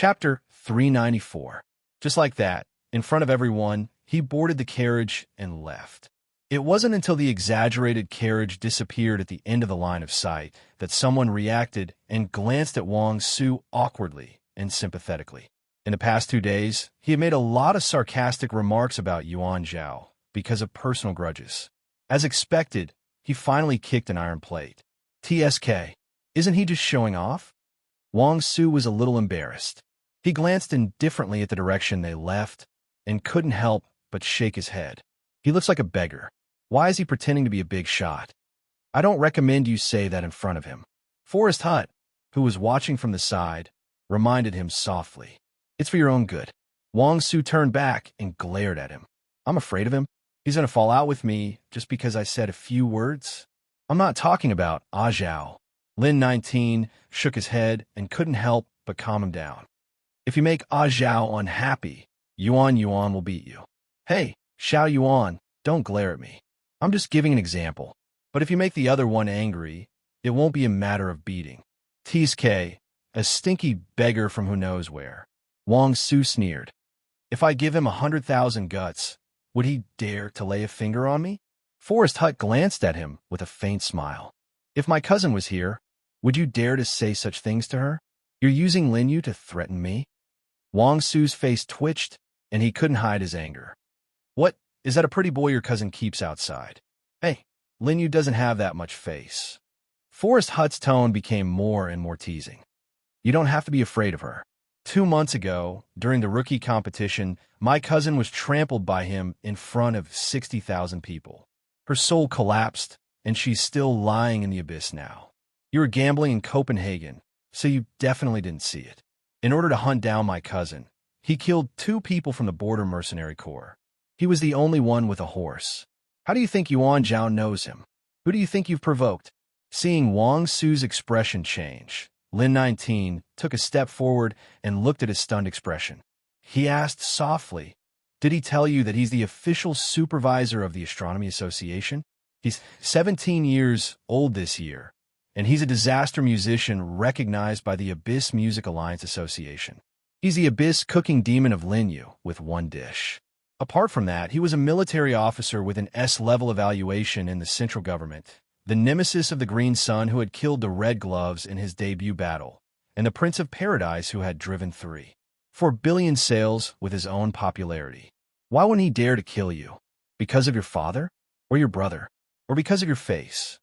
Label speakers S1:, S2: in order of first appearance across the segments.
S1: Chapter 394. Just like that, in front of everyone, he boarded the carriage and left. It wasn't until the exaggerated carriage disappeared at the end of the line of sight that someone reacted and glanced at Wang Su awkwardly and sympathetically. In the past 2 days, he had made a lot of sarcastic remarks about Yuan Zhao because of personal grudges. As expected, he finally kicked an iron plate. TSK, isn't he just showing off? Wang Su was a little embarrassed. He glanced indifferently at the direction they left and couldn't help but shake his head. He looks like a beggar. Why is he pretending to be a big shot? I don't recommend you say that in front of him. Forrest Hutt, who was watching from the side, reminded him softly. It's for your own good. Wang Su turned back and glared at him. I'm afraid of him. He's going to fall out with me just because I said a few words. I'm not talking about Zhao. Lin 19 shook his head and couldn't help but calm him down. If you make Zhao unhappy, Yuan will beat you. Hey, Xiao Yuan, don't glare at me. I'm just giving an example. But if you make the other one angry, it won't be a matter of beating. TSK, a stinky beggar from who knows where. Wang Su sneered. If I give him 100,000 guts, would he dare to lay a finger on me? Forrest Hutt glanced at him with a faint smile. If my cousin was here, would you dare to say such things to her? You're using Lin Yu to threaten me? Wang Su's face twitched, and he couldn't hide his anger. What? Is that a pretty boy your cousin keeps outside? Hey, Lin Yu doesn't have that much face. Forrest Hutt's tone became more and more teasing. You don't have to be afraid of her. 2 months ago, during the rookie competition, my cousin was trampled by him in front of 60,000 people. Her soul collapsed, and she's still lying in the abyss now. You were gambling in Copenhagen, so you definitely didn't see it. In order to hunt down my cousin, he killed 2 people from the border mercenary corps. He was the only one with a horse. How do you think Yuan Zhao knows him? Who do you think you've provoked? Seeing Wang Su's expression change, Lin 19 took a step forward and looked at his stunned expression. He asked softly, did he tell you that he's the official supervisor of the Astronomy Association? He's 17 years old this year, and he's a disaster musician recognized by the Abyss Music Alliance Association. He's the Abyss cooking demon of Lin Yu with 1 dish. Apart from that, he was a military officer with an S-level evaluation in the central government, the nemesis of the Green Sun who had killed the Red Gloves in his debut battle, and the Prince of Paradise who had driven 3.4 billion sales with his own popularity. Why wouldn't he dare to kill you? Because of your father? Or your brother? Or because of your face?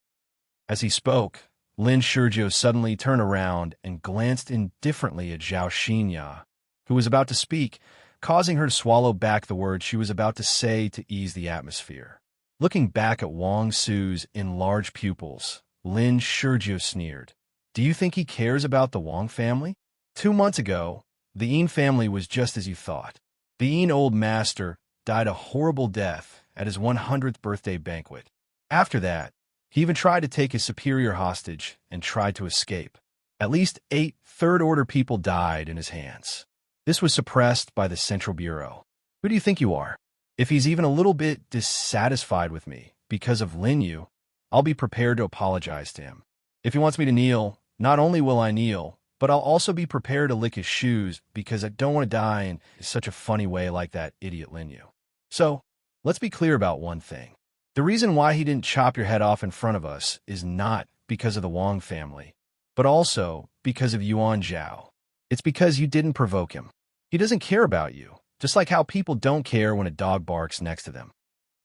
S1: As he spoke, Lin Shurjiu suddenly turned around and glanced indifferently at Zhao Xinya, who was about to speak, causing her to swallow back the words she was about to say to ease the atmosphere. Looking back at Wang Su's enlarged pupils, Lin Shurjiu sneered. Do you think he cares about the Wang family? 2 months ago, the Yin family was just as you thought. The Yin old master died a horrible death at his 100th birthday banquet. After that, he even tried to take his superior hostage and tried to escape. At least 8 third-order people died in his hands. This was suppressed by the Central Bureau. Who do you think you are? If he's even a little bit dissatisfied with me because of Lin Yu, I'll be prepared to apologize to him. If he wants me to kneel, not only will I kneel, but I'll also be prepared to lick his shoes because I don't want to die in such a funny way like that idiot Lin Yu. So, let's be clear about one thing. The reason why he didn't chop your head off in front of us is not because of the Wang family, but also because of Yuan Zhao. It's because you didn't provoke him. He doesn't care about you, just like how people don't care when a dog barks next to them.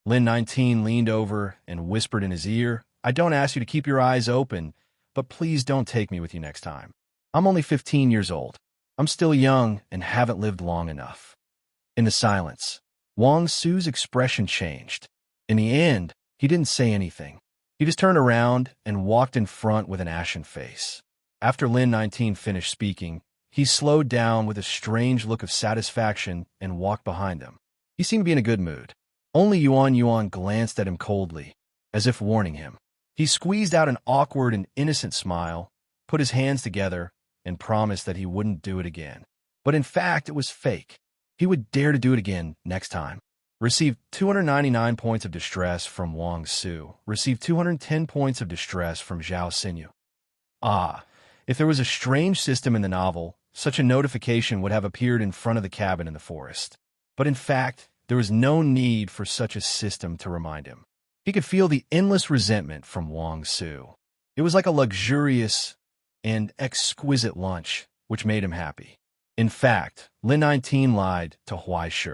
S1: Lin 19 leaned over and whispered in his ear, I don't ask you to keep your eyes open, but please don't take me with you next time. I'm only 15 years old. I'm still young and haven't lived long enough. In the silence, Wang Su's expression changed. In the end, he didn't say anything. He just turned around and walked in front with an ashen face. After Lin 19 finished speaking, he slowed down with a strange look of satisfaction and walked behind them. He seemed to be in a good mood. Only Yuan glanced at him coldly, as if warning him. He squeezed out an awkward and innocent smile, put his hands together, and promised that he wouldn't do it again. But in fact, it was fake. He would dare to do it again next time. Received 299 points of distress from Wang Su. Received 210 points of distress from Zhao Xinyu. Ah, if there was a strange system in the novel, such a notification would have appeared in front of the cabin in the forest. But in fact, there was no need for such a system to remind him. He could feel the endless resentment from Wang Su. It was like a luxurious and exquisite lunch, which made him happy. In fact, Lin 19 lied to Huai Shi.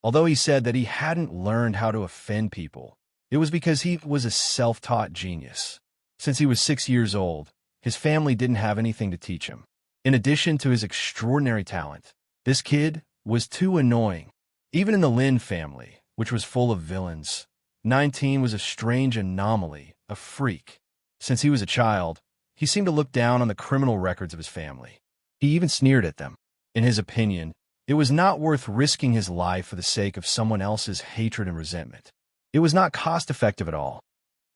S1: Although he said that he hadn't learned how to offend people, it was because he was a self-taught genius. Since he was 6 years old, his family didn't have anything to teach him. In addition to his extraordinary talent, this kid was too annoying. Even in the Lin family, which was full of villains, 19 was a strange anomaly, a freak. Since he was a child, he seemed to look down on the criminal records of his family. He even sneered at them. In his opinion, it was not worth risking his life for the sake of someone else's hatred and resentment. It was not cost-effective at all.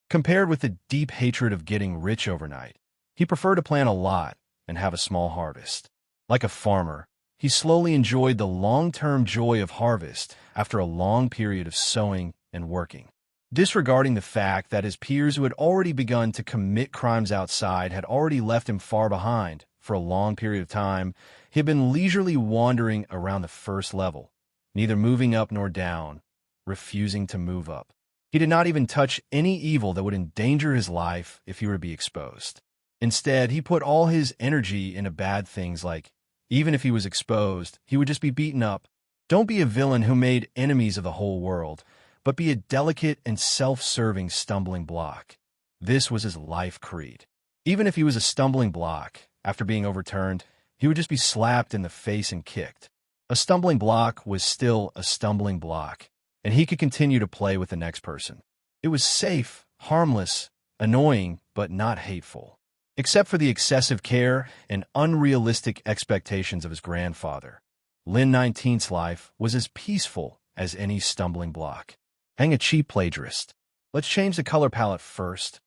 S1: Compared with the deep hatred of getting rich overnight, he preferred to plant a lot and have a small harvest. Like a farmer, he slowly enjoyed the long-term joy of harvest after a long period of sowing and working. Disregarding the fact that his peers who had already begun to commit crimes outside had already left him far behind for a long period of time, he had been leisurely wandering around the first level, neither moving up nor down, refusing to move up. He did not even touch any evil that would endanger his life if he were to be exposed. Instead, he put all his energy into bad things like, even if he was exposed, he would just be beaten up. Don't be a villain who made enemies of the whole world, but be a delicate and self-serving stumbling block. This was his life creed. Even if he was a stumbling block, after being overturned, he would just be slapped in the face and kicked. A stumbling block was still a stumbling block, and he could continue to play with the next person. It was safe, harmless, annoying, but not hateful. Except for the excessive care and unrealistic expectations of his grandfather, Lin 19's life was as peaceful as any stumbling block. Hang a cheap plagiarist. Let's change the color palette first.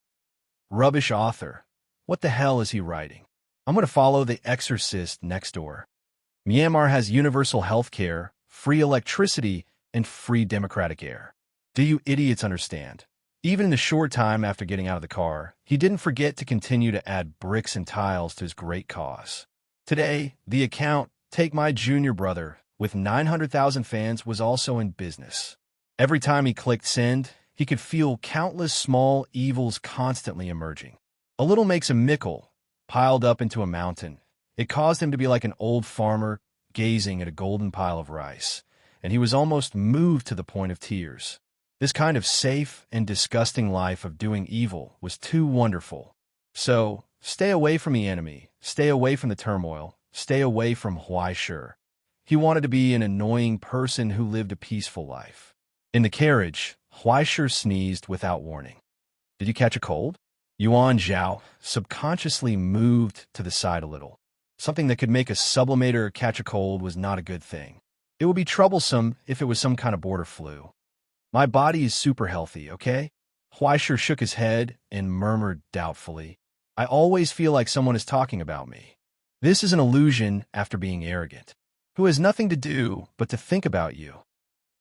S1: Rubbish author. What the hell is he writing? I'm going to follow The Exorcist next door. Myanmar has universal health care, free electricity, and free democratic air. Do you idiots understand? Even in the short time after getting out of the car, he didn't forget to continue to add bricks and tiles to his great cause. Today, the account, Take My Junior Brother, with 900,000 fans, was also in business. Every time he clicked send, he could feel countless small evils constantly emerging. A little makes a mickle, piled up into a mountain. It caused him to be like an old farmer gazing at a golden pile of rice, and he was almost moved to the point of tears. This kind of safe and disgusting life of doing evil was too wonderful. So, stay away from the enemy, stay away from the turmoil, stay away from Huai Shi. He wanted to be an annoying person who lived a peaceful life. In the carriage, Huai Shi sneezed without warning. Did you catch a cold? Yuan Zhao subconsciously moved to the side a little. Something that could make a sublimator catch a cold was not a good thing. It would be troublesome if it was some kind of border flu. My body is super healthy, okay? Huai Shi shook his head and murmured doubtfully, I always feel like someone is talking about me. This is an illusion after being arrogant. Who has nothing to do but to think about you?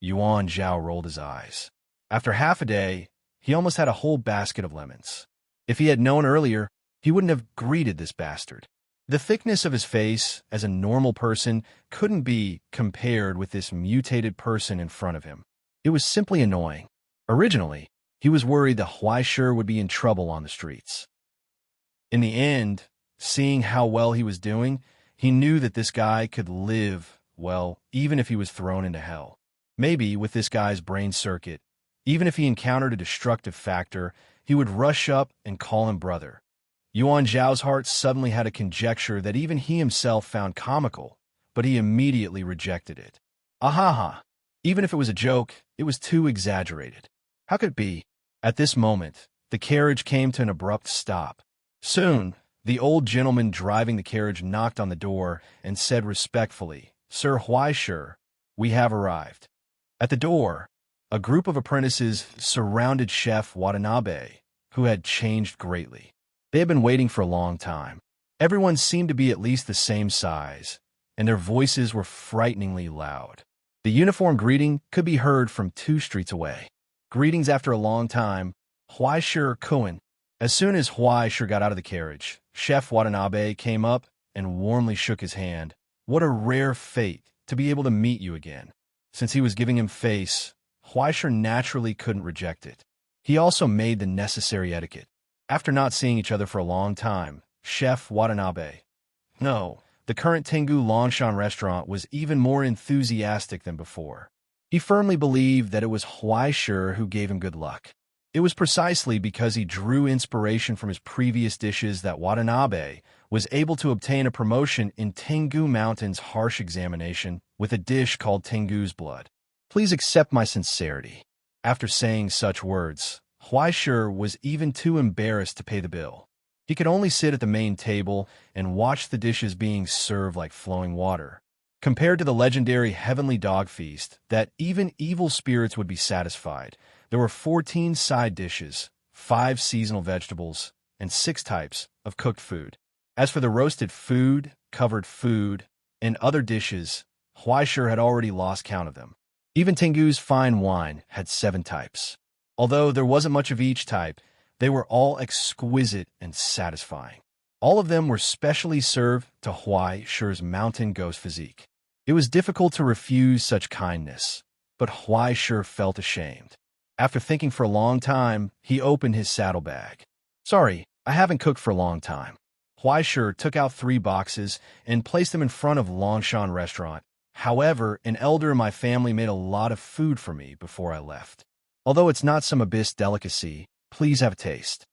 S1: Yuan Zhao rolled his eyes. After half a day, he almost had a whole basket of lemons. If he had known earlier, he wouldn't have greeted this bastard. The thickness of his face, as a normal person, couldn't be compared with this mutated person in front of him. It was simply annoying. Originally, he was worried that Huai Shi would be in trouble on the streets. In the end, seeing how well he was doing, he knew that this guy could live, well, even if he was thrown into hell. Maybe, with this guy's brain circuit, even if he encountered a destructive factor, he would rush up and call him brother. Yuan Zhao's heart suddenly had a conjecture that even he himself found comical, but he immediately rejected it. Ahaha! Even if it was a joke, it was too exaggerated. How could it be? At this moment, the carriage came to an abrupt stop. Soon, the old gentleman driving the carriage knocked on the door and said respectfully, Sir Huai Shi, we have arrived. At the door, a group of apprentices surrounded Chef Watanabe, who had changed greatly. They had been waiting for a long time. Everyone seemed to be at least the same size, and their voices were frighteningly loud. The uniform greeting could be heard from 2 streets away. Greetings after a long time, Huai Shi Kuan. As soon as Huai Shi got out of the carriage, Chef Watanabe came up and warmly shook his hand. What a rare fate to be able to meet you again. Since he was giving him face, Huaisha naturally couldn't reject it. He also made the necessary etiquette. After not seeing each other for a long time, Chef Watanabe, no, the current Tengu Longshan restaurant, was even more enthusiastic than before. He firmly believed that it was Huaisha who gave him good luck. It was precisely because he drew inspiration from his previous dishes that Watanabe was able to obtain a promotion in Tengu Mountain's harsh examination with a dish called Tengu's blood. Please accept my sincerity. After saying such words, Huaisha was even too embarrassed to pay the bill. He could only sit at the main table and watch the dishes being served like flowing water. Compared to the legendary Heavenly Dog Feast, that even evil spirits would be satisfied, there were 14 side dishes, 5 seasonal vegetables, and 6 types of cooked food. As for the roasted food, covered food, and other dishes, Huaisha had already lost count of them. Even Tengu's fine wine had 7 types. Although there wasn't much of each type, they were all exquisite and satisfying. All of them were specially served to Huaisha's mountain ghost physique. It was difficult to refuse such kindness, but Huaisha felt ashamed. After thinking for a long time, he opened his saddlebag. Sorry, I haven't cooked for a long time. Huaisha took out 3 boxes and placed them in front of Longshan restaurant. However, an elder in my family made a lot of food for me before I left. Although it's not some abyss delicacy, please have a taste.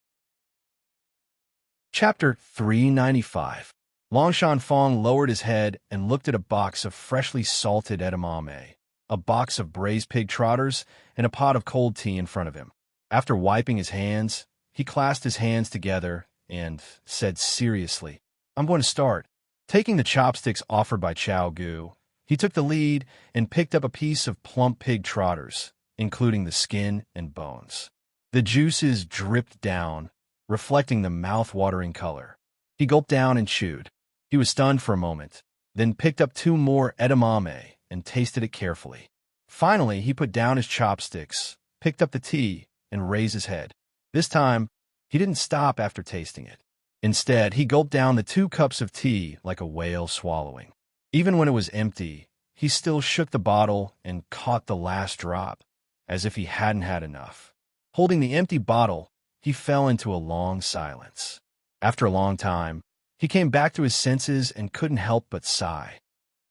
S1: Chapter 395. Longshan Fong lowered his head and looked at a box of freshly salted edamame, a box of braised pig trotters, and a pot of cold tea in front of him. After wiping his hands, he clasped his hands together and said seriously, I'm going to start. Taking the chopsticks offered by Chao Gu, he took the lead and picked up a piece of plump pig trotters, including the skin and bones. The juices dripped down, reflecting the mouth-watering color. He gulped down and chewed. He was stunned for a moment, then picked up 2 more edamame and tasted it carefully. Finally, he put down his chopsticks, picked up the tea, and raised his head. This time, he didn't stop after tasting it. Instead, he gulped down the 2 cups of tea like a whale swallowing. Even when it was empty, he still shook the bottle and caught the last drop, as if he hadn't had enough. Holding the empty bottle, he fell into a long silence. After a long time, he came back to his senses and couldn't help but sigh.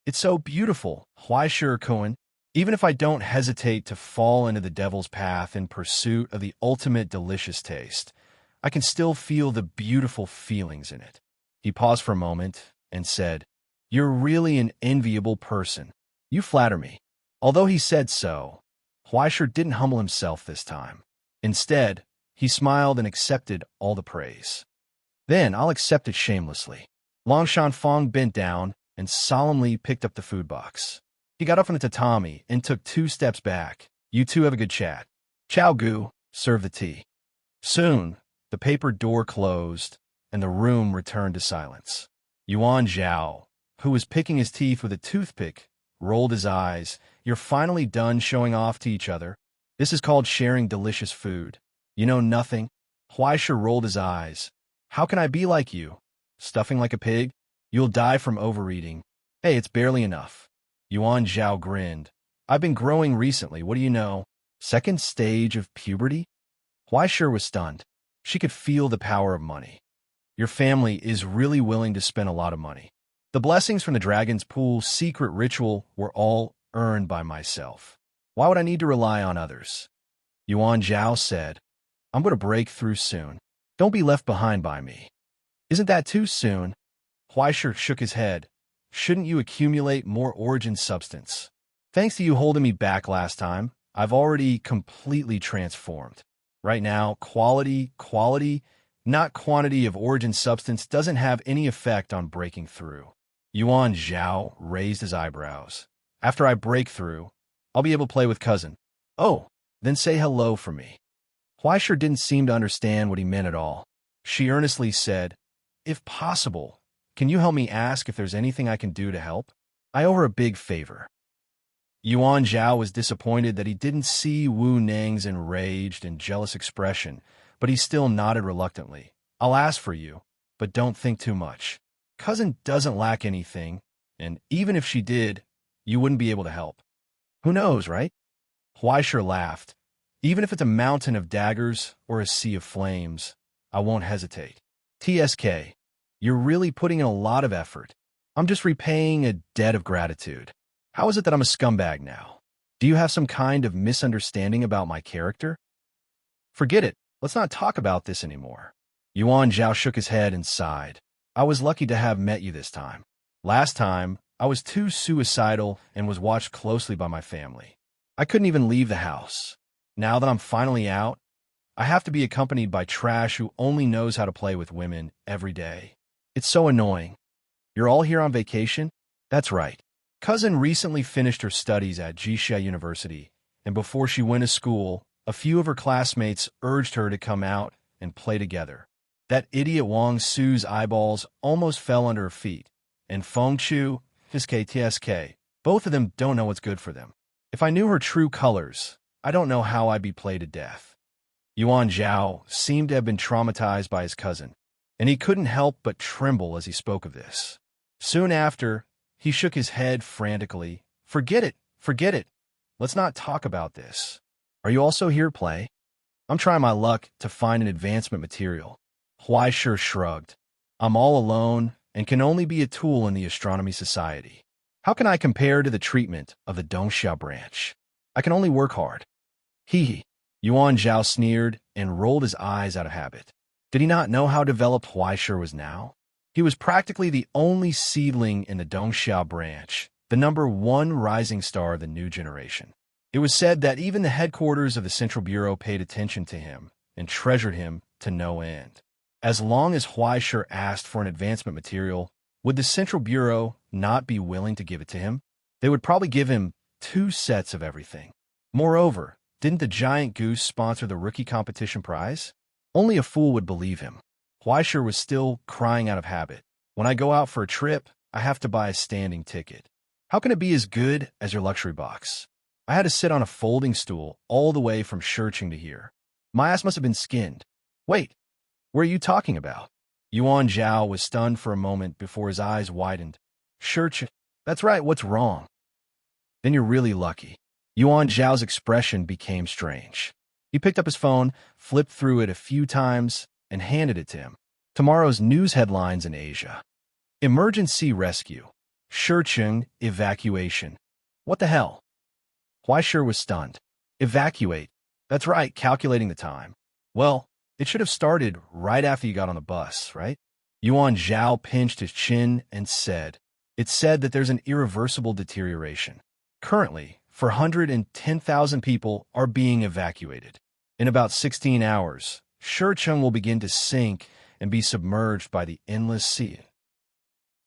S1: It's so beautiful, Huaisha-kun. Even if I don't hesitate to fall into the devil's path in pursuit of the ultimate delicious taste, I can still feel the beautiful feelings in it. He paused for a moment and said, You're really an enviable person. You flatter me. Although he said so, Huaisha didn't humble himself this time. Instead, he smiled and accepted all the praise. Then I'll accept it shamelessly. Longshan Fong bent down and solemnly picked up the food box. He got up from the tatami and took 2 steps back. You two have a good chat. Chao Gu served the tea. Soon, the paper door closed and the room returned to silence. Yuan Zhao, who was picking his teeth with a toothpick, rolled his eyes. You're finally done showing off to each other. This is called sharing delicious food. You know nothing? Huaisha rolled his eyes. How can I be like you? Stuffing like a pig? You'll die from overeating. Hey, it's barely enough. Yuan Zhao grinned. I've been growing recently, what do you know? 2nd stage of puberty? Huaisha was stunned. She could feel the power of money. Your family is really willing to spend a lot of money. The blessings from the Dragon's Pool secret ritual were all earned by myself. Why would I need to rely on others? Yuan Zhao said, I'm going to break through soon. Don't be left behind by me. Isn't that too soon? Huaisha shook his head. Shouldn't you accumulate more origin substance? Thanks to you holding me back last time, I've already completely transformed. Right now, quality, not quantity of origin substance doesn't have any effect on breaking through. Yuan Zhao raised his eyebrows. After I break through, I'll be able to play with cousin. Oh, then say hello for me. Huaisha didn't seem to understand what he meant at all. She earnestly said, If possible, can you help me ask if there's anything I can do to help? I owe her a big favor. Yuan Zhao was disappointed that he didn't see Wu Nang's enraged and jealous expression, but he still nodded reluctantly. I'll ask for you, but don't think too much. Cousin doesn't lack anything, and even if she did, you wouldn't be able to help. Who knows, right? Huaishir laughed. Even if it's a mountain of daggers or a sea of flames, I won't hesitate. TSK, you're really putting in a lot of effort. I'm just repaying a debt of gratitude. How is it that I'm a scumbag now? Do you have some kind of misunderstanding about my character? Forget it. Let's not talk about this anymore. Yuan Zhao shook his head and sighed. I was lucky to have met you this time. Last time, I was too suicidal and was watched closely by my family. I couldn't even leave the house. Now that I'm finally out, I have to be accompanied by trash who only knows how to play with women every day. It's so annoying. You're all here on vacation? That's right. Cousin recently finished her studies at Jixia University, and before she went to school, a few of her classmates urged her to come out and play together. That idiot Wang Su's eyeballs almost fell under her feet, and Feng Chu, TSK, both of them don't know what's good for them. If I knew her true colors, I don't know how I'd be played to death. Yuan Zhao seemed to have been traumatized by his cousin, and he couldn't help but tremble as he spoke of this. Soon after, he shook his head frantically. Forget it, forget it. Let's not talk about this. Are you also here to play? I'm trying my luck to find an advancement material. Huaishir shrugged. I'm all alone and can only be a tool in the astronomy society. How can I compare to the treatment of the Dongsha branch? I can only work hard. Hee. Yuan Zhao sneered and rolled his eyes out of habit. Did he not know how developed Huaishir was now? He was practically the only seedling in the Dongsha branch, the #1 rising star of the new generation. It was said that even the headquarters of the Central Bureau paid attention to him and treasured him to no end. As long as Huaishir asked for an advancement material, would the Central Bureau not be willing to give it to him? They would probably give him 2 sets of everything. Moreover, didn't the giant goose sponsor the rookie competition prize? Only a fool would believe him. Huaishir was still crying out of habit. When I go out for a trip, I have to buy a standing ticket. How can it be as good as your luxury box? I had to sit on a folding stool all the way from Shurching to here. My ass must have been skinned. Wait, what are you talking about? Yuan Zhao was stunned for a moment before his eyes widened. Shurching? That's right, what's wrong? Then you're really lucky. Yuan Zhao's expression became strange. He picked up his phone, flipped through it a few times, and handed it to him. Tomorrow's news headlines in Asia. Emergency rescue. Shurching evacuation. What the hell? Huaishir was stunned. Evacuate. That's right, calculating the time. Well, it should have started right after you got on the bus, right? Yuan Zhao pinched his chin and said, It's said that there's an irreversible deterioration. Currently, 410,000 people are being evacuated. In about 16 hours, Shurcheng will begin to sink and be submerged by the endless sea.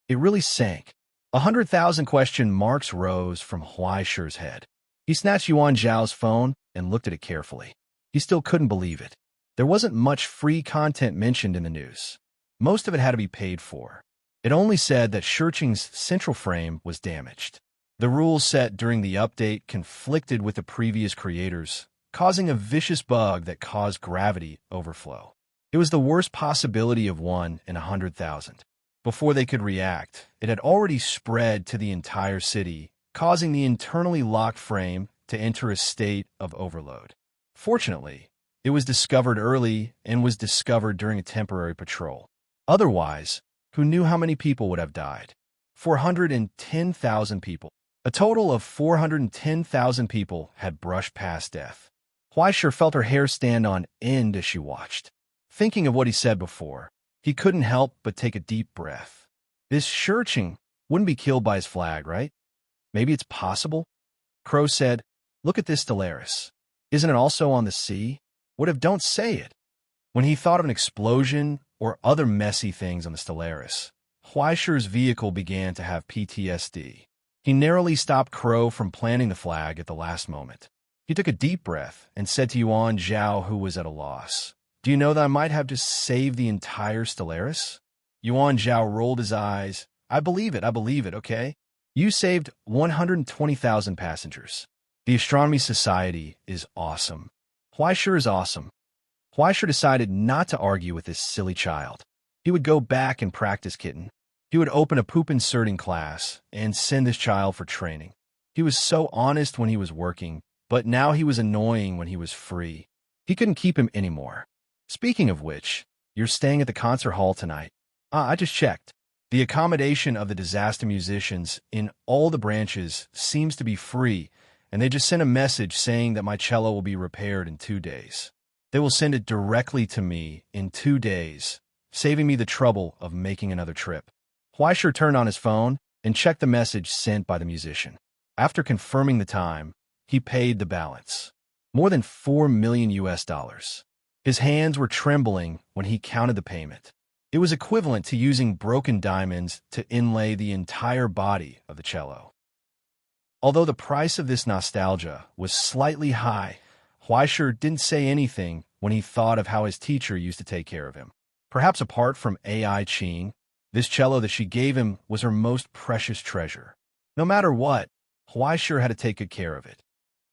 S1: It really sank. 100,000 question marks rose from Huaishir's head. He snatched Yuan Zhao's phone and looked at it carefully. He still couldn't believe it. There wasn't much free content mentioned in the news. Most of it had to be paid for. It only said that Shurcheng's central frame was damaged. The rules set during the update conflicted with the previous creators, causing a vicious bug that caused gravity overflow. It was the worst possibility of 1 in 100,000. Before they could react, it had already spread to the entire city, causing the internally locked frame to enter a state of overload. Fortunately, it was discovered early and was discovered during a temporary patrol. Otherwise, who knew how many people would have died? 410,000 people. A total of 410,000 people had brushed past death. Huaishir felt her hair stand on end as she watched. Thinking of what he said before, he couldn't help but take a deep breath. This Shurcheng wouldn't be killed by his flag, right? Maybe it's possible? Crow said, Look at this Stellaris. Isn't it also on the sea? What if don't say it? When he thought of an explosion or other messy things on the Stellaris, Huaishir's vehicle began to have PTSD. He narrowly stopped Crow from planting the flag at the last moment. He took a deep breath and said to Yuan Zhao, who was at a loss, Do you know that I might have just saved the entire Stellaris? Yuan Zhao rolled his eyes. I believe it, okay? You saved 120,000 passengers. The Astronomy Society is awesome. Huaishir is awesome. Huaishir decided not to argue with this silly child. He would go back and practice kitten. He would open a poop inserting class and send this child for training. He was so honest when he was working, but now he was annoying when he was free. He couldn't keep him anymore. Speaking of which, you're staying at the concert hall tonight. I just checked. The accommodation of the disaster musicians in all the branches seems to be free, and they just sent a message saying that my cello will be repaired in 2 days. They will send it directly to me in 2 days, saving me the trouble of making another trip. Huaisher turned on his phone and checked the message sent by the musician. After confirming the time, he paid the balance. More than $4 million US. His hands were trembling when he counted the payment. It was equivalent to using broken diamonds to inlay the entire body of the cello. Although the price of this nostalgia was slightly high, Huaisher didn't say anything when he thought of how his teacher used to take care of him. Perhaps apart from AI Qing, this cello that she gave him was her most precious treasure. No matter what, Huaisher had to take good care of it.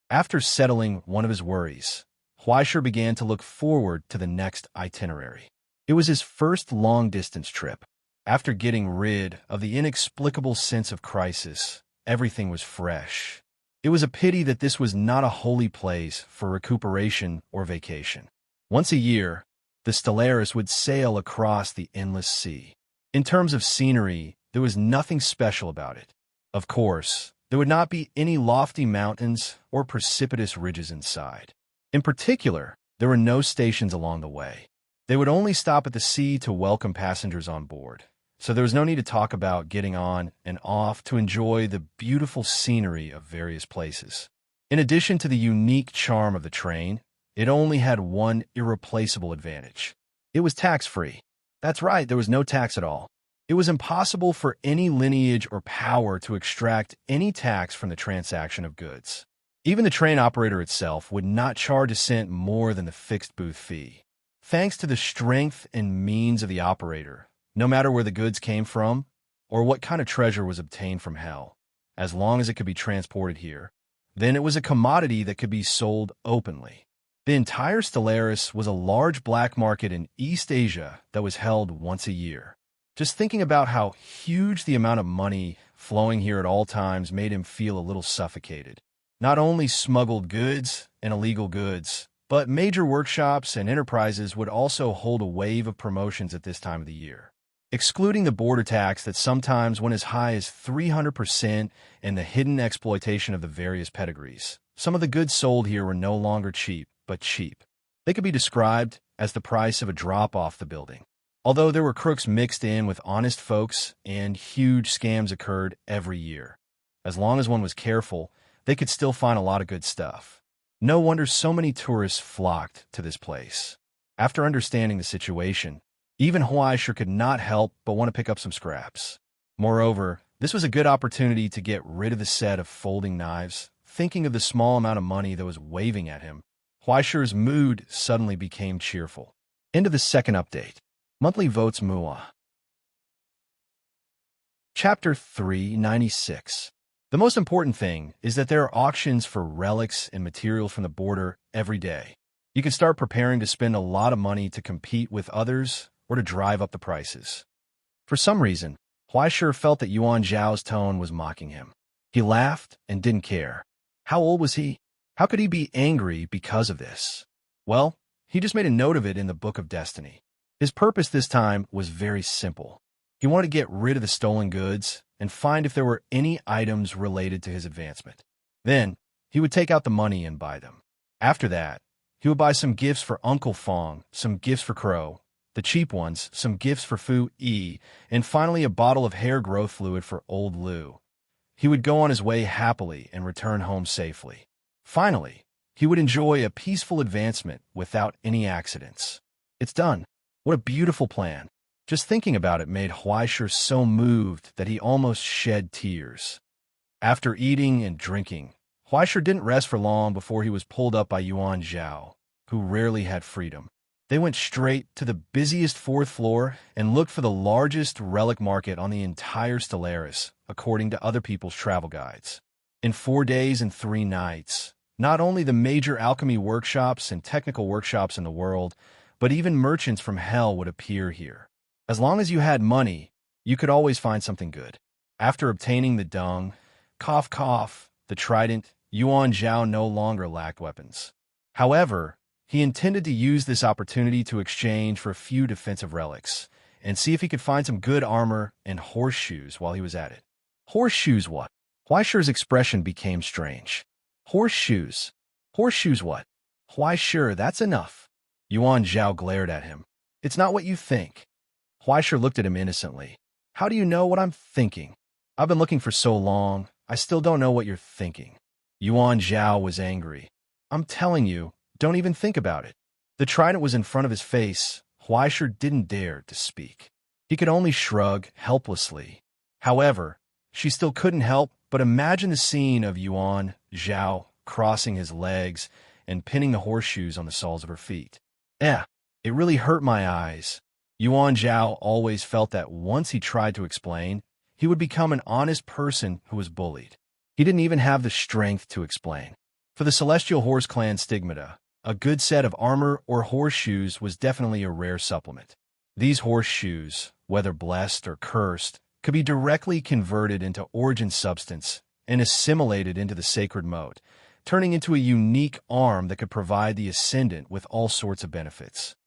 S1: After settling one of his worries, Huaisher began to look forward to the next itinerary. It was his first long-distance trip. After getting rid of the inexplicable sense of crisis, everything was fresh. It was a pity that this was not a holy place for recuperation or vacation. Once a year, the Stellaris would sail across the endless sea. In terms of scenery, there was nothing special about it. Of course, there would not be any lofty mountains or precipitous ridges inside. In particular, there were no stations along the way. They would only stop at the sea to welcome passengers on board, so there was no need to talk about getting on and off to enjoy the beautiful scenery of various places. In addition to the unique charm of the train, it only had one irreplaceable advantage. It was tax-free. That's right, there was no tax at all. It was impossible for any lineage or power to extract any tax from the transaction of goods. Even the train operator itself would not charge a cent more than the fixed booth fee. Thanks to the strength and means of the operator, no matter where the goods came from or what kind of treasure was obtained from hell, as long as it could be transported here, then it was a commodity that could be sold openly. The entire Stellaris was a large black market in East Asia that was held once a year. Just thinking about how huge the amount of money flowing here at all times made him feel a little suffocated. Not only smuggled goods and illegal goods, but major workshops and enterprises would also hold a wave of promotions at this time of the year. Excluding the border tax that sometimes went as high as 300% and the hidden exploitation of the various pedigrees, some of the goods sold here were no longer cheap, but cheap. They could be described as the price of a drop off the building. Although there were crooks mixed in with honest folks and huge scams occurred every year. As long as one was careful, they could still find a lot of good stuff. No wonder so many tourists flocked to this place. After understanding the situation, even Huaisher could not help but want to pick up some scraps. Moreover, this was a good opportunity to get rid of the set of folding knives. Thinking of the small amount of money that was waving at him, Huaisher's mood suddenly became cheerful. End of the second update. Monthly votes Mua. Chapter 396. The most important thing is that there are auctions for relics and materials from the border every day. You can start preparing to spend a lot of money to compete with others or to drive up the prices. For some reason, Huaisher felt that Yuan Zhao's tone was mocking him. He laughed and didn't care. How old was he? How could he be angry because of this? Well, he just made a note of it in the Book of Destiny. His purpose this time was very simple. He wanted to get rid of the stolen goods and find if there were any items related to his advancement. Then, he would take out the money and buy them. After that, he would buy some gifts for Uncle Fong, some gifts for Crow, the cheap ones, some gifts for Fu Yi, and finally a bottle of hair growth fluid for Old Lu. He would go on his way happily and return home safely. Finally, he would enjoy a peaceful advancement without any accidents. It's done. What a beautiful plan. Just thinking about it made Huaisher so moved that he almost shed tears. After eating and drinking, Huaisher didn't rest for long before he was pulled up by Yuan Zhao, who rarely had freedom. They went straight to the busiest fourth floor and looked for the largest relic market on the entire Stellaris, according to other people's travel guides. In 4 days and 3 nights, not only the major alchemy workshops and technical workshops in the world, but even merchants from hell would appear here. As long as you had money, you could always find something good. After obtaining the dung, cough cough, the trident, Yuan Zhao no longer lacked weapons. However, he intended to use this opportunity to exchange for a few defensive relics, and see if he could find some good armor and horseshoes while he was at it. Horseshoes what? Huaishi's expression became strange. Horseshoes? Horseshoes what? Why sure, that's enough. Yuan Zhao glared at him. It's not what you think. Huaishi looked at him innocently. How do you know what I'm thinking? I've been looking for so long, I still don't know what you're thinking. Yuan Zhao was angry. I'm telling you, don't even think about it. The trident was in front of his face. Huaishi didn't dare to speak. He could only shrug helplessly. However, she still couldn't help but imagine the scene of Yuan Zhao crossing his legs and pinning the horseshoes on the soles of her feet. It really hurt my eyes. Yuan Zhao always felt that once he tried to explain, he would become an honest person who was bullied. He didn't even have the strength to explain. For the Celestial Horse Clan stigmata, a good set of armor or horseshoes was definitely a rare supplement. These horseshoes, whether blessed or cursed, could be directly converted into origin substance and assimilated into the sacred mode, turning into a unique arm that could provide the ascendant with all sorts of benefits.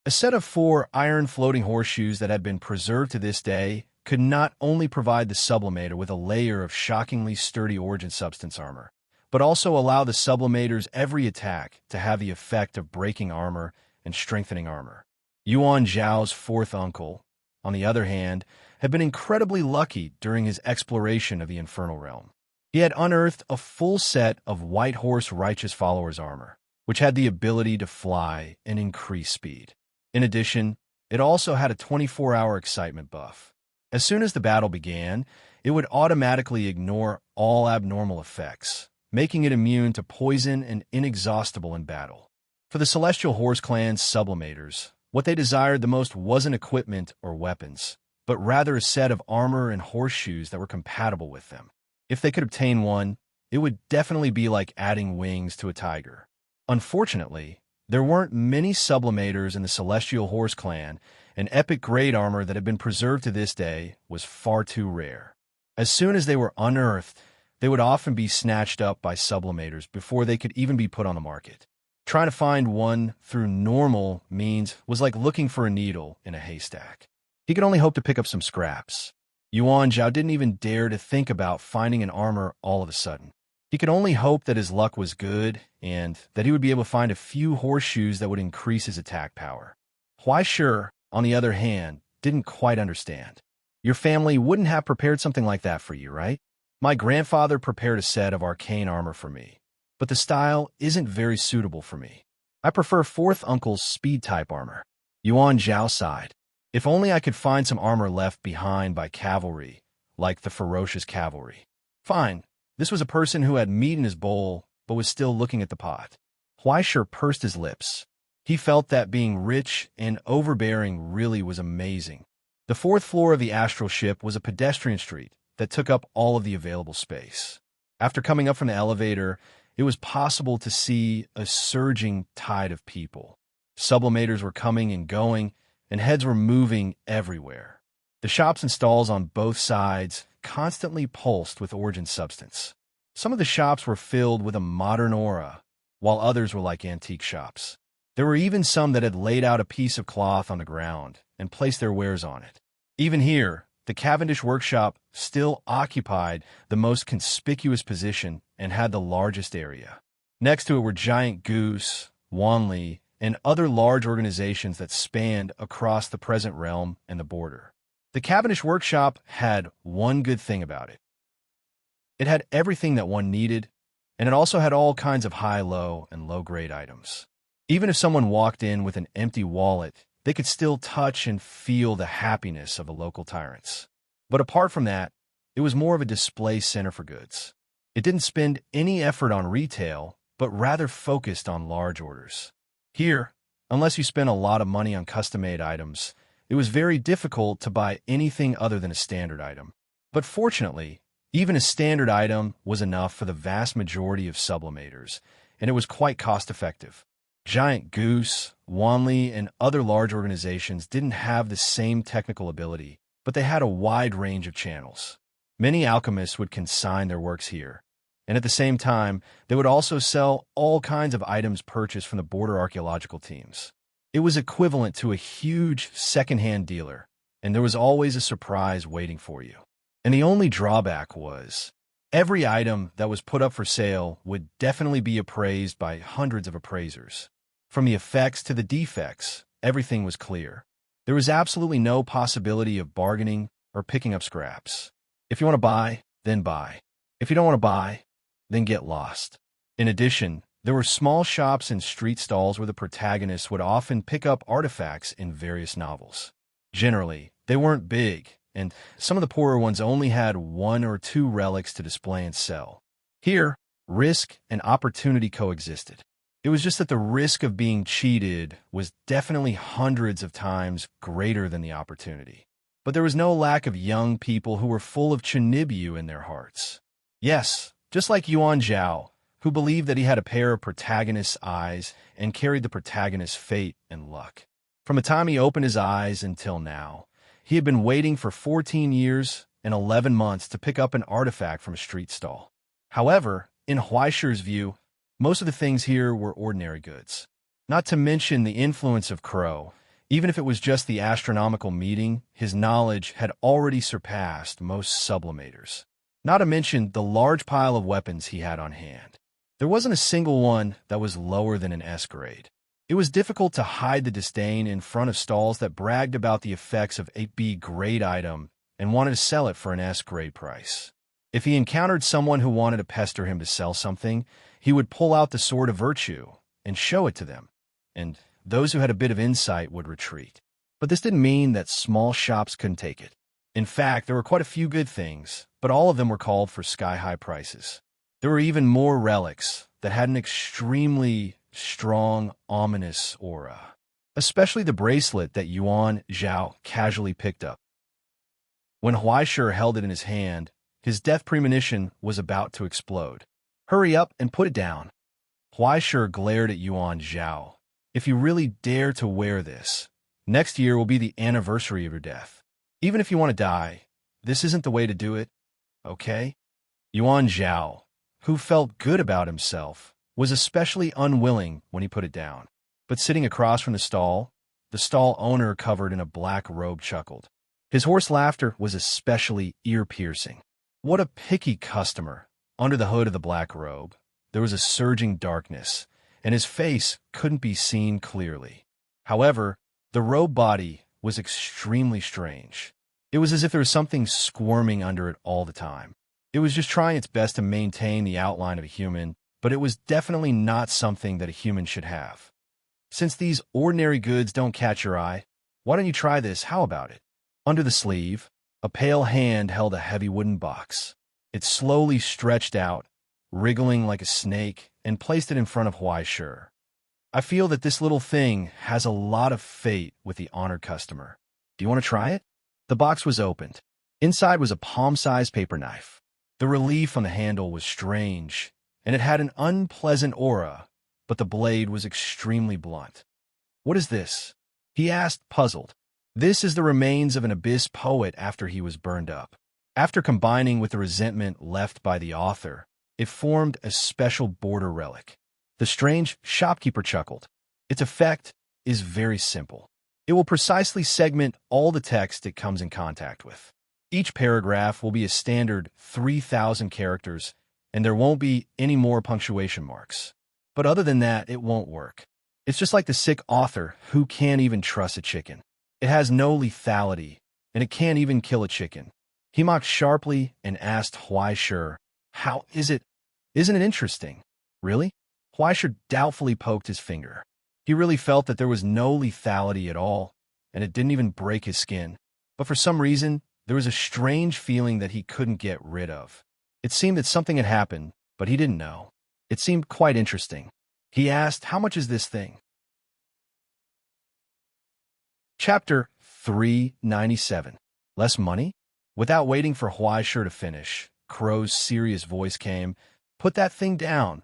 S1: A set of 4 iron floating horseshoes that had been preserved to this day could not only provide the sublimator with a layer of shockingly sturdy origin substance armor, but also allow the sublimator's every attack to have the effect of breaking armor and strengthening armor. Yuan Zhao's 4th uncle, on the other hand, had been incredibly lucky during his exploration of the Infernal Realm. He had unearthed a full set of White Horse Righteous Followers armor, which had the ability to fly and increase speed. In addition, it also had a 24-hour excitement buff. As soon as the battle began, it would automatically ignore all abnormal effects, making it immune to poison and inexhaustible in battle. For the Celestial Horse Clan's sublimators, what they desired the most wasn't equipment or weapons, but rather a set of armor and horseshoes that were compatible with them. If they could obtain one, it would definitely be like adding wings to a tiger. Unfortunately, there weren't many sublimators in the Celestial Horse Clan, and epic grade armor that had been preserved to this day was far too rare. As soon as they were unearthed, they would often be snatched up by sublimators before they could even be put on the market. Trying to find one through normal means was like looking for a needle in a haystack. He could only hope to pick up some scraps. Yuan Zhao didn't even dare to think about finding an armor all of a sudden. He could only hope that his luck was good and that he would be able to find a few horseshoes that would increase his attack power. Huaishi, on the other hand, didn't quite understand. Your family wouldn't have prepared something like that for you, right? My grandfather prepared a set of arcane armor for me, but the style isn't very suitable for me. I prefer 4th uncle's speed-type armor. Yuan Zhao sighed. If only I could find some armor left behind by cavalry, like the ferocious cavalry. Fine. This was a person who had meat in his bowl, but was still looking at the pot. Huaishi pursed his lips. He felt that being rich and overbearing really was amazing. The 4th floor of the astral ship was a pedestrian street that took up all of the available space. After coming up from the elevator, it was possible to see a surging tide of people. Sublimators were coming and going, and heads were moving everywhere. The shops and stalls on both sides constantly pulsed with origin substance. Some of the shops were filled with a modern aura, while others were like antique shops. There were even some that had laid out a piece of cloth on the ground and placed their wares on it. Even here, the Cavendish workshop still occupied the most conspicuous position and had the largest area. Next to it were Giant Goose, Wanli, and other large organizations that spanned across the present realm and the border. The Cavendish workshop had one good thing about it. It had everything that one needed, and it also had all kinds of high-low and low-grade items. Even if someone walked in with an empty wallet, they could still touch and feel the happiness of the local tyrants. But apart from that, it was more of a display center for goods. It didn't spend any effort on retail, but rather focused on large orders. Here, unless you spent a lot of money on custom-made items, it was very difficult to buy anything other than a standard item. But fortunately, even a standard item was enough for the vast majority of sublimators, and it was quite cost-effective. Giant Goose, Wanli, and other large organizations didn't have the same technical ability, but they had a wide range of channels. Many alchemists would consign their works here, and at the same time, they would also sell all kinds of items purchased from the border archaeological teams. It was equivalent to a huge second-hand dealer, and there was always a surprise waiting for you. And the only drawback was, every item that was put up for sale would definitely be appraised by hundreds of appraisers. From the effects to the defects, everything was clear. There was absolutely no possibility of bargaining or picking up scraps. If you want to buy, then buy. If you don't want to buy, then get lost. In addition, there were small shops and street stalls where the protagonists would often pick up artifacts in various novels. Generally, they weren't big, and some of the poorer ones only had 1 or 2 relics to display and sell. Here, risk and opportunity coexisted. It was just that the risk of being cheated was definitely hundreds of times greater than the opportunity. But there was no lack of young people who were full of Chinibu in their hearts. Yes, just like Yuan Zhao, who believed that he had a pair of protagonist's eyes and carried the protagonist's fate and luck. From the time he opened his eyes until now, he had been waiting for 14 years and 11 months to pick up an artifact from a street stall. However, in Huaishi's view, most of the things here were ordinary goods. Not to mention the influence of Crow. Even if it was just the astronomical meeting, his knowledge had already surpassed most sublimators. Not to mention the large pile of weapons he had on hand. There wasn't a single one that was lower than an S grade. It was difficult to hide the disdain in front of stalls that bragged about the effects of a B grade item and wanted to sell it for an S grade price. If he encountered someone who wanted to pester him to sell something, he would pull out the sword of virtue and show it to them, and those who had a bit of insight would retreat. But this didn't mean that small shops couldn't take it. In fact, there were quite a few good things, but all of them were called for sky-high prices. There were even more relics that had an extremely strong, ominous aura, especially the bracelet that Yuan Zhao casually picked up. When Huaishi held it in his hand, his death premonition was about to explode. "Hurry up and put it down." Huaishi glared at Yuan Zhao. "If you really dare to wear this, next year will be the anniversary of your death. Even if you want to die, this isn't the way to do it, okay?" Yuan Zhao, who felt good about himself, was especially unwilling when he put it down. But sitting across from the stall owner covered in a black robe chuckled. His hoarse laughter was especially ear-piercing. What a picky customer. Under the hood of the black robe, there was a surging darkness, and his face couldn't be seen clearly. However, the robe body was extremely strange. It was as if there was something squirming under it all the time. It was just trying its best to maintain the outline of a human, but it was definitely not something that a human should have. Since these ordinary goods don't catch your eye, why don't you try this? How about it? Under the sleeve, a pale hand held a heavy wooden box. It slowly stretched out, wriggling like a snake, and placed it in front of Huaishi. "I feel that this little thing has a lot of fate with the honored customer. Do you want to try it?" The box was opened. Inside was a palm-sized paper knife. The relief on the handle was strange, and it had an unpleasant aura, but the blade was extremely blunt. "What is this?" he asked, puzzled. "This is the remains of an abyss poet after he was burned up. After combining with the resentment left by the author, it formed a special border relic." The strange shopkeeper chuckled. "Its effect is very simple. It will precisely segment all the text it comes in contact with. Each paragraph will be a standard 3,000 characters, and there won't be any more punctuation marks. But other than that, it won't work. It's just like the sick author who can't even trust a chicken. It has no lethality, and it can't even kill a chicken." He mocked sharply and asked Huaishi, "How is it? Isn't it interesting?" "Really?" Huaishi doubtfully poked his finger. He really felt that there was no lethality at all, and it didn't even break his skin. But for some reason, there was a strange feeling that he couldn't get rid of. It seemed that something had happened, but he didn't know. It seemed quite interesting. He asked, "How much is this thing?" Chapter 397. Less money? Without waiting for Huaishi to finish, Crow's serious voice came, "Put that thing down."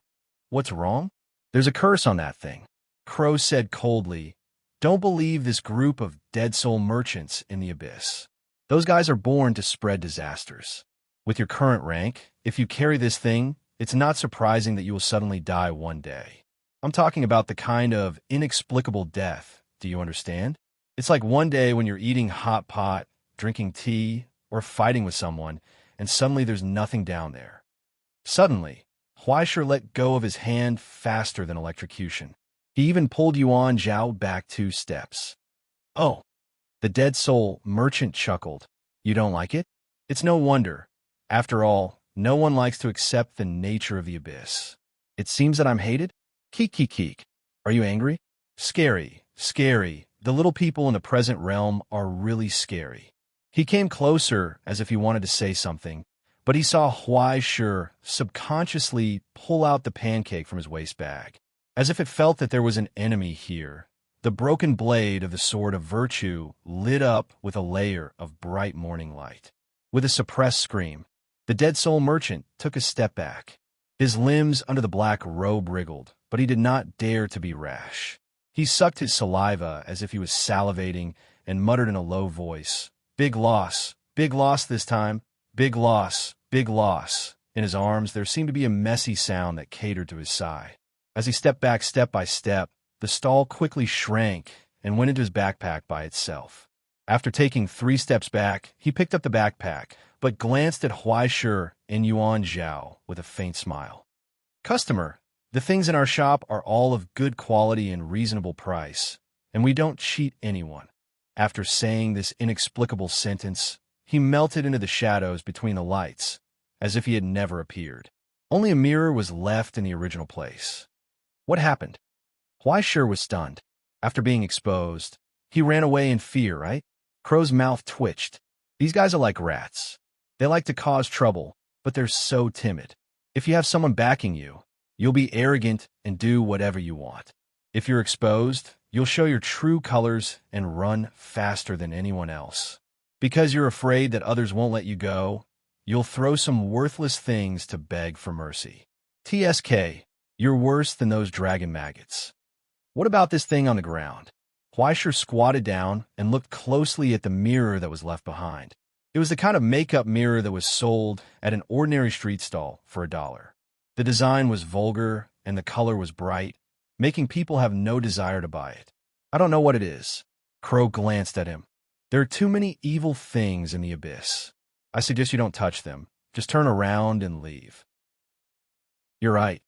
S1: "What's wrong?" "There's a curse on that thing." Crow said coldly, "Don't believe this group of dead soul merchants in the abyss. Those guys are born to spread disasters. With your current rank, if you carry this thing, it's not surprising that you will suddenly die one day. I'm talking about the kind of inexplicable death. Do you understand? It's like one day when you're eating hot pot, drinking tea, or fighting with someone, and suddenly there's nothing down there. Suddenly, Huaisher let go of his hand faster than electrocution. He even pulled Yuan Zhao back 2 steps. Oh, the dead soul merchant chuckled. You don't like it? It's no wonder. After all, no one likes to accept the nature of the abyss. It seems that I'm hated? Keek, keek, keek. Are you angry? Scary, scary. The little people in the present realm are really scary. He came closer as if he wanted to say something, but he saw Huaisher subconsciously pull out the pancake from his waist bag. As if it felt that there was an enemy here, the broken blade of the sword of virtue lit up with a layer of bright morning light. With a suppressed scream, the dead soul merchant took a step back. His limbs under the black robe wriggled, but he did not dare to be rash. He sucked his saliva as if he was salivating and muttered in a low voice, big loss this time, big loss, big loss. In his arms, there seemed to be a messy sound that catered to his sigh. As he stepped back step by step, the stall quickly shrank and went into his backpack by itself. After taking 3 steps back, he picked up the backpack, but glanced at Huaisher and Yuan Zhao with a faint smile. Customer, the things in our shop are all of good quality and reasonable price, and we don't cheat anyone. After saying this inexplicable sentence, he melted into the shadows between the lights, as if he had never appeared. Only a mirror was left in the original place. What happened? Huaisher was stunned. After being exposed, he ran away in fear, right? Crow's mouth twitched. These guys are like rats. They like to cause trouble, but they're so timid. If you have someone backing you, you'll be arrogant and do whatever you want. If you're exposed, you'll show your true colors and run faster than anyone else. Because you're afraid that others won't let you go, you'll throw some worthless things to beg for mercy. TSK, you're worse than those dragon maggots. What about this thing on the ground? Huaisher squatted down and looked closely at the mirror that was left behind. It was the kind of makeup mirror that was sold at an ordinary street stall for $1. The design was vulgar and the color was bright, making people have no desire to buy it. I don't know what it is. Crow glanced at him. There are too many evil things in the abyss. I suggest you don't touch them. Just turn around and leave. You're right.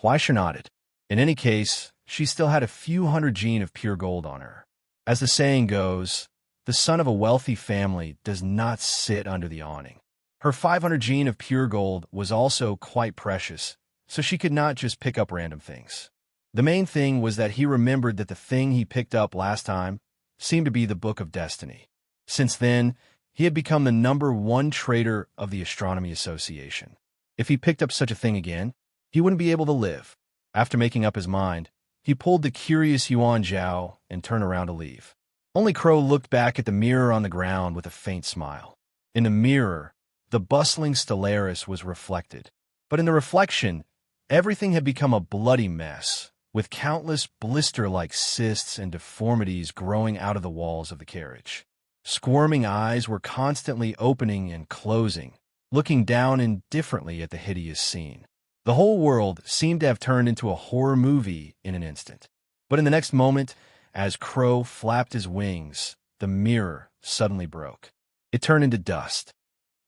S1: Huaisher nodded. In any case, she still had a few hundred gene of pure gold on her. As the saying goes, the son of a wealthy family does not sit under the awning. Her 500 gene of pure gold was also quite precious, so she could not just pick up random things. The main thing was that he remembered that the thing he picked up last time seemed to be the Book of Destiny. Since then, he had become the #1 trader of the Astronomy Association. If he picked up such a thing again, he wouldn't be able to live. After making up his mind, he pulled the curious Yuan Zhao and turned around to leave. Only Crow looked back at the mirror on the ground with a faint smile. In the mirror, the bustling Stellaris was reflected. But in the reflection, everything had become a bloody mess, with countless blister-like cysts and deformities growing out of the walls of the carriage. Squirming eyes were constantly opening and closing, looking down indifferently at the hideous scene. The whole world seemed to have turned into a horror movie in an instant. But in the next moment, as Crow flapped his wings, the mirror suddenly broke. It turned into dust.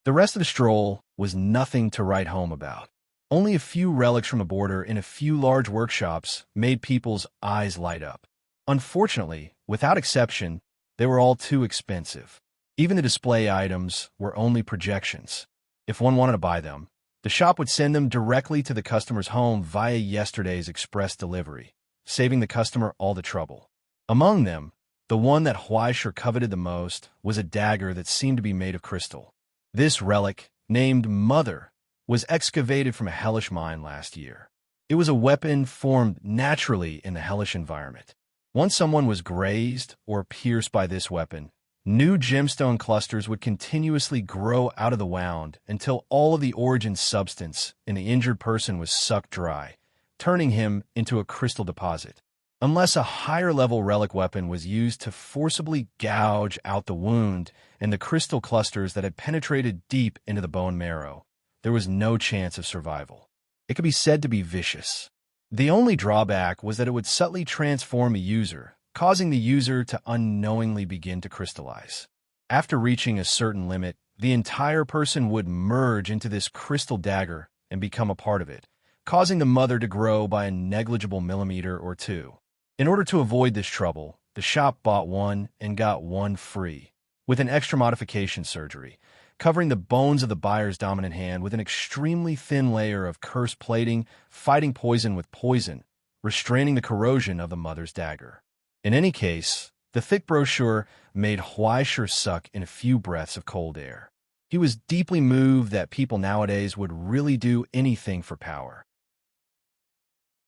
S1: The rest of the stroll was nothing to write home about. Only a few relics from the border in a few large workshops made people's eyes light up. Unfortunately, without exception, they were all too expensive. Even the display items were only projections. If one wanted to buy them, the shop would send them directly to the customer's home via yesterday's express delivery, saving the customer all the trouble. Among them, the one that Huaisher coveted the most was a dagger that seemed to be made of crystal. This relic, named Mother, was excavated from a hellish mine last year. It was a weapon formed naturally in the hellish environment. Once someone was grazed or pierced by this weapon, new gemstone clusters would continuously grow out of the wound until all of the origin substance in the injured person was sucked dry, turning him into a crystal deposit. unless a higher-level relic weapon was used to forcibly gouge out the wound and the crystal clusters that had penetrated deep into the bone marrow. There was no chance of survival. It could be said to be vicious. The only drawback was that it would subtly transform a user, causing the user to unknowingly begin to crystallize. After reaching a certain limit, the entire person would merge into this crystal dagger and become a part of it, causing the mother to grow by a negligible millimeter or two. In order to avoid this trouble, the shop bought one and got one free, with an extra modification surgery, covering the bones of the buyer's dominant hand with an extremely thin layer of cursed plating, fighting poison with poison, restraining the corrosion of the mother's dagger. In any case, the thick brochure made Huaishir suck in a few breaths of cold air. He was deeply moved that people nowadays would really do anything for power.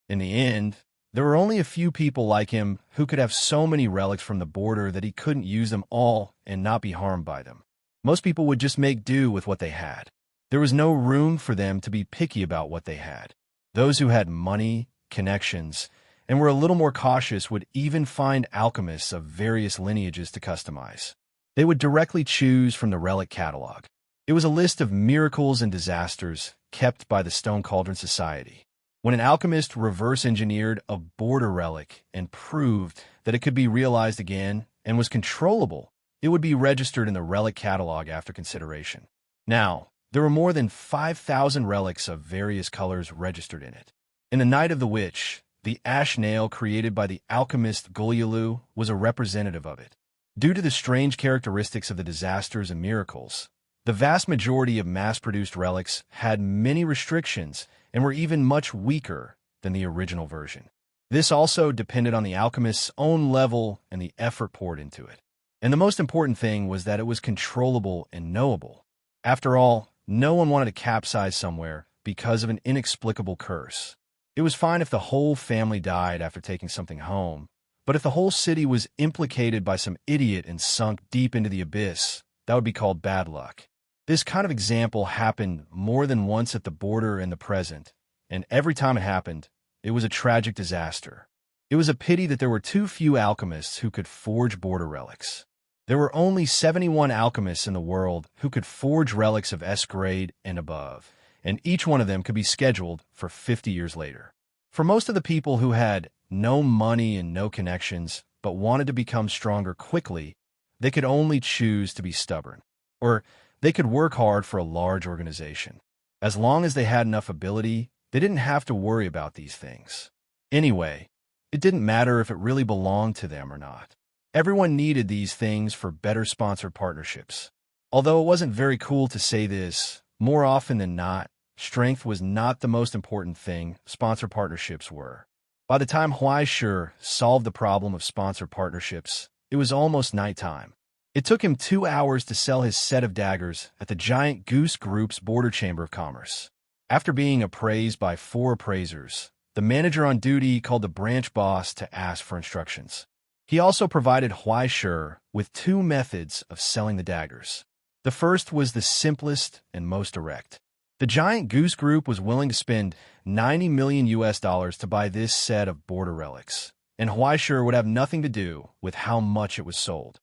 S1: In the end, there were only a few people like him who could have so many relics from the border that he couldn't use them all and not be harmed by them. Most people would just make do with what they had. There was no room for them to be picky about what they had. Those who had money, connections, and were a little more cautious would even find alchemists of various lineages to customize. They would directly choose from the relic catalog. It was a list of miracles and disasters kept by the Stone Cauldron Society. When an alchemist reverse-engineered a border relic and proved that it could be realized again and was controllable, it would be registered in the relic catalog after consideration. Now, there were more than 5,000 relics of various colors registered in it. In the Night of the Witch, the ash nail created by the alchemist Gulyalu was a representative of it. Due to the strange characteristics of the disasters and miracles, the vast majority of mass-produced relics had many restrictions and were even much weaker than the original version. This also depended on the alchemist's own level and the effort poured into it. And the most important thing was that it was controllable and knowable. After all, no one wanted to capsize somewhere because of an inexplicable curse. It was fine if the whole family died after taking something home, but if the whole city was implicated by some idiot and sunk deep into the abyss, that would be called bad luck. This kind of example happened more than once at the border and the present, and every time it happened, it was a tragic disaster. It was a pity that there were too few alchemists who could forge border relics. There were only 71 alchemists in the world who could forge relics of S grade and above, and each one of them could be scheduled for 50 years later. For most of the people who had no money and no connections, but wanted to become stronger quickly, they could only choose to be stubborn, or they could work hard for a large organization. As long as they had enough ability, they didn't have to worry about these things. Anyway, it didn't matter if it really belonged to them or not. Everyone needed these things for better sponsored partnerships. Although it wasn't very cool to say this, more often than not, strength was not the most important thing, sponsor partnerships were. By the time Huaishir solved the problem of sponsor partnerships, it was almost nighttime. It took him 2 hours to sell his set of daggers at the Giant Goose Group's Border Chamber of Commerce. After being appraised by 4 appraisers, the manager on duty called the branch boss to ask for instructions. He also provided Huaishir with 2 methods of selling the daggers. The first was the simplest and most direct. The Giant Goose Group was willing to spend $90 million to buy this set of border relics, and Huaishir would have nothing to do with how much it was sold.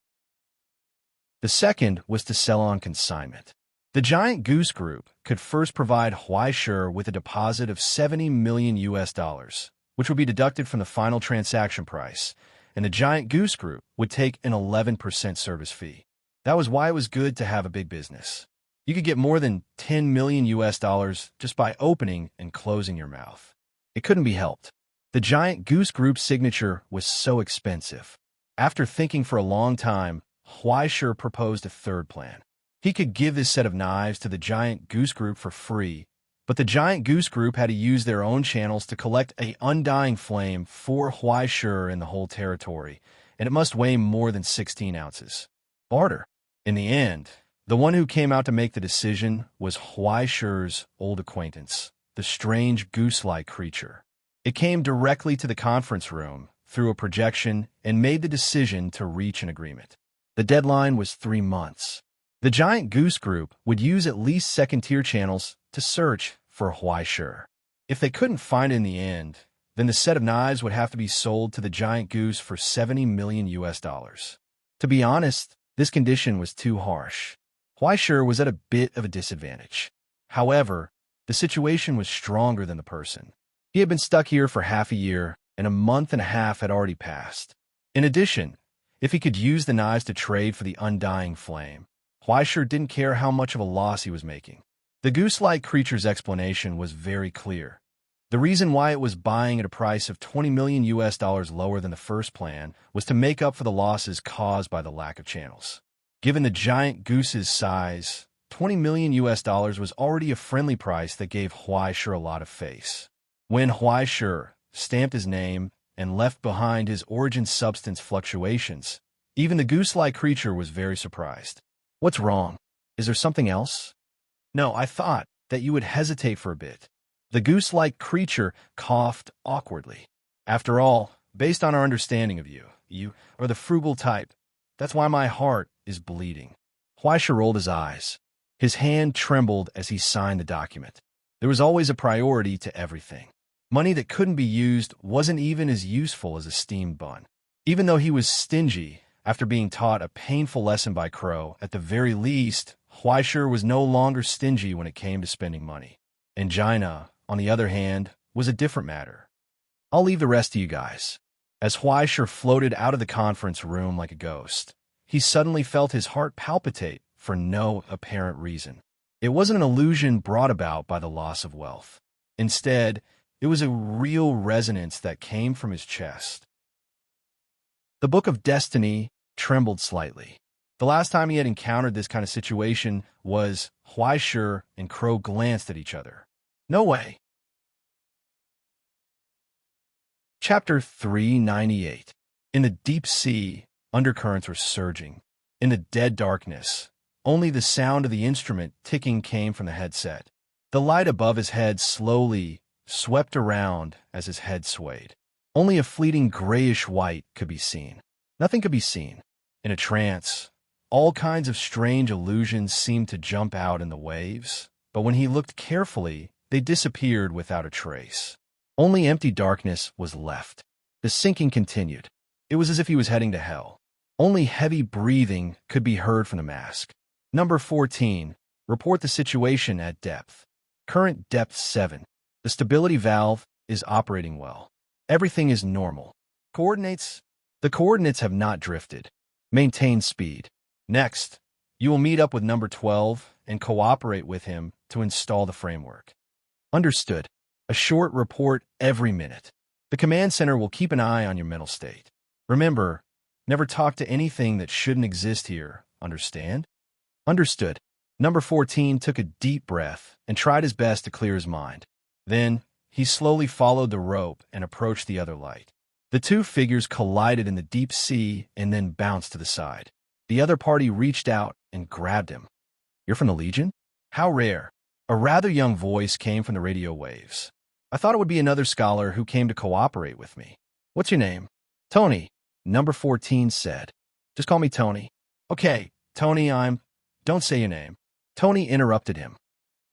S1: The second was to sell on consignment. The Giant Goose Group could first provide Huaishir with a deposit of $70 million, which would be deducted from the final transaction price, and the Giant Goose Group would take an 11% service fee. That was why it was good to have a big business. You could get more than $10 million just by opening and closing your mouth. It couldn't be helped. The Giant Goose Group's signature was so expensive. After thinking for a long time, Huaishir proposed a third plan. He could give this set of knives to the Giant Goose Group for free, but the Giant Goose Group had to use their own channels to collect an undying flame for Huaishir in the whole territory, and it must weigh more than 16 ounces. Barter. In the end, the one who came out to make the decision was Huaishir's old acquaintance, the strange goose-like creature. It came directly to the conference room through a projection and made the decision to reach an agreement. The deadline was 3 months. The Giant Goose Group would use at least second-tier channels to search for Huaishir. If they couldn't find it in the end, then the set of knives would have to be sold to the giant goose for $70 million US. To be honest, this condition was too harsh. Huaishir was at a bit of a disadvantage. However, the situation was stronger than the person. He had been stuck here for half a year, and a month and a half had already passed. In addition, if he could use the knives to trade for the undying flame, Huaishir didn't care how much of a loss he was making. The goose-like creature's explanation was very clear. The reason why it was buying at a price of $20 million US lower than the first plan was to make up for the losses caused by the lack of channels. Given the giant goose's size, $20 million US was already a friendly price that gave Huaishir a lot of face. When Huaishir stamped his name and left behind his origin substance fluctuations, even the goose-like creature was very surprised. What's wrong? Is there something else? No, I thought that you would hesitate for a bit. The goose-like creature coughed awkwardly. After all, based on our understanding of you, you are the frugal type. That's why my heart is bleeding. Huaishir rolled his eyes. His hand trembled as he signed the document. There was always a priority to everything. Money that couldn't be used wasn't even as useful as a steamed bun. Even though he was stingy, after being taught a painful lesson by Crow, at the very least, Huaishir was no longer stingy when it came to spending money. Angina, on the other hand, was a different matter. I'll leave the rest to you guys. As Huaishir floated out of the conference room like a ghost, he suddenly felt his heart palpitate for no apparent reason. It wasn't an illusion brought about by the loss of wealth. Instead, it was a real resonance that came from his chest. The Book of Destiny trembled slightly. The last time he had encountered this kind of situation was Huaishir and Crow glanced at each other. No way. Chapter 398. In the deep sea, undercurrents were surging. In the dead darkness, only the sound of the instrument ticking came from the headset. The light above his head slowly swept around as his head swayed. Only a fleeting grayish white could be seen. Nothing could be seen. In a trance, all kinds of strange illusions seemed to jump out in the waves, but when he looked carefully, they disappeared without a trace. Only empty darkness was left. The sinking continued. It was as if he was heading to hell. Only heavy breathing could be heard from the mask. Number 14. Report the situation at depth. Current depth 7. The stability valve is operating well. Everything is normal. Coordinates? The coordinates have not drifted. Maintain speed. Next, you will meet up with number 12 and cooperate with him to install the framework. Understood. A short report every minute. The command center will keep an eye on your mental state. Remember, never talk to anything that shouldn't exist here. Understand? Understood. Number 14 took a deep breath and tried his best to clear his mind. Then, he slowly followed the rope and approached the other light. The two figures collided in the deep sea and then bounced to the side. The other party reached out and grabbed him. You're from the Legion? How rare. A rather young voice came from the radio waves. I thought it would be another scholar who came to cooperate with me. What's your name? Tony, number 14 said. Just call me Tony. Okay, Tony, Don't say your name. Tony interrupted him.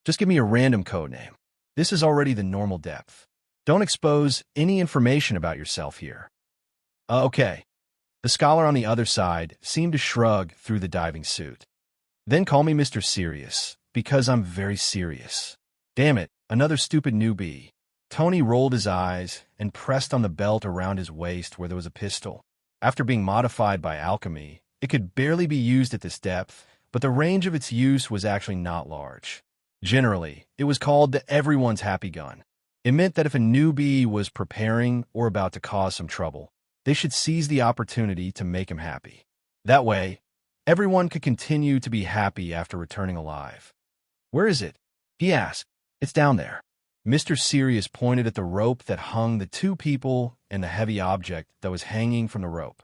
S1: Just give me a random code name. This is already the normal depth. Don't expose any information about yourself here. Okay. The scholar on the other side seemed to shrug through the diving suit. Then call me Mr. Serious, because I'm very serious. Damn it, another stupid newbie. Tony rolled his eyes and pressed on the belt around his waist where there was a pistol. After being modified by alchemy, it could barely be used at this depth, but the range of its use was actually not large. Generally, it was called the Everyone's Happy Gun. It meant that if a newbie was preparing or about to cause some trouble, they should seize the opportunity to make him happy. That way, everyone could continue to be happy after returning alive. Where is it? He asked. It's down there. Mr. Sirius pointed at the rope that hung the two people and the heavy object that was hanging from the rope.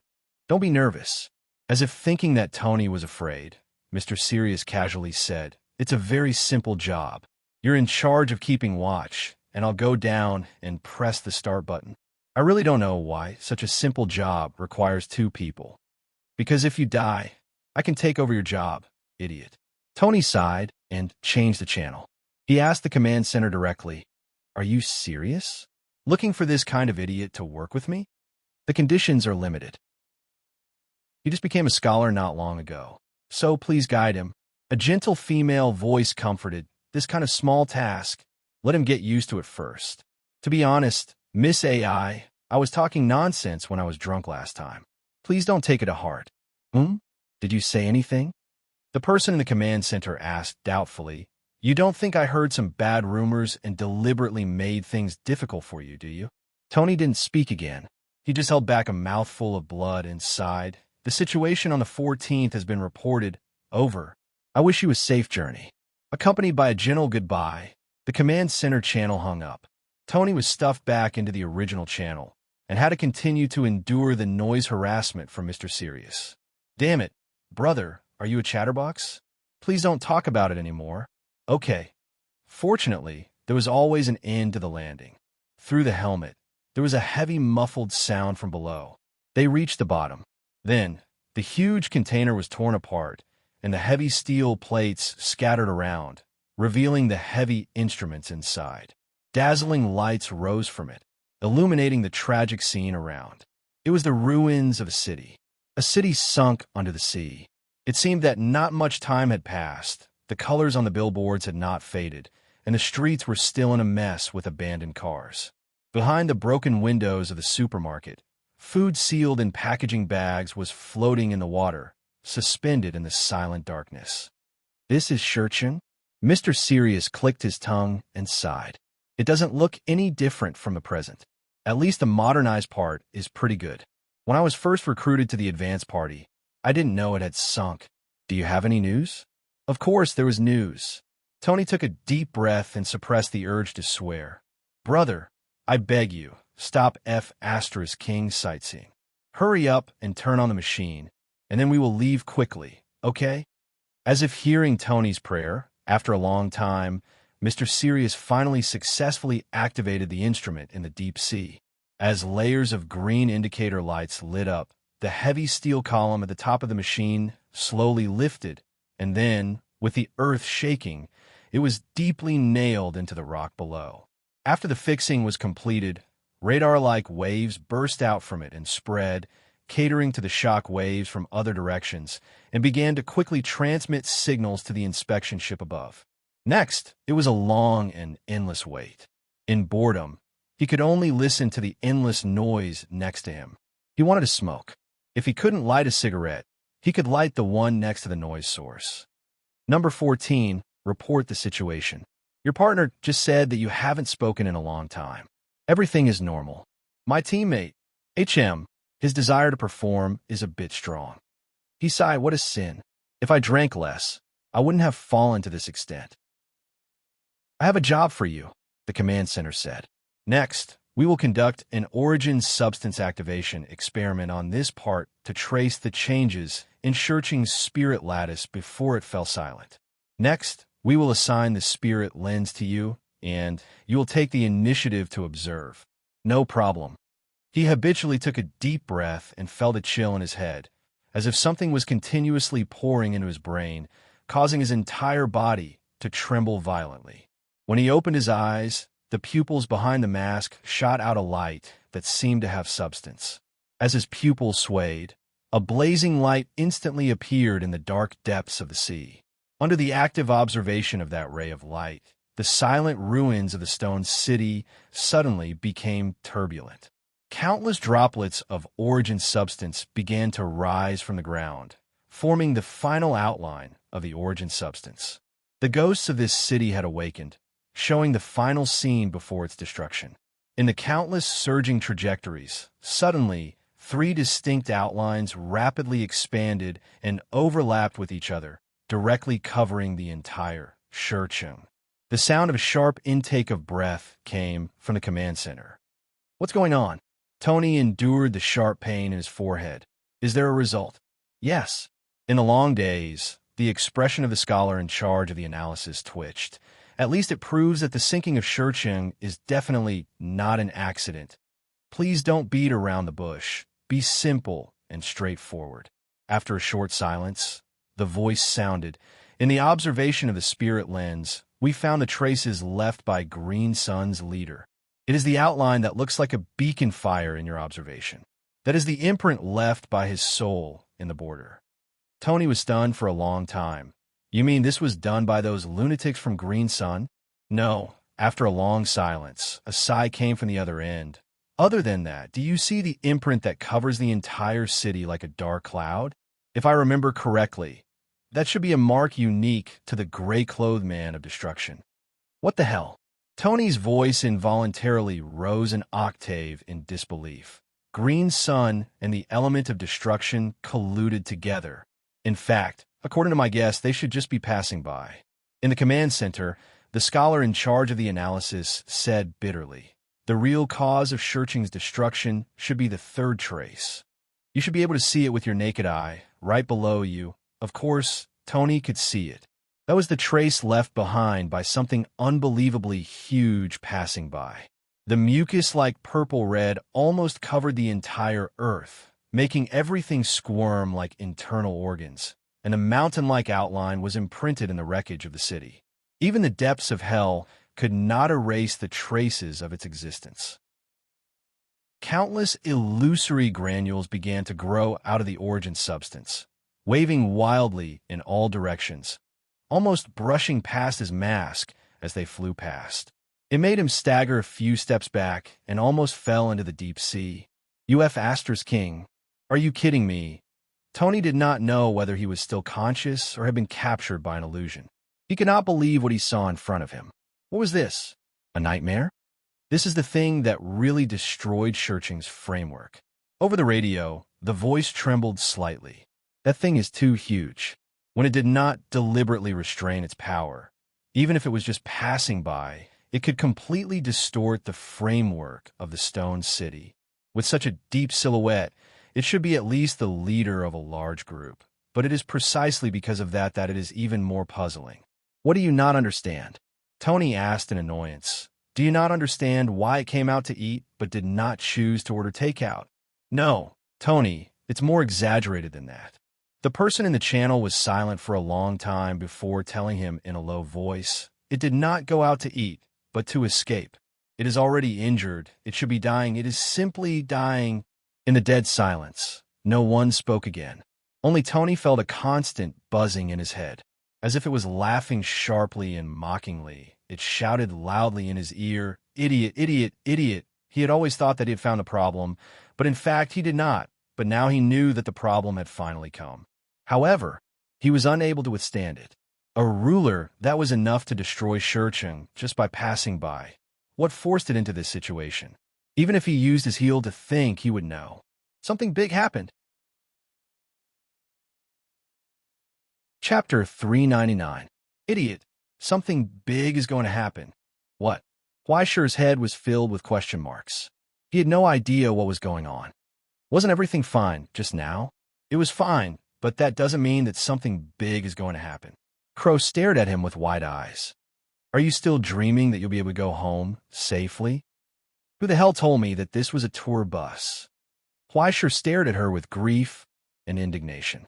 S1: Don't be nervous. As if thinking that Tony was afraid, Mr. Sirius casually said, It's a very simple job. You're in charge of keeping watch, and I'll go down and press the start button. I really don't know why such a simple job requires two people. Because if you die, I can take over your job, idiot. Tony sighed and changed the channel. He asked the command center directly, Are you serious? Looking for this kind of idiot to work with me? The conditions are limited. He just became a scholar not long ago, so please guide him. A gentle female voice comforted, this kind of small task. Let him get used to it first. To be honest, Miss AI, I was talking nonsense when I was drunk last time. Please don't take it to heart. Did you say anything? The person in the command center asked doubtfully. You don't think I heard some bad rumors and deliberately made things difficult for you, do you? Tony didn't speak again. He just held back a mouthful of blood and sighed. The situation on the 14th has been reported. Over. I wish you a safe journey. Accompanied by a gentle goodbye, the command center channel hung up. Tony was stuffed back into the original channel and had to continue to endure the noise harassment from Mr. Sirius. Damn it, brother, are you a chatterbox? Please don't talk about it anymore. Okay. Fortunately, there was always an end to the landing. Through the helmet, there was a heavy muffled sound from below. They reached the bottom. Then, the huge container was torn apart, and the heavy steel plates scattered around, revealing the heavy instruments inside. Dazzling lights rose from it, illuminating the tragic scene around. It was the ruins of a city sunk under the sea. It seemed that not much time had passed. The colors on the billboards had not faded, and the streets were still in a mess with abandoned cars. Behind the broken windows of the supermarket, food sealed in packaging bags was floating in the water, suspended in the silent darkness. This is Shurchin? Mr. Sirius clicked his tongue and sighed. It doesn't look any different from the present. At least the modernized part is pretty good. When I was first recruited to the advance party, I didn't know it had sunk. Do you have any news? Of course there was news. Tony took a deep breath and suppressed the urge to swear. Brother, I beg you, stop King sightseeing. Hurry up and turn on the machine, and then we will leave quickly, okay? As if hearing Tony's prayer, after a long time, Mr. Sirius finally successfully activated the instrument in the deep sea. As layers of green indicator lights lit up, the heavy steel column at the top of the machine slowly lifted, and then, with the earth shaking, it was deeply nailed into the rock below. After the fixing was completed, radar-like waves burst out from it and spread, catering to the shock waves from other directions, and began to quickly transmit signals to the inspection ship above. Next, it was a long and endless wait. In boredom, he could only listen to the endless noise next to him. He wanted to smoke. If he couldn't light a cigarette, he could light the one next to the noise source. Number 14, report the situation. Your partner just said that you haven't spoken in a long time. Everything is normal. My teammate, HM, his desire to perform is a bit strong. He sighed, what a sin. If I drank less, I wouldn't have fallen to this extent. I have a job for you, the command center said. Next, we will conduct an origin substance activation experiment on this part to trace the changes in Shurching's spirit lattice before it fell silent. Next, we will assign the spirit lens to you, and you will take the initiative to observe. No problem. He habitually took a deep breath and felt a chill in his head, as if something was continuously pouring into his brain, causing his entire body to tremble violently. When he opened his eyes, the pupils behind the mask shot out a light that seemed to have substance. As his pupils swayed, a blazing light instantly appeared in the dark depths of the sea. Under the active observation of that ray of light, the silent ruins of the stone city suddenly became turbulent. Countless droplets of origin substance began to rise from the ground, forming the final outline of the origin substance. The ghosts of this city had awakened, showing the final scene before its destruction. In the countless surging trajectories, suddenly, three distinct outlines rapidly expanded and overlapped with each other, directly covering the entire Shurching. The sound of a sharp intake of breath came from the command center. What's going on? Tony endured the sharp pain in his forehead. Is there a result? Yes. In the long days, the expression of the scholar in charge of the analysis twitched. At least it proves that the sinking of Shurching is definitely not an accident. Please don't beat around the bush. Be simple and straightforward. After a short silence, the voice sounded. In the observation of the spirit lens, we found the traces left by Green Sun's leader. It is the outline that looks like a beacon fire in your observation. That is the imprint left by his soul in the border. Tony was stunned for a long time. You mean this was done by those lunatics from Green Sun? No. After a long silence, a sigh came from the other end. Other than that, do you see the imprint that covers the entire city like a dark cloud? If I remember correctly, that should be a mark unique to the gray-clothed man of destruction. What the hell? Tony's voice involuntarily rose an octave in disbelief. Green Sun and the element of destruction colluded together. In fact, according to my guess, they should just be passing by. In the command center, the scholar in charge of the analysis said bitterly, the real cause of Shurching's destruction should be the third trace. You should be able to see it with your naked eye, right below you. Of course, Tony could see it. That was the trace left behind by something unbelievably huge passing by. The mucus-like purple red almost covered the entire earth, making everything squirm like internal organs, and a mountain-like outline was imprinted in the wreckage of the city. Even the depths of hell could not erase the traces of its existence. Countless illusory granules began to grow out of the origin substance, waving wildly in all directions, almost brushing past his mask as they flew past. It made him stagger a few steps back and almost fell into the deep sea. UF Astor's King. Are you kidding me? Tony did not know whether he was still conscious or had been captured by an illusion. He could not believe what he saw in front of him. What was this? A nightmare? This is the thing that really destroyed Shurching's framework. Over the radio, the voice trembled slightly. That thing is too huge. When it did not deliberately restrain its power, even if it was just passing by, it could completely distort the framework of the stone city. With such a deep silhouette, it should be at least the leader of a large group. But it is precisely because of that it is even more puzzling. What do you not understand? Tony asked in annoyance. Do you not understand why it came out to eat but did not choose to order takeout? No, Tony, it's more exaggerated than that. The person in the channel was silent for a long time before telling him in a low voice, it did not go out to eat, but to escape. It is already injured. It should be dying. It is simply dying. In the dead silence, no one spoke again. Only Tony felt a constant buzzing in his head. As if it was laughing sharply and mockingly, it shouted loudly in his ear, "Idiot, idiot, idiot." He had always thought that he had found a problem, but in fact he did not. But now he knew that the problem had finally come. However, he was unable to withstand it. A ruler that was enough to destroy Shurching just by passing by. What forced it into this situation? Even if he used his heel to think, he would know. Something big happened. Chapter 399. Idiot. Something big is going to happen. What? Huaishir's head was filled with question marks. He had no idea what was going on. Wasn't everything fine just now? It was fine, but that doesn't mean that something big is going to happen. Crow stared at him with wide eyes. Are you still dreaming that you'll be able to go home safely? Who the hell told me that this was a tour bus? Huaishir stared at her with grief and indignation.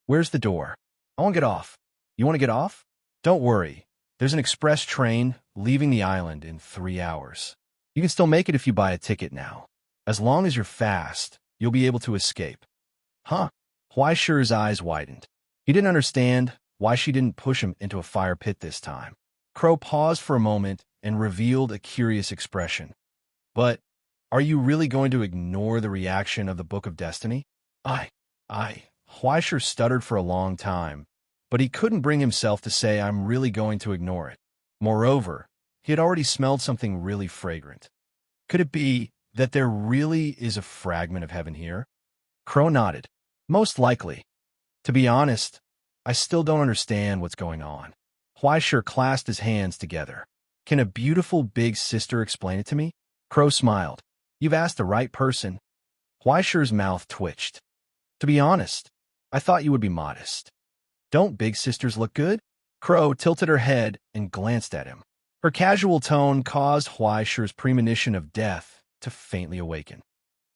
S1: Where's the door? I want to get off. You want to get off? Don't worry. There's an express train leaving the island in 3 hours. You can still make it if you buy a ticket now. As long as you're fast, you'll be able to escape. Huh? Huaishir's eyes widened. He didn't understand why she didn't push him into a fire pit this time. Crow paused for a moment and revealed a curious expression. But are you really going to ignore the reaction of the Book of Destiny? Huaishir stuttered for a long time, but he couldn't bring himself to say, I'm really going to ignore it. Moreover, he had already smelled something really fragrant. Could it be that there really is a fragment of heaven here? Crow nodded. Most likely. To be honest, I still don't understand what's going on. Huaishir clasped his hands together. Can a beautiful big sister explain it to me? Crow smiled. You've asked the right person. Huaishir's mouth twitched. To be honest, I thought you would be modest. Don't big sisters look good? Crow tilted her head and glanced at him. Her casual tone caused Huaishir's premonition of death to faintly awaken.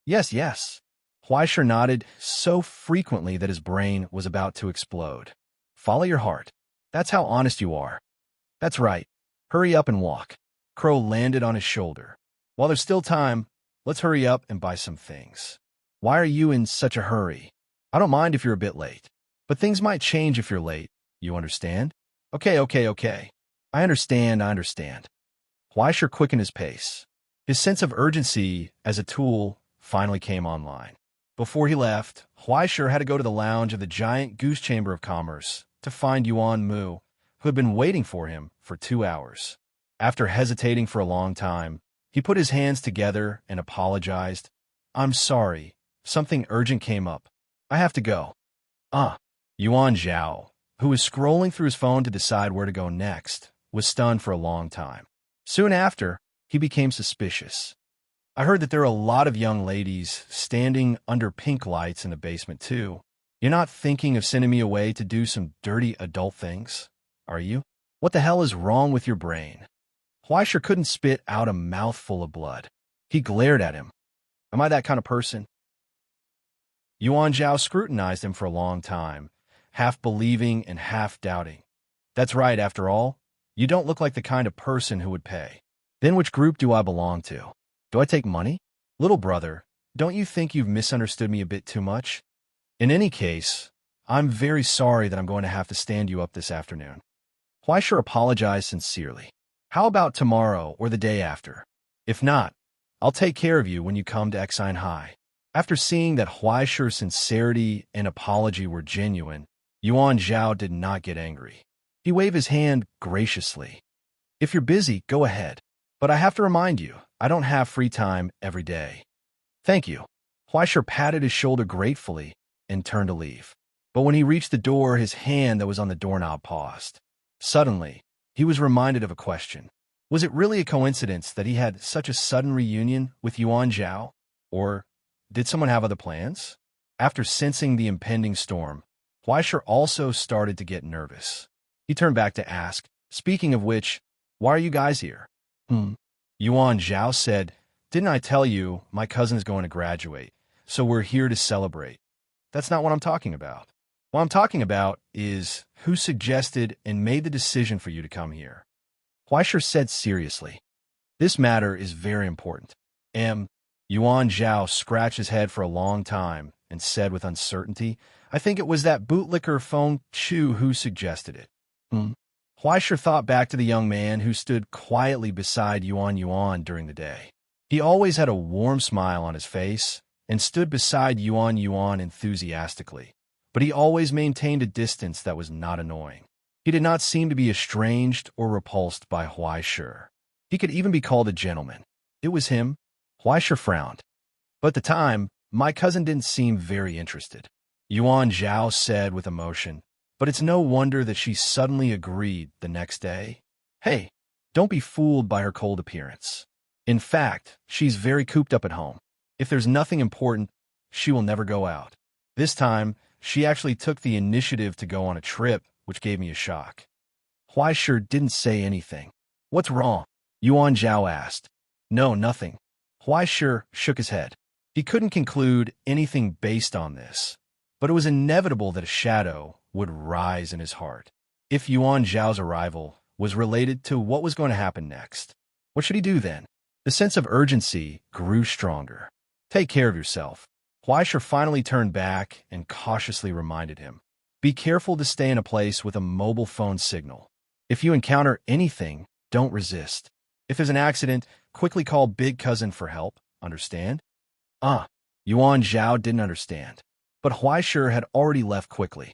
S1: Yes. Huaishir nodded so frequently that his brain was about to explode. Follow your heart. That's how honest you are. That's right. Hurry up and walk. Crow landed on his shoulder. While there's still time, let's hurry up and buy some things. Why are you in such a hurry? I don't mind if you're a bit late, but things might change if you're late. You understand? Okay. I understand. Huaisher quickened his pace. His sense of urgency as a tool finally came online. Before he left, Huaisher had to go to the lounge of the giant Goose Chamber of Commerce to find Yuan Mu, who had been waiting for him for 2 hours. After hesitating for a long time, he put his hands together and apologized. I'm sorry. Something urgent came up. I have to go. Yuan Zhao, who was scrolling through his phone to decide where to go next, was stunned for a long time. Soon after, he became suspicious. I heard that there are a lot of young ladies standing under pink lights in the basement, too. You're not thinking of sending me away to do some dirty adult things, are you? What the hell is wrong with your brain? Huaisher couldn't spit out a mouthful of blood. He glared at him. Am I that kind of person? Yuan Zhao scrutinized him for a long time, half believing and half doubting. That's right, after all. You don't look like the kind of person who would pay. Then which group do I belong to? Do I take money? Little brother, don't you think you've misunderstood me a bit too much? In any case, I'm very sorry that I'm going to have to stand you up this afternoon. Huaisher apologized sincerely. How about tomorrow or the day after? If not, I'll take care of you when you come to Exine High. After seeing that Huaisher's sincerity and apology were genuine, Yuan Zhao did not get angry. He waved his hand graciously. If you're busy, go ahead. But I have to remind you, I don't have free time every day. Thank you. Huaisher patted his shoulder gratefully and turned to leave. But when he reached the door, his hand that was on the doorknob paused. Suddenly, he was reminded of a question. Was it really a coincidence that he had such a sudden reunion with Yuan Zhao? Or did someone have other plans? After sensing the impending storm, Huaisher also started to get nervous. He turned back to ask, speaking of which, why are you guys here? Yuan Zhao said, didn't I tell you my cousin is going to graduate, so we're here to celebrate? That's not what I'm talking about. What I'm talking about is who suggested and made the decision for you to come here. Huaisher said seriously, this matter is very important. Yuan Zhao scratched his head for a long time and said with uncertainty, I think it was that bootlicker Feng Chu who suggested it. Huaisher thought back to the young man who stood quietly beside Yuan during the day. He always had a warm smile on his face and stood beside Yuan enthusiastically, but he always maintained a distance that was not annoying. He did not seem to be estranged or repulsed by Huaisher. He could even be called a gentleman. It was him. Huaisher frowned. But at the time, my cousin didn't seem very interested. Yuan Zhao said with emotion, but it's no wonder that she suddenly agreed the next day. Hey, don't be fooled by her cold appearance. In fact, she's very cooped up at home. If there's nothing important, she will never go out. This time, she actually took the initiative to go on a trip, which gave me a shock. Huaisher didn't say anything. What's wrong? Yuan Zhao asked. No, nothing. Huaisher shook his head. He couldn't conclude anything based on this, but it was inevitable that a shadow would rise in his heart. If Yuan Zhao's arrival was related to what was going to happen next, what should he do then? The sense of urgency grew stronger. Take care of yourself. Huaisher finally turned back and cautiously reminded him. Be careful to stay in a place with a mobile phone signal. If you encounter anything, don't resist. If there's an accident, quickly call Big Cousin for help. Understand? Yuan Zhao didn't understand, but Huaisher had already left quickly.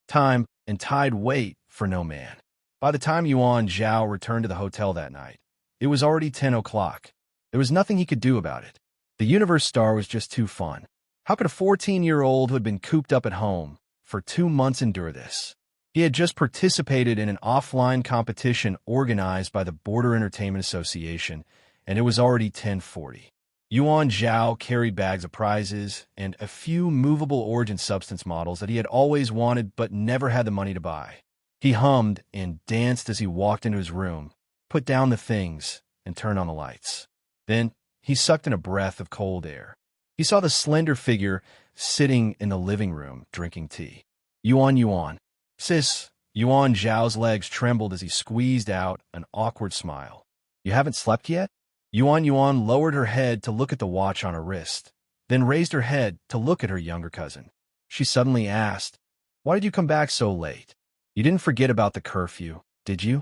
S1: Time and tide wait for no man. By the time Yuan Zhao returned to the hotel that night, it was already 10 o'clock. There was nothing he could do about it. The universe star was just too fun. How could a 14-year-old who had been cooped up at home for 2 months endure this? He had just participated in an offline competition organized by the Border Entertainment Association, and it was already 10:40. Yuan Zhao carried bags of prizes and a few movable origin substance models that he had always wanted but never had the money to buy. He hummed and danced as he walked into his room, put down the things, and turned on the lights. Then he sucked in a breath of cold air. He saw the slender figure sitting in the living room drinking tea. Yuan. Sis, Yuan Zhao's legs trembled as he squeezed out an awkward smile. You haven't slept yet? Yuan Yuan lowered her head to look at the watch on her wrist, then raised her head to look at her younger cousin. She suddenly asked, "Why did you come back so late? You didn't forget about the curfew, did you?"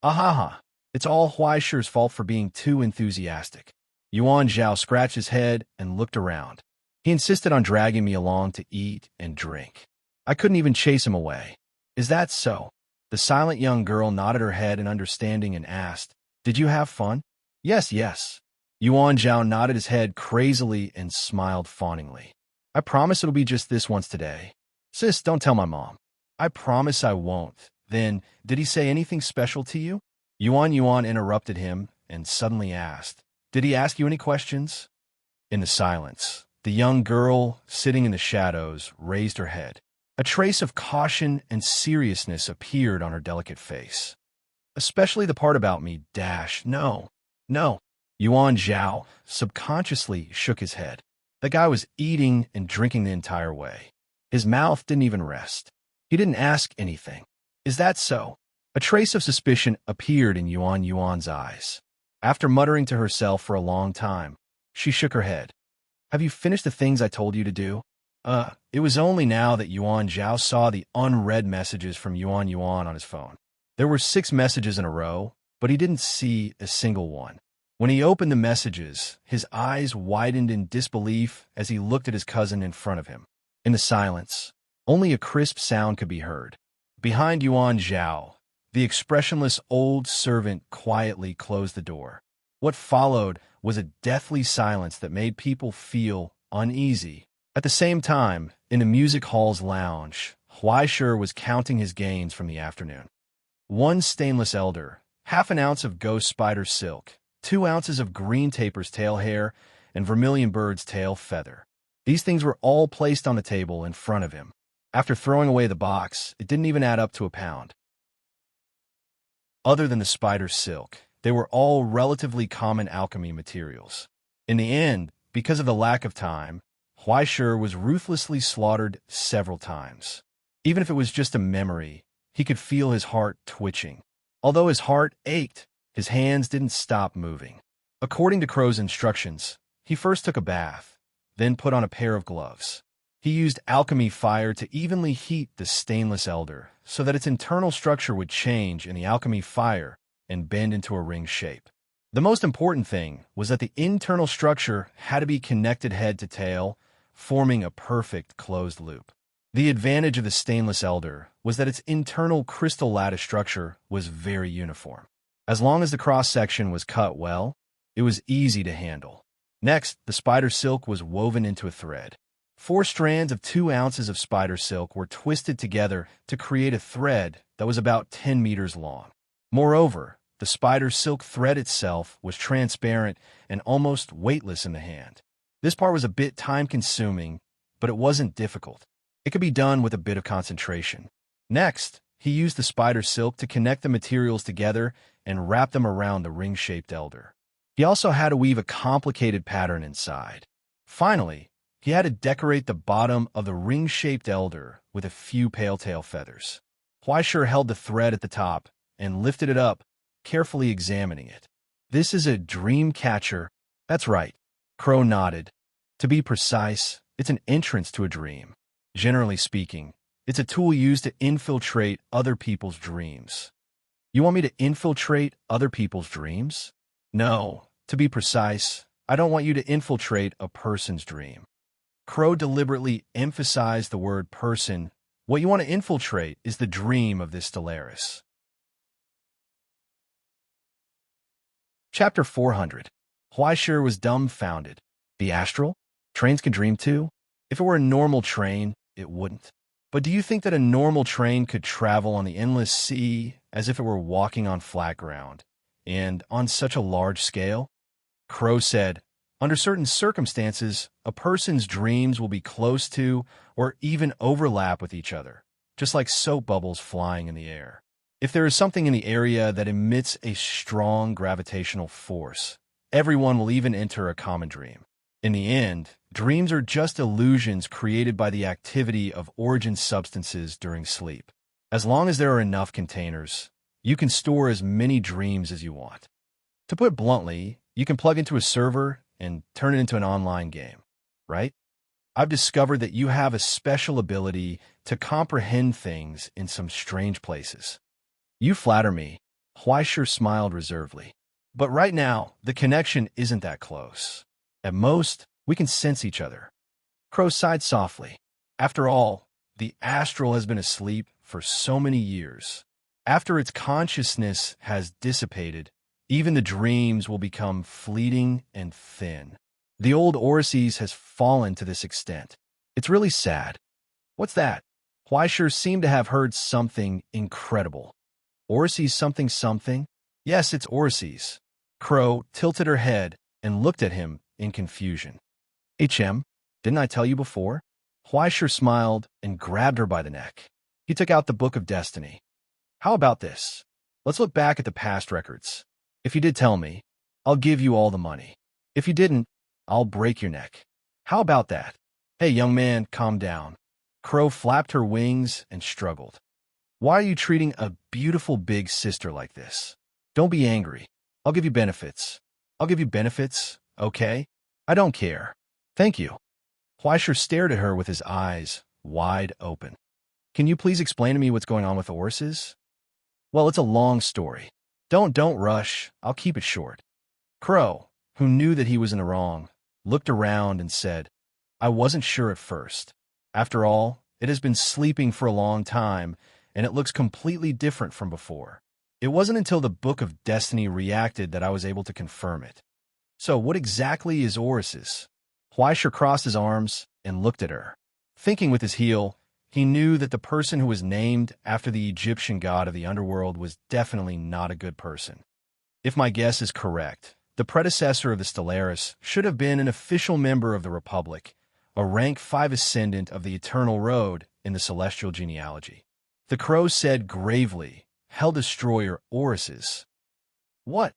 S1: "Ahaha, it's all Huaishi's fault for being too enthusiastic." Yuan Zhao scratched his head and looked around. He insisted on dragging me along to eat and drink. I couldn't even chase him away. "Is that so?" The silent young girl nodded her head in understanding and asked, "Did you have fun?" "Yes, yes." Yuan Zhao nodded his head crazily and smiled fawningly. "I promise it'll be just this once today. Sis, don't tell my mom." "I promise I won't." "Then, did he say anything special to you?" Yuan Yuan interrupted him and suddenly asked, "Did he ask you any questions?" In the silence, the young girl, sitting in the shadows, raised her head. A trace of caution and seriousness appeared on her delicate face. "Especially the part about me, no, no." Yuan Zhao subconsciously shook his head. The guy was eating and drinking the entire way. His mouth didn't even rest. He didn't ask anything. "Is that so?" A trace of suspicion appeared in Yuan Yuan's eyes. After muttering to herself for a long time, she shook her head. "Have you finished the things I told you to do?" It was only now that Yuan Zhao saw the unread messages from Yuan Yuan on his phone. There were 6 messages in a row, but he didn't see a single one. When he opened the messages, his eyes widened in disbelief as he looked at his cousin in front of him. In the silence, only a crisp sound could be heard. Behind Yuan Zhao, the expressionless old servant quietly closed the door. What followed was a deathly silence that made people feel uneasy. At the same time, in the music hall's lounge, Huaishir was counting his gains from the afternoon. 1 stainless elder, half an ounce of ghost spider silk, 2 ounces of green tapir's tail hair, and vermilion bird's tail feather. These things were all placed on the table in front of him. After throwing away the box, it didn't even add up to a pound. Other than the spider silk, they were all relatively common alchemy materials. In the end, because of the lack of time, Huaishir was ruthlessly slaughtered several times. Even if it was just a memory, he could feel his heart twitching. Although his heart ached, his hands didn't stop moving. According to Crow's instructions, he first took a bath, then put on a pair of gloves. He used alchemy fire to evenly heat the stainless elder so that its internal structure would change in the alchemy fire and bend into a ring shape. The most important thing was that the internal structure had to be connected head to tail, forming a perfect closed loop. The advantage of the stainless elder was that its internal crystal lattice structure was very uniform. As long as the cross-section was cut well, it was easy to handle. Next, the spider silk was woven into a thread. 4 strands of 2 ounces of spider silk were twisted together to create a thread that was about 10 meters long. Moreover, the spider silk thread itself was transparent and almost weightless in the hand. This part was a bit time-consuming, but it wasn't difficult. It could be done with a bit of concentration. Next, he used the spider silk to connect the materials together and wrap them around the ring-shaped elder. He also had to weave a complicated pattern inside. Finally, he had to decorate the bottom of the ring-shaped elder with a few pale-tail feathers. Huaishir held the thread at the top and lifted it up, carefully examining it. "This is a dream catcher." "That's right." Crow nodded. "To be precise, it's an entrance to a dream. Generally speaking, it's a tool used to infiltrate other people's dreams." "You want me to infiltrate other people's dreams?" "No. To be precise, I don't want you to infiltrate a person's dream." Crow deliberately emphasized the word person. What you want to infiltrate is the dream of this Stellaris. Chapter 400. Huaishir was dumbfounded. The astral? Trains can dream too? If it were a normal train, it wouldn't. But do you think that a normal train could travel on the endless sea as if it were walking on flat ground, and on such a large scale? Crow said, "Under certain circumstances, a person's dreams will be close to or even overlap with each other, just like soap bubbles flying in the air. If there is something in the area that emits a strong gravitational force, everyone will even enter a common dream. In the end, dreams are just illusions created by the activity of origin substances during sleep. As long as there are enough containers, you can store as many dreams as you want. To put bluntly, You can plug into a server and turn it into an online game, right? I've discovered that you have a special ability to comprehend things in some strange places. You flatter me. Huaisher smiled reservedly. But right now, the connection isn't that close. At most, we can sense each other. Crow sighed softly. After all, the astral has been asleep for so many years. After its consciousness has dissipated, even the dreams will become fleeting and thin. The old Orises has fallen to this extent. It's really sad. What's that? Huaisher seemed to have heard something incredible. Orises something something? Yes, it's Orises. Crow tilted her head and looked at him in confusion. Didn't I tell you before? Huaisher smiled and grabbed her by the neck. He took out the Book of Destiny. How about this? Let's look back at the past records. If you did tell me, I'll give you all the money. If you didn't, I'll break your neck. How about that? Hey, young man, calm down. Crow flapped her wings and struggled. Why are you treating a beautiful big sister like this? Don't be angry. I'll give you benefits. I'll give you benefits, okay? I don't care. Thank you. Huaisher stared at her with his eyes wide open. Can you please explain to me what's going on with the horses? Well, it's a long story. Don't rush. I'll keep it short. Crow, who knew that he was in the wrong, looked around and said, I wasn't sure at first. After all, it has been sleeping for a long time, and it looks completely different from before. It wasn't until the Book of Destiny reacted that I was able to confirm it. So what exactly is Orises? Huaisher crossed his arms and looked at her. Thinking with his heel, he knew that the person who was named after the Egyptian god of the underworld was definitely not a good person. If my guess is correct, the predecessor of the Stellaris should have been an official member of the Republic, a rank 5 ascendant of the Eternal Road in the celestial genealogy. The crow said gravely, Hell Destroyer Orises. What?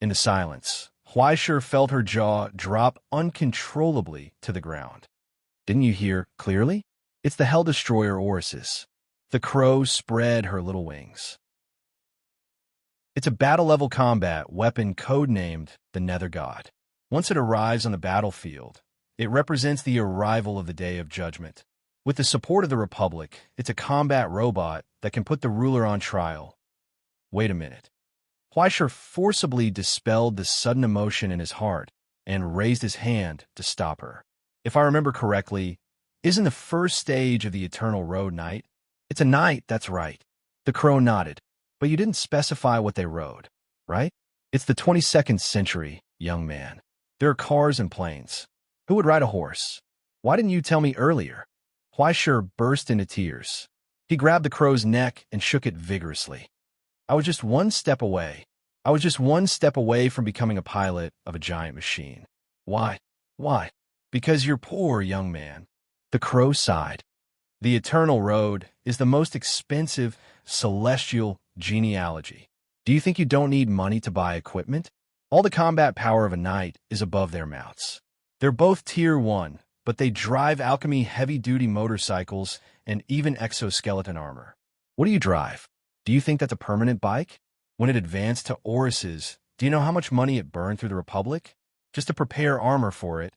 S1: In the silence, Huaisher felt her jaw drop uncontrollably to the ground. Didn't you hear clearly? It's the Hell Destroyer Orises. The crow spread her little wings. It's a battle-level combat weapon codenamed the Nether God. Once it arrives on the battlefield, it represents the arrival of the Day of Judgment. With the support of the Republic, it's a combat robot that can put the ruler on trial. Wait a minute. Huaisher forcibly dispelled the sudden emotion in his heart and raised his hand to stop her. If I remember correctly, isn't the first stage of the Eternal Road night? It's a night, that's right. The crow nodded. But you didn't specify what they rode, right? It's the 22nd century, young man. There are cars and planes. Who would ride a horse? Why didn't you tell me earlier? Huaisher burst into tears. He grabbed the crow's neck and shook it vigorously. I was just one step away. I was just one step away from becoming a pilot of a giant machine. Why? Why? Because you're poor, young man. The crow sighed. The Eternal Road is the most expensive celestial genealogy. Do you think you don't need money to buy equipment? All the combat power of a knight is above their mounts. They're both Tier 1, but they drive alchemy heavy-duty motorcycles and even exoskeleton armor. What do you drive? Do you think that's a permanent bike? When it advanced to Orises, do you know how much money it burned through the Republic? Just to prepare armor for it,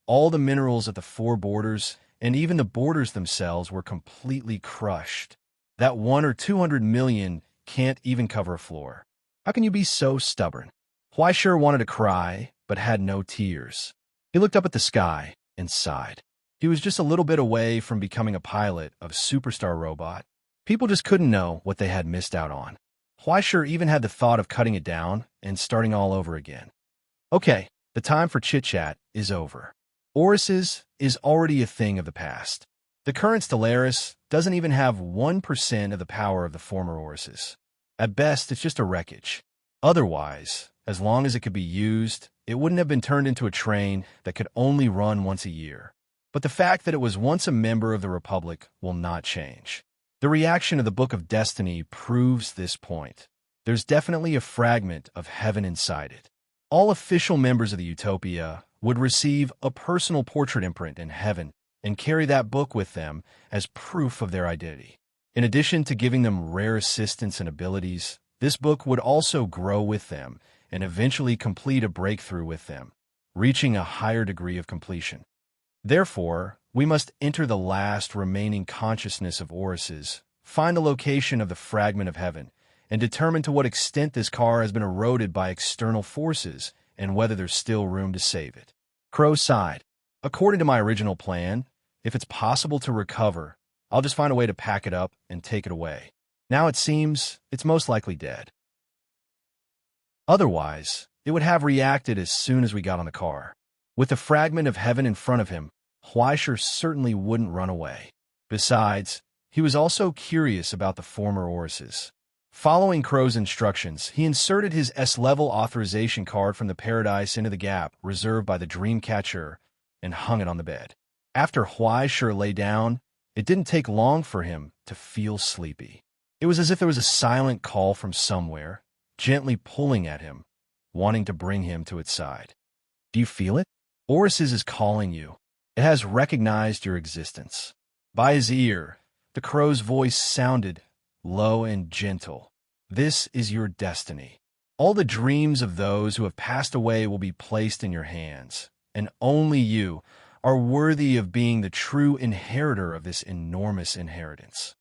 S1: all the minerals at the 4 borders, and even the borders themselves were completely crushed. That 100 or 200 million can't even cover a floor. How can you be so stubborn? Huaisher wanted to cry, but had no tears. He looked up at the sky and sighed. He was just a little bit away from becoming a pilot of a superstar robot. People just couldn't know what they had missed out on. Huaisher even had the thought of cutting it down and starting all over again. Okay, the time for chit-chat is over. Orises is already a thing of the past. The current Stellaris doesn't even have 1% of the power of the former Orises. At best, it's just a wreckage. Otherwise, as long as it could be used, it wouldn't have been turned into a train that could only run once a year. But the fact that it was once a member of the Republic will not change. The reaction of the Book of Destiny proves this point. There's definitely a fragment of heaven inside it. All official members of the Utopia would receive a personal portrait imprint in heaven and carry that book with them as proof of their identity. In addition to giving them rare assistance and abilities, this book would also grow with them and eventually complete a breakthrough with them, reaching a higher degree of completion. Therefore, we must enter the last remaining consciousness of Orus's, find the location of the fragment of heaven, and determine to what extent this car has been eroded by external forces and whether there's still room to save it. Crow sighed. According to my original plan, if it's possible to recover, I'll just find a way to pack it up and take it away. Now it seems it's most likely dead. Otherwise, it would have reacted as soon as we got on the car. With the fragment of heaven in front of him, Huaisher certainly wouldn't run away. Besides, he was also curious about the former Oruses. Following Crow's instructions, he inserted his S-level authorization card from the paradise into the gap reserved by the Dreamcatcher and hung it on the bed. After Huaisher lay down, it didn't take long for him to feel sleepy. It was as if there was a silent call from somewhere, gently pulling at him, wanting to bring him to its side. Do you feel it? Orus's is calling you. It has recognized your existence. By his ear, the crow's voice sounded low and gentle. This is your destiny. All the dreams of those who have passed away will be placed in your hands, and only you are worthy of being the true inheritor of this enormous inheritance.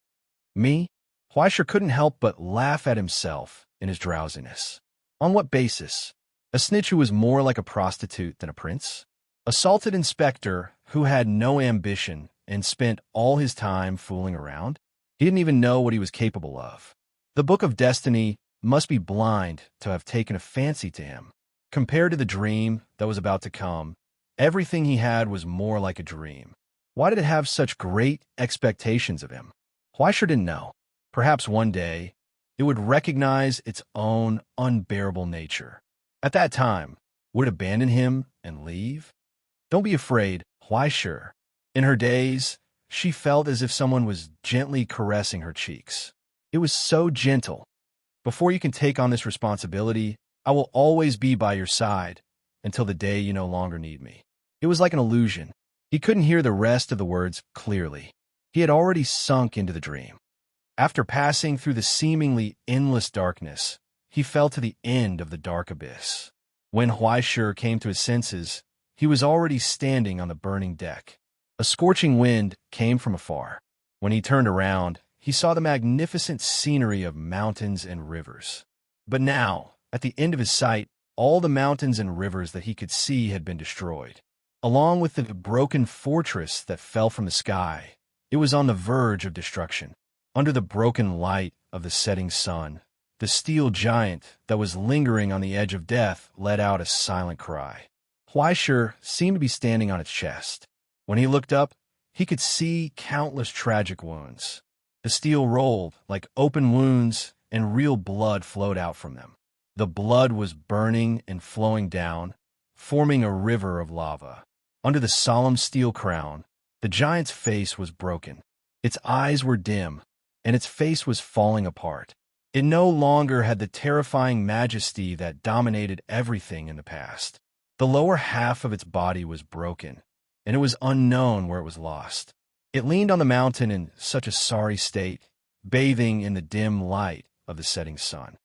S1: Me? Huaisher couldn't help but laugh at himself in his drowsiness. On what basis? A snitch who was more like a prostitute than a prince? A salted inspector who had no ambition and spent all his time fooling around? He didn't even know what he was capable of. The Book of Destiny must be blind to have taken a fancy to him. Compared to the dream that was about to come, everything he had was more like a dream. Why did it have such great expectations of him? Huaisher didn't know. Perhaps one day, it would recognize its own unbearable nature. At that time, would it abandon him and leave? Don't be afraid, Huaisher. In her days, she felt as if someone was gently caressing her cheeks. It was so gentle. Before you can take on this responsibility, I will always be by your side until the day you no longer need me. It was like an illusion. He couldn't hear the rest of the words clearly. He had already sunk into the dream. After passing through the seemingly endless darkness, he fell to the end of the dark abyss. When Huaisher came to his senses, he was already standing on the burning deck. A scorching wind came from afar. When he turned around, he saw the magnificent scenery of mountains and rivers. But now, at the end of his sight, all the mountains and rivers that he could see had been destroyed. Along with the broken fortress that fell from the sky, it was on the verge of destruction. Under the broken light of the setting sun, the steel giant that was lingering on the edge of death let out a silent cry. Huaisher seemed to be standing on its chest. When he looked up, he could see countless tragic wounds. The steel rolled like open wounds, and real blood flowed out from them. The blood was burning and flowing down, forming a river of lava. Under the solemn steel crown, the giant's face was broken. Its eyes were dim, and its face was falling apart. It no longer had the terrifying majesty that dominated everything in the past. The lower half of its body was broken, and it was unknown where it was lost. It leaned on the mountain in such a sorry state, bathing in the dim light of the setting sun.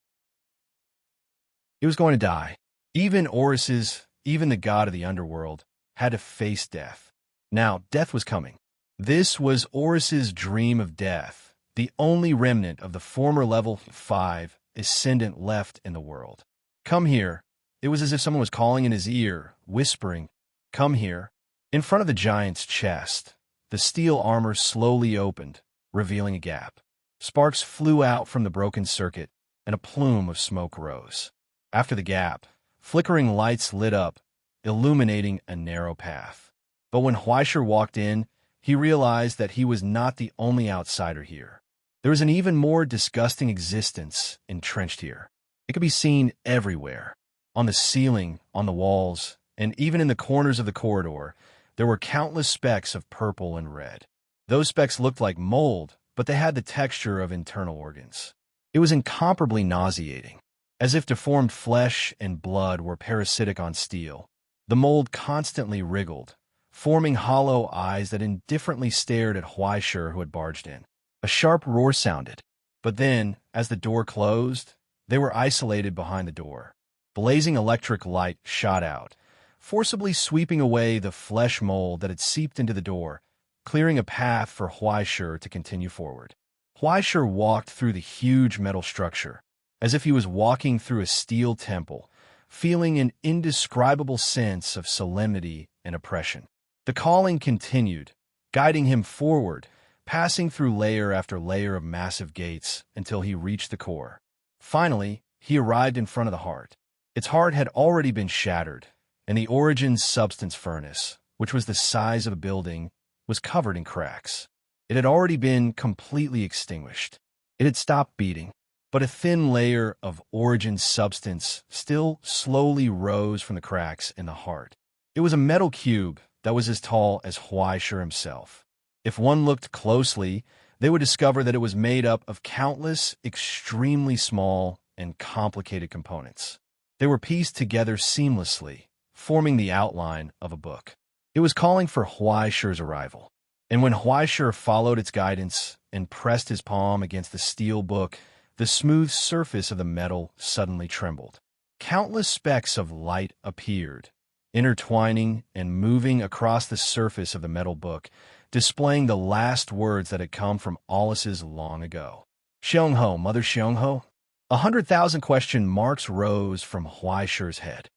S1: It was going to die. Even Orus's, even the god of the underworld, had to face death. Now, death was coming. This was Orus's dream of death, the only remnant of the former level 5 ascendant left in the world. Come here. It was as if someone was calling in his ear, whispering, "Come here." In front of the giant's chest, the steel armor slowly opened, revealing a gap. Sparks flew out from the broken circuit, and a plume of smoke rose. After the gap, flickering lights lit up, illuminating a narrow path. But when Huaisher walked in, he realized that he was not the only outsider here. There was an even more disgusting existence entrenched here. It could be seen everywhere. On the ceiling, on the walls, and even in the corners of the corridor, there were countless specks of purple and red. Those specks looked like mold, but they had the texture of internal organs. It was incomparably nauseating. As if deformed flesh and blood were parasitic on steel, the mold constantly wriggled, forming hollow eyes that indifferently stared at Huaisher, who had barged in. A sharp roar sounded, but then, as the door closed, they were isolated behind the door. Blazing electric light shot out, forcibly sweeping away the flesh mold that had seeped into the door, clearing a path for Huaishur to continue forward. Huaishur walked through the huge metal structure, as if he was walking through a steel temple, feeling an indescribable sense of solemnity and oppression. The calling continued, guiding him forward, passing through layer after layer of massive gates until he reached the core. Finally, he arrived in front of the heart. Its heart had already been shattered, and the Origin's substance furnace, which was the size of a building, was covered in cracks. It had already been completely extinguished. It had stopped beating, but a thin layer of Origin's substance still slowly rose from the cracks in the heart. It was a metal cube that was as tall as Huaishur himself. If one looked closely, they would discover that it was made up of countless, extremely small and complicated components. They were pieced together seamlessly, forming the outline of a book. It was calling for Huaishur's arrival. And when Huaishur followed its guidance and pressed his palm against the steel book, the smooth surface of the metal suddenly trembled. Countless specks of light appeared, intertwining and moving across the surface of the metal book, displaying the last words that had come from Alice's long ago. Xiongho, Mother Xiongho? 100,000 question marks rose from Huaishur's head.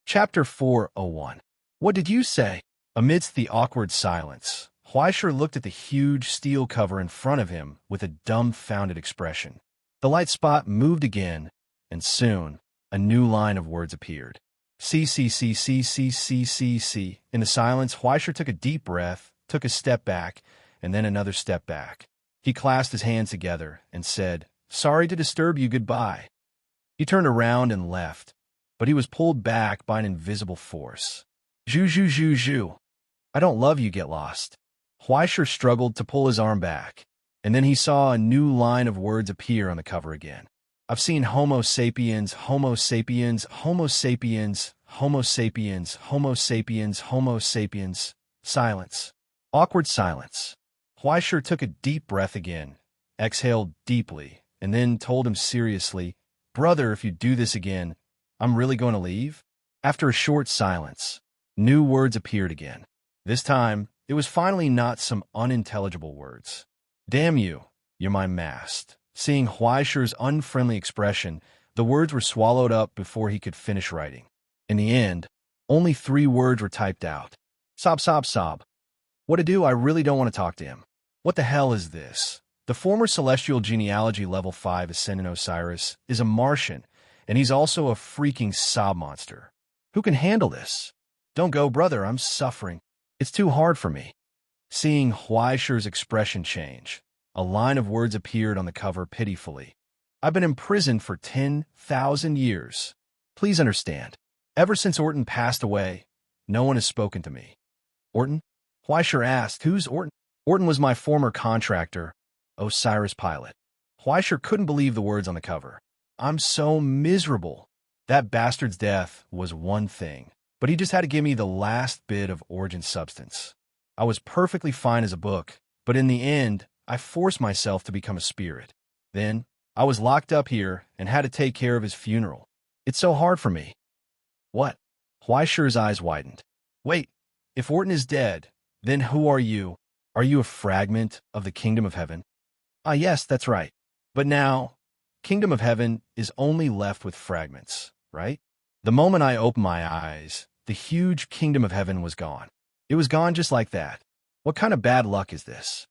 S1: Chapter 401. What did you say? Amidst the awkward silence, Huaishur looked at the huge steel cover in front of him with a dumbfounded expression. The light spot moved again, and soon a new line of words appeared. C. In the silence, Huaishur took a deep breath, took a step back, and then another step back. He clasped his hands together and said, "Sorry to disturb you, goodbye." He turned around and left, but he was pulled back by an invisible force. Zhu. I don't love you, get lost. Huaishur struggled to pull his arm back, and then he saw a new line of words appear on the cover again. I've seen Homo sapiens, Homo sapiens, Homo sapiens, Homo sapiens, Homo sapiens, Homo sapiens. Silence. Awkward silence. Huaishur took a deep breath again, exhaled deeply, and then told him seriously, "Brother, if you do this again, I'm really going to leave?" After a short silence, new words appeared again. This time, it was finally not some unintelligible words. "Damn you, you're my mast." Seeing Huaishur's unfriendly expression, the words were swallowed up before he could finish writing. In the end, only 3 words were typed out. Sob. What to do? I really don't want to talk to him. What the hell is this? The former Celestial Genealogy Level 5 Ascendant Osiris is a Martian, and he's also a freaking sob monster. Who can handle this? Don't go, brother, I'm suffering. It's too hard for me. Seeing Huaishur's expression change, a line of words appeared on the cover pitifully. I've been imprisoned for 10,000 years. Please understand. Ever since Orton passed away, no one has spoken to me. Orton? Huaishur asked, who's Orton? Orton was my former contractor, Osiris pilot. Huaishur couldn't believe the words on the cover. I'm so miserable. That bastard's death was one thing, but he just had to give me the last bit of Origin substance. I was perfectly fine as a book, but in the end, I forced myself to become a spirit. Then, I was locked up here and had to take care of his funeral. It's so hard for me. What? Huaishur's eyes widened. Wait, if Orton is dead, then who are you? Are you a fragment of the Kingdom of Heaven? Ah, yes, that's right. But now, Kingdom of Heaven is only left with fragments, right? The moment I opened my eyes, the huge Kingdom of Heaven was gone. It was gone just like that. What kind of bad luck is this?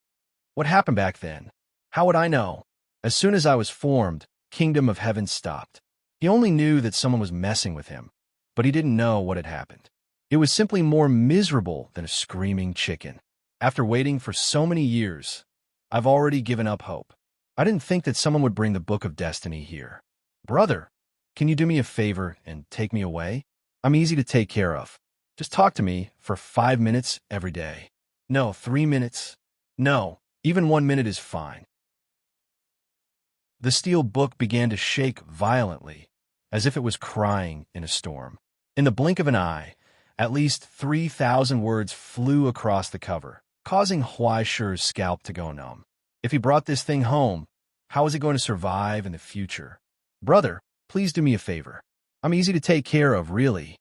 S1: What happened back then? How would I know? As soon as I was formed, Kingdom of Heaven stopped. He only knew that someone was messing with him, but he didn't know what had happened. It was simply more miserable than a screaming chicken. After waiting for so many years, I've already given up hope. I didn't think that someone would bring the Book of Destiny here. Brother, can you do me a favor and take me away? I'm easy to take care of. Just talk to me for 5 minutes every day. No, 3 minutes. No, even 1 minute is fine. The steel book began to shake violently, as if it was crying in a storm. In the blink of an eye, at least 3,000 words flew across the cover, causing Huaishur's scalp to go numb. If he brought this thing home, How is it going to survive in the future? Brother, please do me a favor. I'm easy to take care of, really.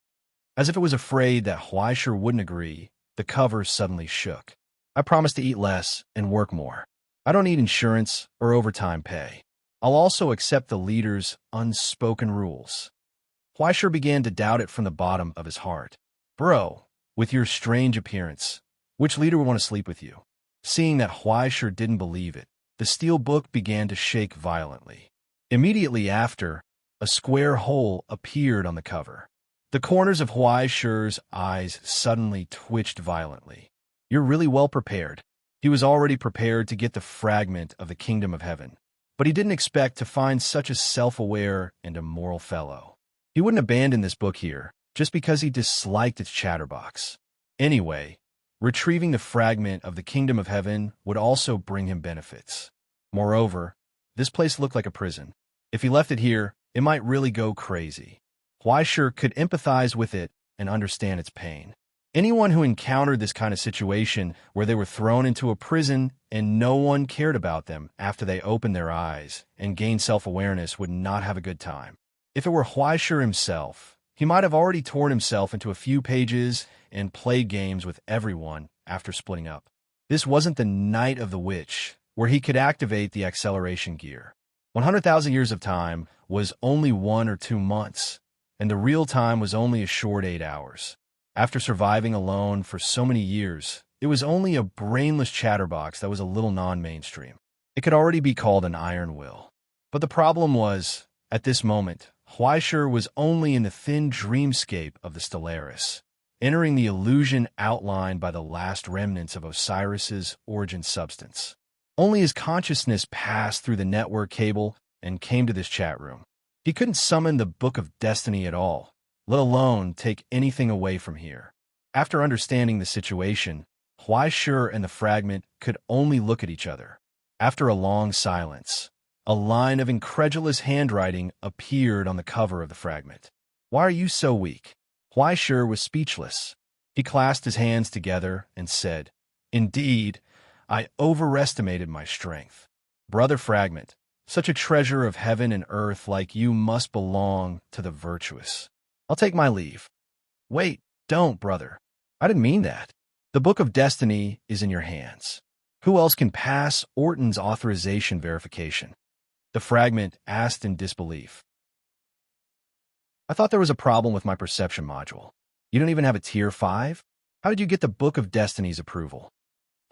S1: As if it was afraid that Huaisher wouldn't agree, the cover suddenly shook. I promise to eat less and work more. I don't need insurance or overtime pay. I'll also accept the leader's unspoken rules. Huaisher began to doubt it from the bottom of his heart. Bro, with your strange appearance, which leader would want to sleep with you? Seeing that Huaisher didn't believe it, the steel book began to shake violently. Immediately after, a square hole appeared on the cover. The corners of Huaisher's eyes suddenly twitched violently. You're really well prepared. He was already prepared to get the fragment of the kingdom of heaven, but he didn't expect to find such a self-aware and immoral fellow. He wouldn't abandon this book here just because he disliked its chatterbox. Anyway, retrieving the fragment of the kingdom of heaven would also bring him benefits. Moreover, this place looked like a prison. If he left it here, it might really go crazy. Huaisher could empathize with it and understand its pain. Anyone who encountered this kind of situation where they were thrown into a prison and no one cared about them after they opened their eyes and gained self-awareness would not have a good time. If it were Huaisher himself, he might have already torn himself into a few pages and played games with everyone after splitting up. This wasn't the Night of the Witch, where he could activate the acceleration gear. 100,000 years of time was only 1 or 2 months, and the real time was only a short 8 hours. After surviving alone for so many years, it was only a brainless chatterbox that was a little non-mainstream. It could already be called an iron will. But the problem was, at this moment, Huaisher was only in the thin dreamscape of the Stellaris, entering the illusion outlined by the last remnants of Osiris's origin substance. Only his consciousness passed through the network cable and came to this chat room. He couldn't summon the Book of Destiny at all, let alone take anything away from here. After understanding the situation, Huaisher and the fragment could only look at each other. After a long silence, a line of incredulous handwriting appeared on the cover of the fragment. Why are you so weak? Huaisher was speechless. He clasped his hands together and said, Indeed, I overestimated my strength. Brother Fragment, such a treasure of heaven and earth like you must belong to the virtuous. I'll take my leave. Wait, don't, brother. I didn't mean that. The Book of Destiny is in your hands. Who else can pass Orton's authorization verification? The fragment asked in disbelief. I thought there was a problem with my perception module. You don't even have a Tier 5? How did you get the Book of Destiny's approval?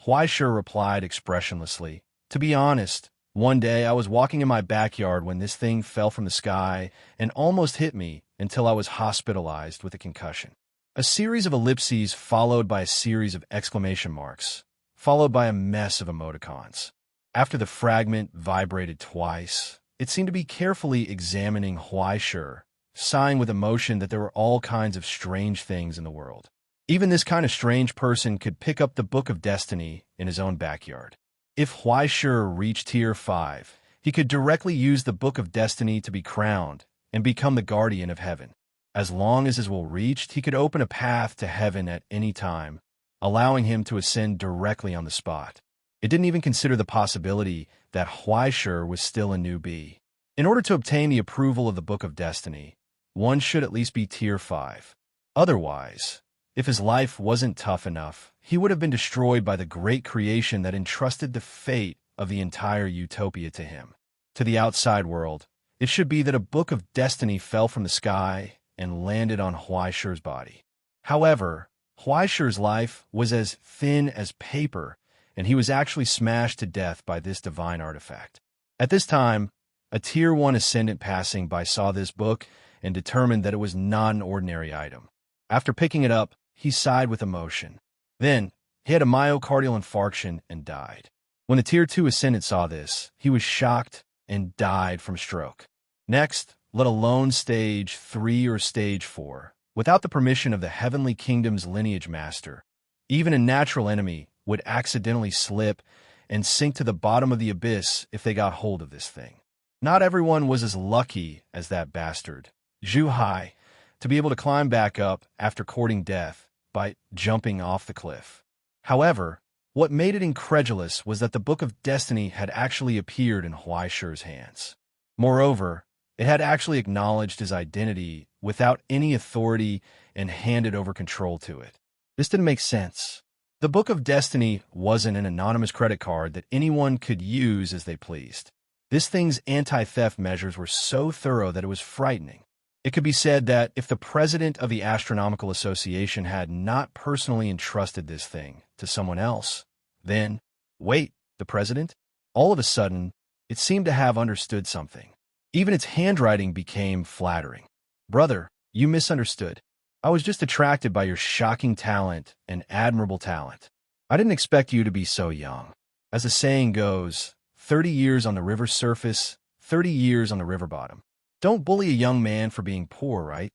S1: Huaisher replied expressionlessly. To be honest, one day I was walking in my backyard when this thing fell from the sky and almost hit me until I was hospitalized with a concussion. A series of ellipses followed by a series of exclamation marks, followed by a mess of emoticons. After the fragment vibrated twice, it seemed to be carefully examining Huaisher, sighing with emotion that there were all kinds of strange things in the world. Even this kind of strange person could pick up the Book of Destiny in his own backyard. If Huaisher reached Tier 5, he could directly use the Book of Destiny to be crowned and become the guardian of heaven. As long as his will reached, he could open a path to heaven at any time, allowing him to ascend directly on the spot. It didn't even consider the possibility that Huaisher was still a newbie. In order to obtain the approval of the Book of Destiny, one should at least be Tier 5. Otherwise, if his life wasn't tough enough, he would have been destroyed by the great creation that entrusted the fate of the entire utopia to him. To the outside world, it should be that a Book of Destiny fell from the sky and landed on Huaisher's body. However, Huaisher's life was as thin as paper, and he was actually smashed to death by this divine artifact. At this time, a Tier 1 Ascendant passing by saw this book and determined that it was not an ordinary item. After picking it up, he sighed with emotion. Then, he had a myocardial infarction and died. When the Tier 2 Ascendant saw this, he was shocked and died from stroke. Next, let alone Stage 3 or Stage 4, without the permission of the Heavenly Kingdom's lineage master, even a natural enemy would accidentally slip and sink to the bottom of the abyss if they got hold of this thing. Not everyone was as lucky as that bastard, Zhu Hai, to be able to climb back up after courting death by jumping off the cliff. However, What made it incredulous was that the Book of Destiny had actually appeared in Huaishi's hands. Moreover, it had actually acknowledged his identity without any authority and handed over control to it. This didn't make sense. The Book of Destiny wasn't an anonymous credit card that anyone could use as they pleased. This thing's anti-theft measures were so thorough that it was frightening. It could be said that if the president of the Astronomical Association had not personally entrusted this thing to someone else, then, wait, the president? All of a sudden, it seemed to have understood something. Even its handwriting became flattering. Brother, you misunderstood. I was just attracted by your shocking talent and admirable talent. I didn't expect you to be so young. As the saying goes, 30 years on the river's surface, 30 years on the river bottom. Don't bully a young man for being poor, right?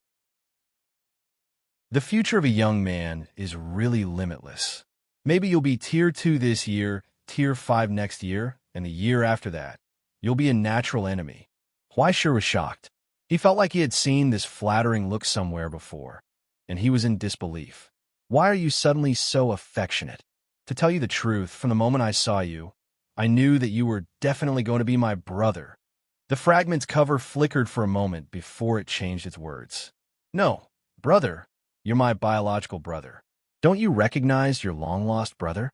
S1: The future of a young man is really limitless. Maybe you'll be Tier 2 this year, Tier 5 next year, and the year after that. You'll be a natural enemy. Huaishi was shocked. He felt like he had seen this flattering look somewhere before, and he was in disbelief. Why are you suddenly so affectionate? To tell you the truth, from the moment I saw you, I knew that you were definitely going to be my brother. The fragment's cover flickered for a moment before it changed its words. No, brother, you're my biological brother. Don't you recognize your long-lost brother?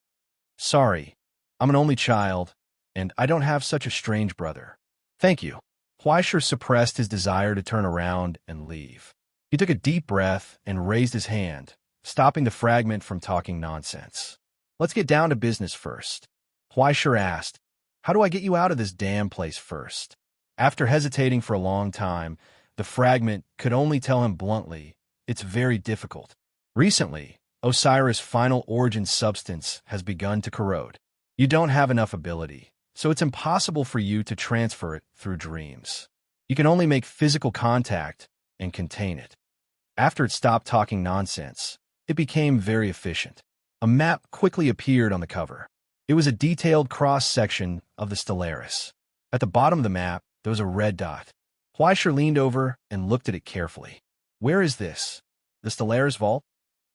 S1: Sorry, I'm an only child, and I don't have such a strange brother. Thank you. Huaishi suppressed his desire to turn around and leave. He took a deep breath and raised his hand, stopping the fragment from talking nonsense. Let's get down to business first. Huaishi asked, how do I get you out of this damn place first? After hesitating for a long time, the fragment could only tell him bluntly, it's very difficult. Recently, Osiris' final origin substance has begun to corrode. You don't have enough ability, so it's impossible for you to transfer it through dreams. You can only make physical contact and contain it. After it stopped talking nonsense, it became very efficient. A map quickly appeared on the cover. It was a detailed cross-section of the Stellaris. At the bottom of the map, there was a red dot. Huaishi leaned over and looked at it carefully. Where is this? The Stellaris vault?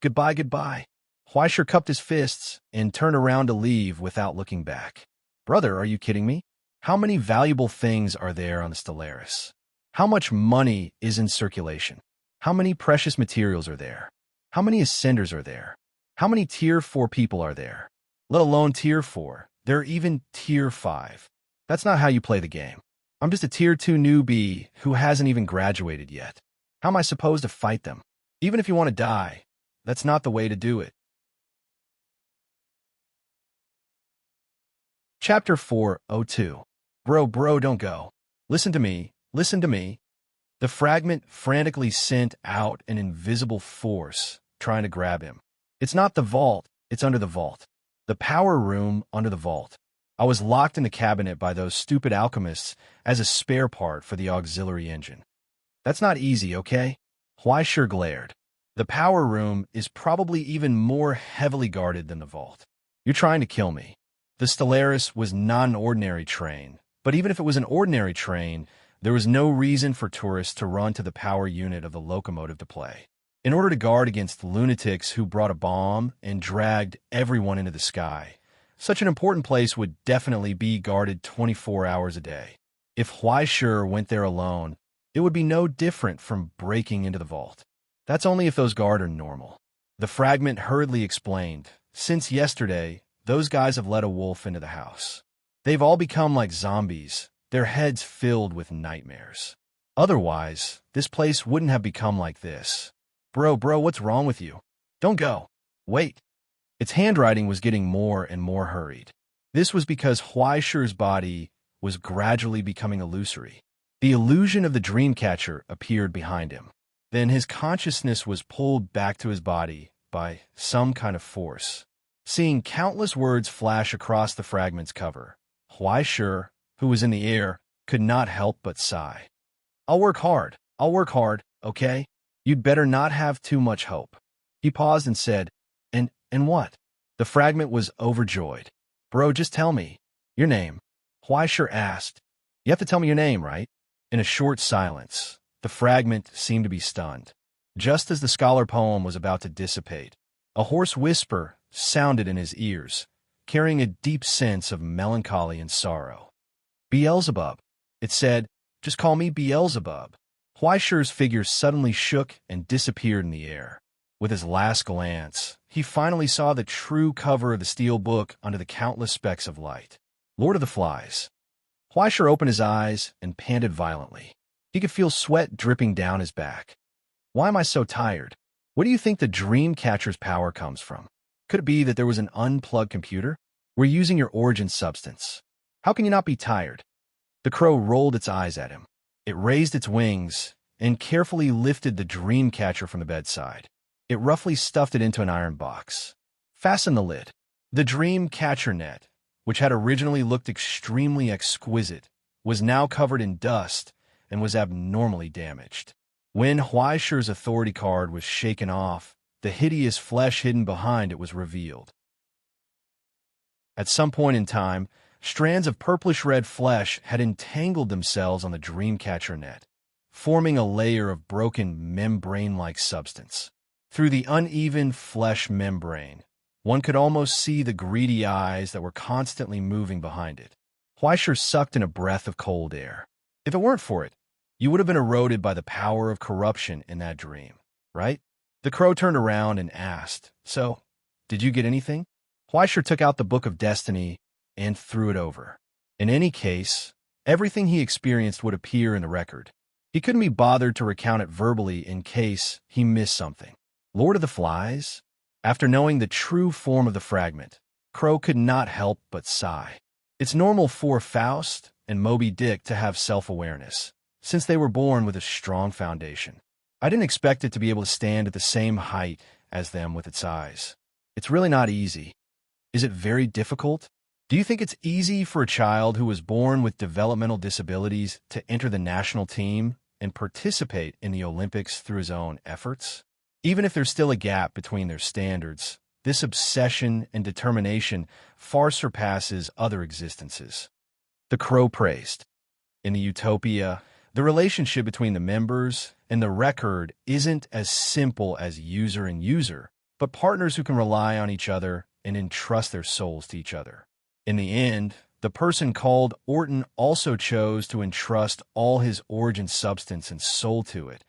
S1: Goodbye, goodbye. Huaishi cupped his fists and turned around to leave without looking back. Brother, are you kidding me? How many valuable things are there on the Stellaris? How much money is in circulation? How many precious materials are there? How many ascenders are there? How many Tier 4 people are there? Let alone Tier 4. There are even Tier 5. That's not how you play the game. I'm just a Tier 2 newbie who hasn't even graduated yet. How am I supposed to fight them? Even if you want to die, that's not the way to do it. Chapter 402. Bro, don't go. Listen to me. Listen to me. The fragment frantically sent out an invisible force, trying to grab him. It's not the vault, it's under the vault. The power room under the vault. I was locked in the cabinet by those stupid alchemists as a spare part for the auxiliary engine. That's not easy, okay? Huaishi glared. The power room is probably even more heavily guarded than the vault. You're trying to kill me. The Stellaris was not an ordinary train, but even if it was an ordinary train, there was no reason for tourists to run to the power unit of the locomotive to play. In order to guard against lunatics who brought a bomb and dragged everyone into the sky, such an important place would definitely be guarded 24 hours a day. If Huaishi went there alone, it would be no different from breaking into the vault. That's only if those guards are normal. The fragment hurriedly explained, since yesterday, those guys have let a wolf into the house. They've all become like zombies, their heads filled with nightmares. Otherwise, this place wouldn't have become like this. Bro, what's wrong with you? Don't go. Wait. Its handwriting was getting more and more hurried. This was because Huaishi's body was gradually becoming illusory. The illusion of the dreamcatcher appeared behind him. Then his consciousness was pulled back to his body by some kind of force. Seeing countless words flash across the fragment's cover, Huaishi, who was in the air, could not help but sigh. I'll work hard, okay? You'd better not have too much hope. He paused and said, And what? The fragment was overjoyed. Bro, just tell me. Your name. Huaishi asked. You have to tell me your name, right? In a short silence, the fragment seemed to be stunned. Just as the scholar poem was about to dissipate, a hoarse whisper sounded in his ears, carrying a deep sense of melancholy and sorrow. Beelzebub, it said, just call me Beelzebub. Huaishi's figure suddenly shook and disappeared in the air. With his last glance, he finally saw the true cover of the steel book under the countless specks of light. Lord of the Flies. Huaishi opened his eyes and panted violently. He could feel sweat dripping down his back. Why am I so tired? What do you think the dream catcher's power comes from? Could it be that there was an unplugged computer? We're using your origin substance. How can you not be tired? The crow rolled its eyes at him. It raised its wings and carefully lifted the dream catcher from the bedside. It roughly stuffed it into an iron box. Fasten the lid. The dream catcher net, which had originally looked extremely exquisite, was now covered in dust and was abnormally damaged. When Huaishi's authority card was shaken off, the hideous flesh hidden behind it was revealed. At some point in time, strands of purplish-red flesh had entangled themselves on the dreamcatcher net, forming a layer of broken membrane-like substance. Through the uneven flesh membrane, one could almost see the greedy eyes that were constantly moving behind it. Huaishi sucked in a breath of cold air. If it weren't for it, you would have been eroded by the power of corruption in that dream, right? The crow turned around and asked, So, did you get anything? Huaishi took out the Book of Destiny and threw it over. In any case, everything he experienced would appear in the record. He couldn't be bothered to recount it verbally in case he missed something. Lord of the Flies? After knowing the true form of the fragment, Crow could not help but sigh. It's normal for Faust and Moby Dick to have self-awareness, since they were born with a strong foundation. I didn't expect it to be able to stand at the same height as them with its eyes. It's really not easy. Is it very difficult? Do you think it's easy for a child who was born with developmental disabilities to enter the national team and participate in the Olympics through his own efforts? Even if there's still a gap between their standards, this obsession and determination far surpasses other existences. The crow praised. In the utopia, the relationship between the members and the record isn't as simple as user and user, but partners who can rely on each other and entrust their souls to each other. In the end, the person called Orton also chose to entrust all his origin substance and soul to it,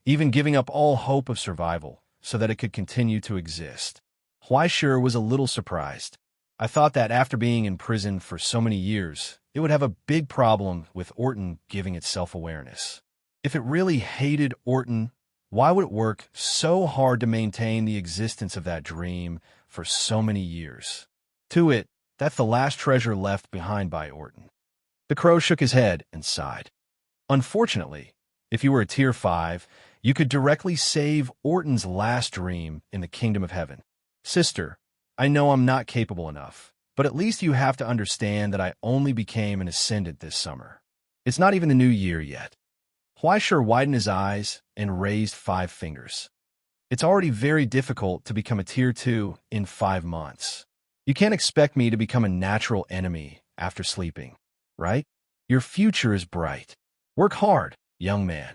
S1: even giving up all hope of survival so that it could continue to exist. Huaishi was a little surprised. I thought that after being in prison for so many years, it would have a big problem with Orton giving it self-awareness. If it really hated Orton, why would it work so hard to maintain the existence of that dream for so many years? To it, that's the last treasure left behind by Orton. The crow shook his head and sighed. Unfortunately, if you were a Tier 5, you could directly save Orton's last dream in the kingdom of heaven. Sister, I know I'm not capable enough, but at least you have to understand that I only became an ascendant this summer. It's not even the new year yet. Huaishi widened his eyes and raised 5 fingers. It's already very difficult to become a Tier 2 in 5 months. You can't expect me to become a natural enemy after sleeping, right? Your future is bright. Work hard, young man.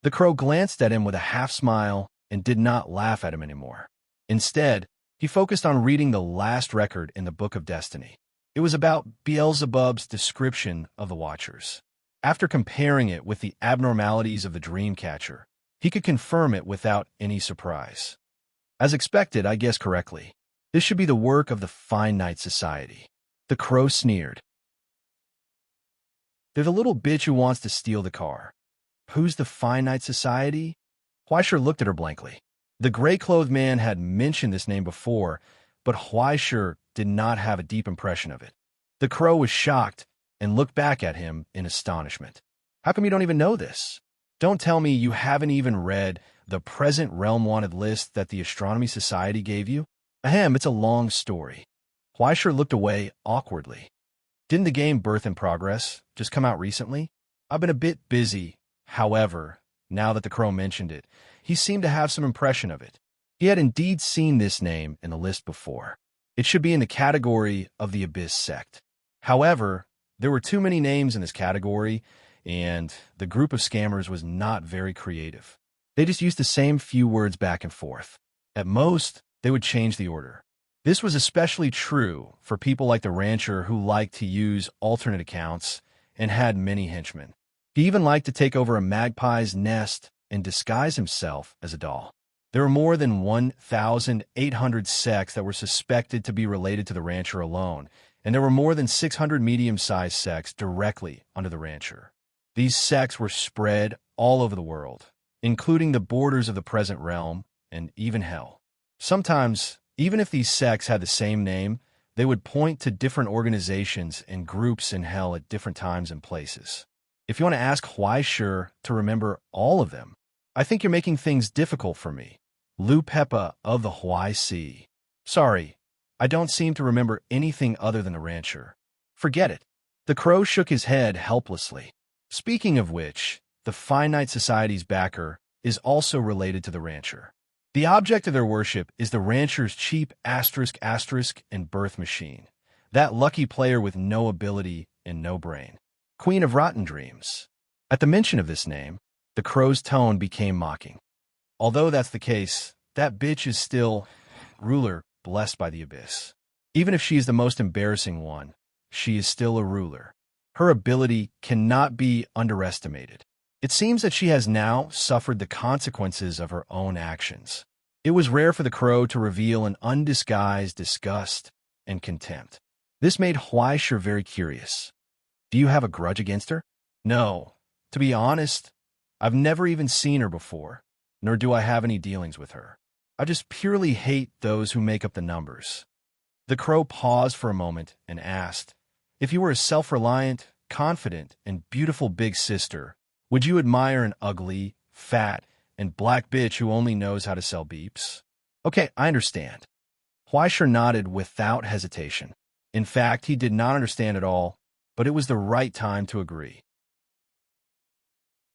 S1: The crow glanced at him with a half smile and did not laugh at him anymore. Instead, he focused on reading the last record in the Book of Destiny. It was about Beelzebub's description of the Watchers. After comparing it with the abnormalities of the Dreamcatcher, he could confirm it without any surprise. As expected, I guessed correctly. This should be the work of the Fine Night Society. The crow sneered. They're the little bitch who wants to steal the car. Who's the Fine Night Society? Huaishi looked at her blankly. The gray-clothed man had mentioned this name before, but Huaishi did not have a deep impression of it. The crow was shocked and looked back at him in astonishment. How come you don't even know this? Don't tell me you haven't even read the present Realm Wanted list that the Astronomy Society gave you? Ahem, it's a long story. Huaishi looked away awkwardly. Didn't the game Birth in Progress just come out recently? I've been a bit busy. However, now that the crow mentioned it, he seemed to have some impression of it. He had indeed seen this name in the list before. It should be in the category of the Abyss sect. However, there were too many names in this category, and the group of scammers was not very creative. They just used the same few words back and forth. At most, they would change the order. This was especially true for people like the rancher who liked to use alternate accounts and had many henchmen. He even liked to take over a magpie's nest and disguise himself as a doll. There were more than 1,800 sects that were suspected to be related to the rancher alone, and there were more than 600 medium-sized sects directly under the rancher. These sects were spread all over the world, including the borders of the present realm and even hell. Sometimes, even if these sects had the same name, they would point to different organizations and groups in hell at different times and places. If you want to ask Huaishur to remember all of them, I think you're making things difficult for me. Lu Peppa of the Huai Sea. Sorry, I don't seem to remember anything other than the rancher. Forget it. The crow shook his head helplessly. Speaking of which, the Finite Society's backer is also related to the rancher. The object of their worship is the rancher's cheap asterisk and birth machine, that lucky player with no ability and no brain. Queen of Rotten Dreams. At the mention of this name, the crow's tone became mocking. Although that's the case, that bitch is still ruler blessed by the abyss. Even if she is the most embarrassing one, she is still a ruler. Her ability cannot be underestimated. It seems that she has now suffered the consequences of her own actions. It was rare for the crow to reveal an undisguised disgust and contempt. This made Huaishur very curious. Do you have a grudge against her? No. To be honest, I've never even seen her before, nor do I have any dealings with her. I just purely hate those who make up the numbers. The crow paused for a moment and asked, if you were a self-reliant, confident, and beautiful big sister, would you admire an ugly, fat, and black bitch who only knows how to sell beeps? Okay, I understand. Huaishur nodded without hesitation. In fact, he did not understand at all, but it was the right time to agree.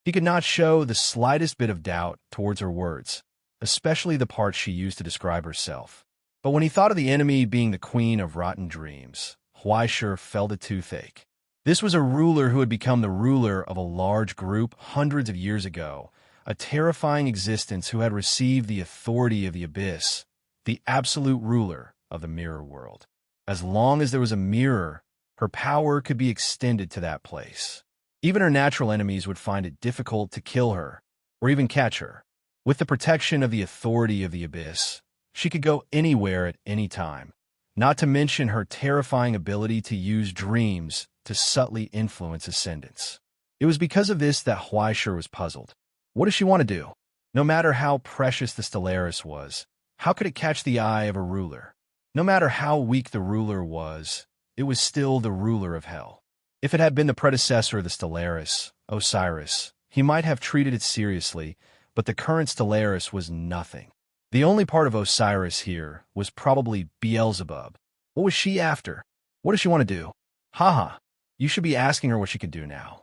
S1: He could not show the slightest bit of doubt towards her words, especially the parts she used to describe herself. But when he thought of the enemy being the Queen of Rotten Dreams, Huaishur felt a toothache. This was a ruler who had become the ruler of a large group hundreds of years ago, a terrifying existence who had received the authority of the abyss, the absolute ruler of the mirror world. As long as there was a mirror, her power could be extended to that place. Even her natural enemies would find it difficult to kill her, or even catch her. With the protection of the authority of the abyss, she could go anywhere at any time, not to mention her terrifying ability to use dreams to subtly influence ascendants. It was because of this that Huaishur was puzzled. What does she want to do? No matter how precious the Stellaris was, how could it catch the eye of a ruler? No matter how weak the ruler was, it was still the ruler of hell. If it had been the predecessor of the Stellaris, Osiris, he might have treated it seriously, but the current Stellaris was nothing. The only part of Osiris here was probably Beelzebub. What was she after? What does she want to do? Haha, you should be asking her what she could do now.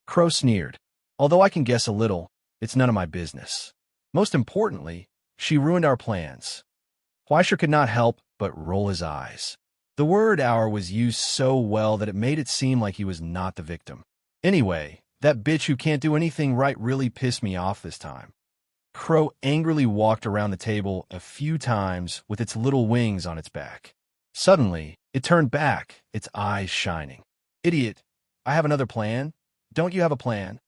S1: Crow sneered. Although I can guess a little, it's none of my business. Most importantly, she ruined our plans. Huaishur could not help but roll his eyes. The word "our" was used so well that it made it seem like he was not the victim. Anyway, that bitch who can't do anything right really pissed me off this time. Crow angrily walked around the table a few times with its little wings on its back. Suddenly, it turned back, its eyes shining. Idiot, I have another plan. Don't you have a plan?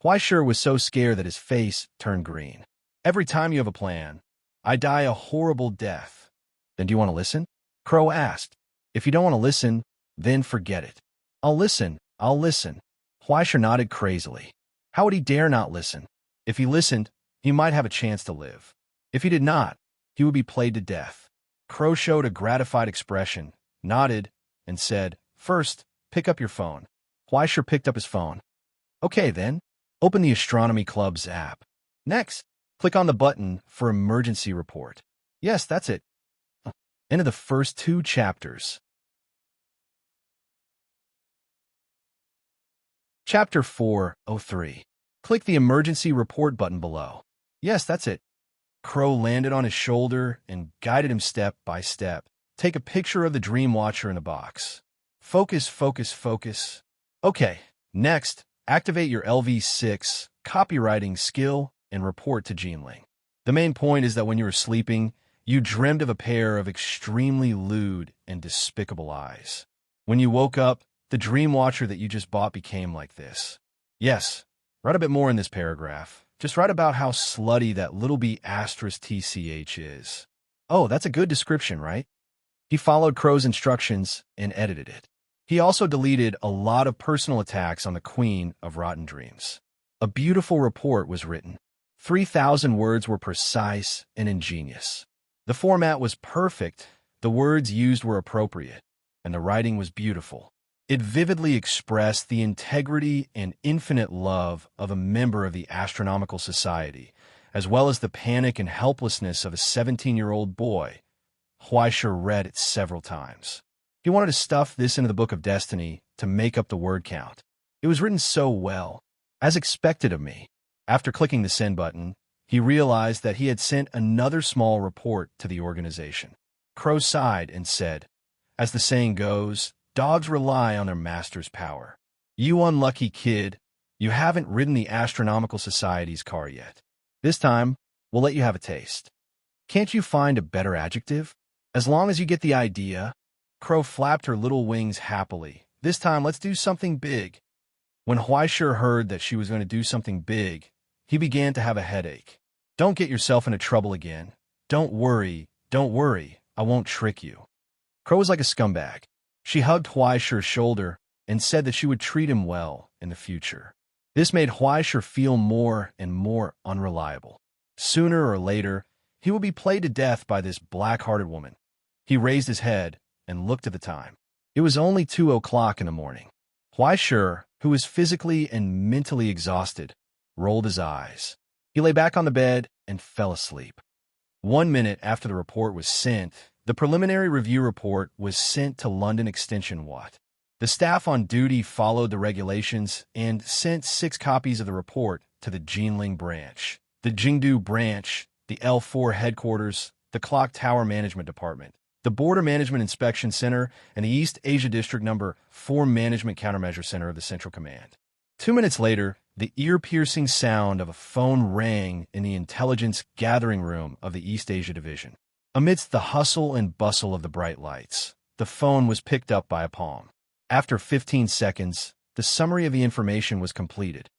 S1: Huaishur was so scared that his face turned green. Every time you have a plan, I die a horrible death. Then do you want to listen? Crow asked. If you don't want to listen, then forget it. I'll listen. Huaishur nodded crazily. How would he dare not listen? If he listened, he might have a chance to live. If he did not, he would be played to death. Crow showed a gratified expression, nodded, and said, first, pick up your phone. Huaishur picked up his phone. Okay, then. Open the Astronomy Club's app. Next, click on the button for Emergency Report. Yes, that's it. End of the first 2 chapters. Chapter 4:03. Click the Emergency Report button below. Yes, that's it. Crow landed on his shoulder and guided him step by step. Take a picture of the Dream Watcher in a box. Focus. Okay, next, activate your LV6 copywriting skill and report to Jinling. The main point is that when you are sleeping, You dreamed of a pair of extremely lewd and despicable eyes. When you woke up, the dream watcher that you just bought became like this. Yes, write a bit more in this paragraph. Just write about how slutty that little b asterisk tch is. Oh, that's a good description, right? He followed Crow's instructions and edited it. He also deleted a lot of personal attacks on the Queen of Rotten Dreams. A beautiful report was written. 3,000 words were precise and ingenious. The format was perfect, the words used were appropriate, and the writing was beautiful. It vividly expressed the integrity and infinite love of a member of the Astronomical Society, as well as the panic and helplessness of a 17-year-old boy. Huaisha read it several times. He wanted to stuff this into the Book of Destiny to make up the word count. It was written so well, as expected of me. After clicking the send button, he realized that he had sent another small report to the organization. Crow sighed and said, "As the saying goes, dogs rely on their master's power. You unlucky kid, you haven't ridden the Astronomical Society's car yet. This time, we'll let you have a taste. Can't you find a better adjective? As long as you get the idea." Crow flapped her little wings happily. "This time, let's do something big." When Huaisha heard that she was going to do something big, he began to have a headache. "Don't get yourself into trouble again. Don't worry, I won't trick you." Crow was like a scumbag. She hugged Huaisha's shoulder and said that she would treat him well in the future. This made Huaisha feel more and more unreliable. Sooner or later, he would be played to death by this black-hearted woman. He raised his head and looked at the time. It was only 2:00 in the morning. Huaisha, who was physically and mentally exhausted, rolled his eyes. He lay back on the bed and fell asleep. 1 minute after the report was sent, the preliminary review report was sent to London Extension Watt. The staff on duty followed the regulations and sent 6 copies of the report to the Jinling branch, the Jingdu branch, the L4 headquarters, the Clock Tower Management Department, the Border Management Inspection Center, and the East Asia District No. 4 Management Countermeasure Center of the Central Command. 2 minutes later, the ear-piercing sound of a phone rang in the intelligence gathering room of the East Asia Division. Amidst the hustle and bustle of the bright lights, the phone was picked up by a palm. After 15 seconds, the summary of the information was completed.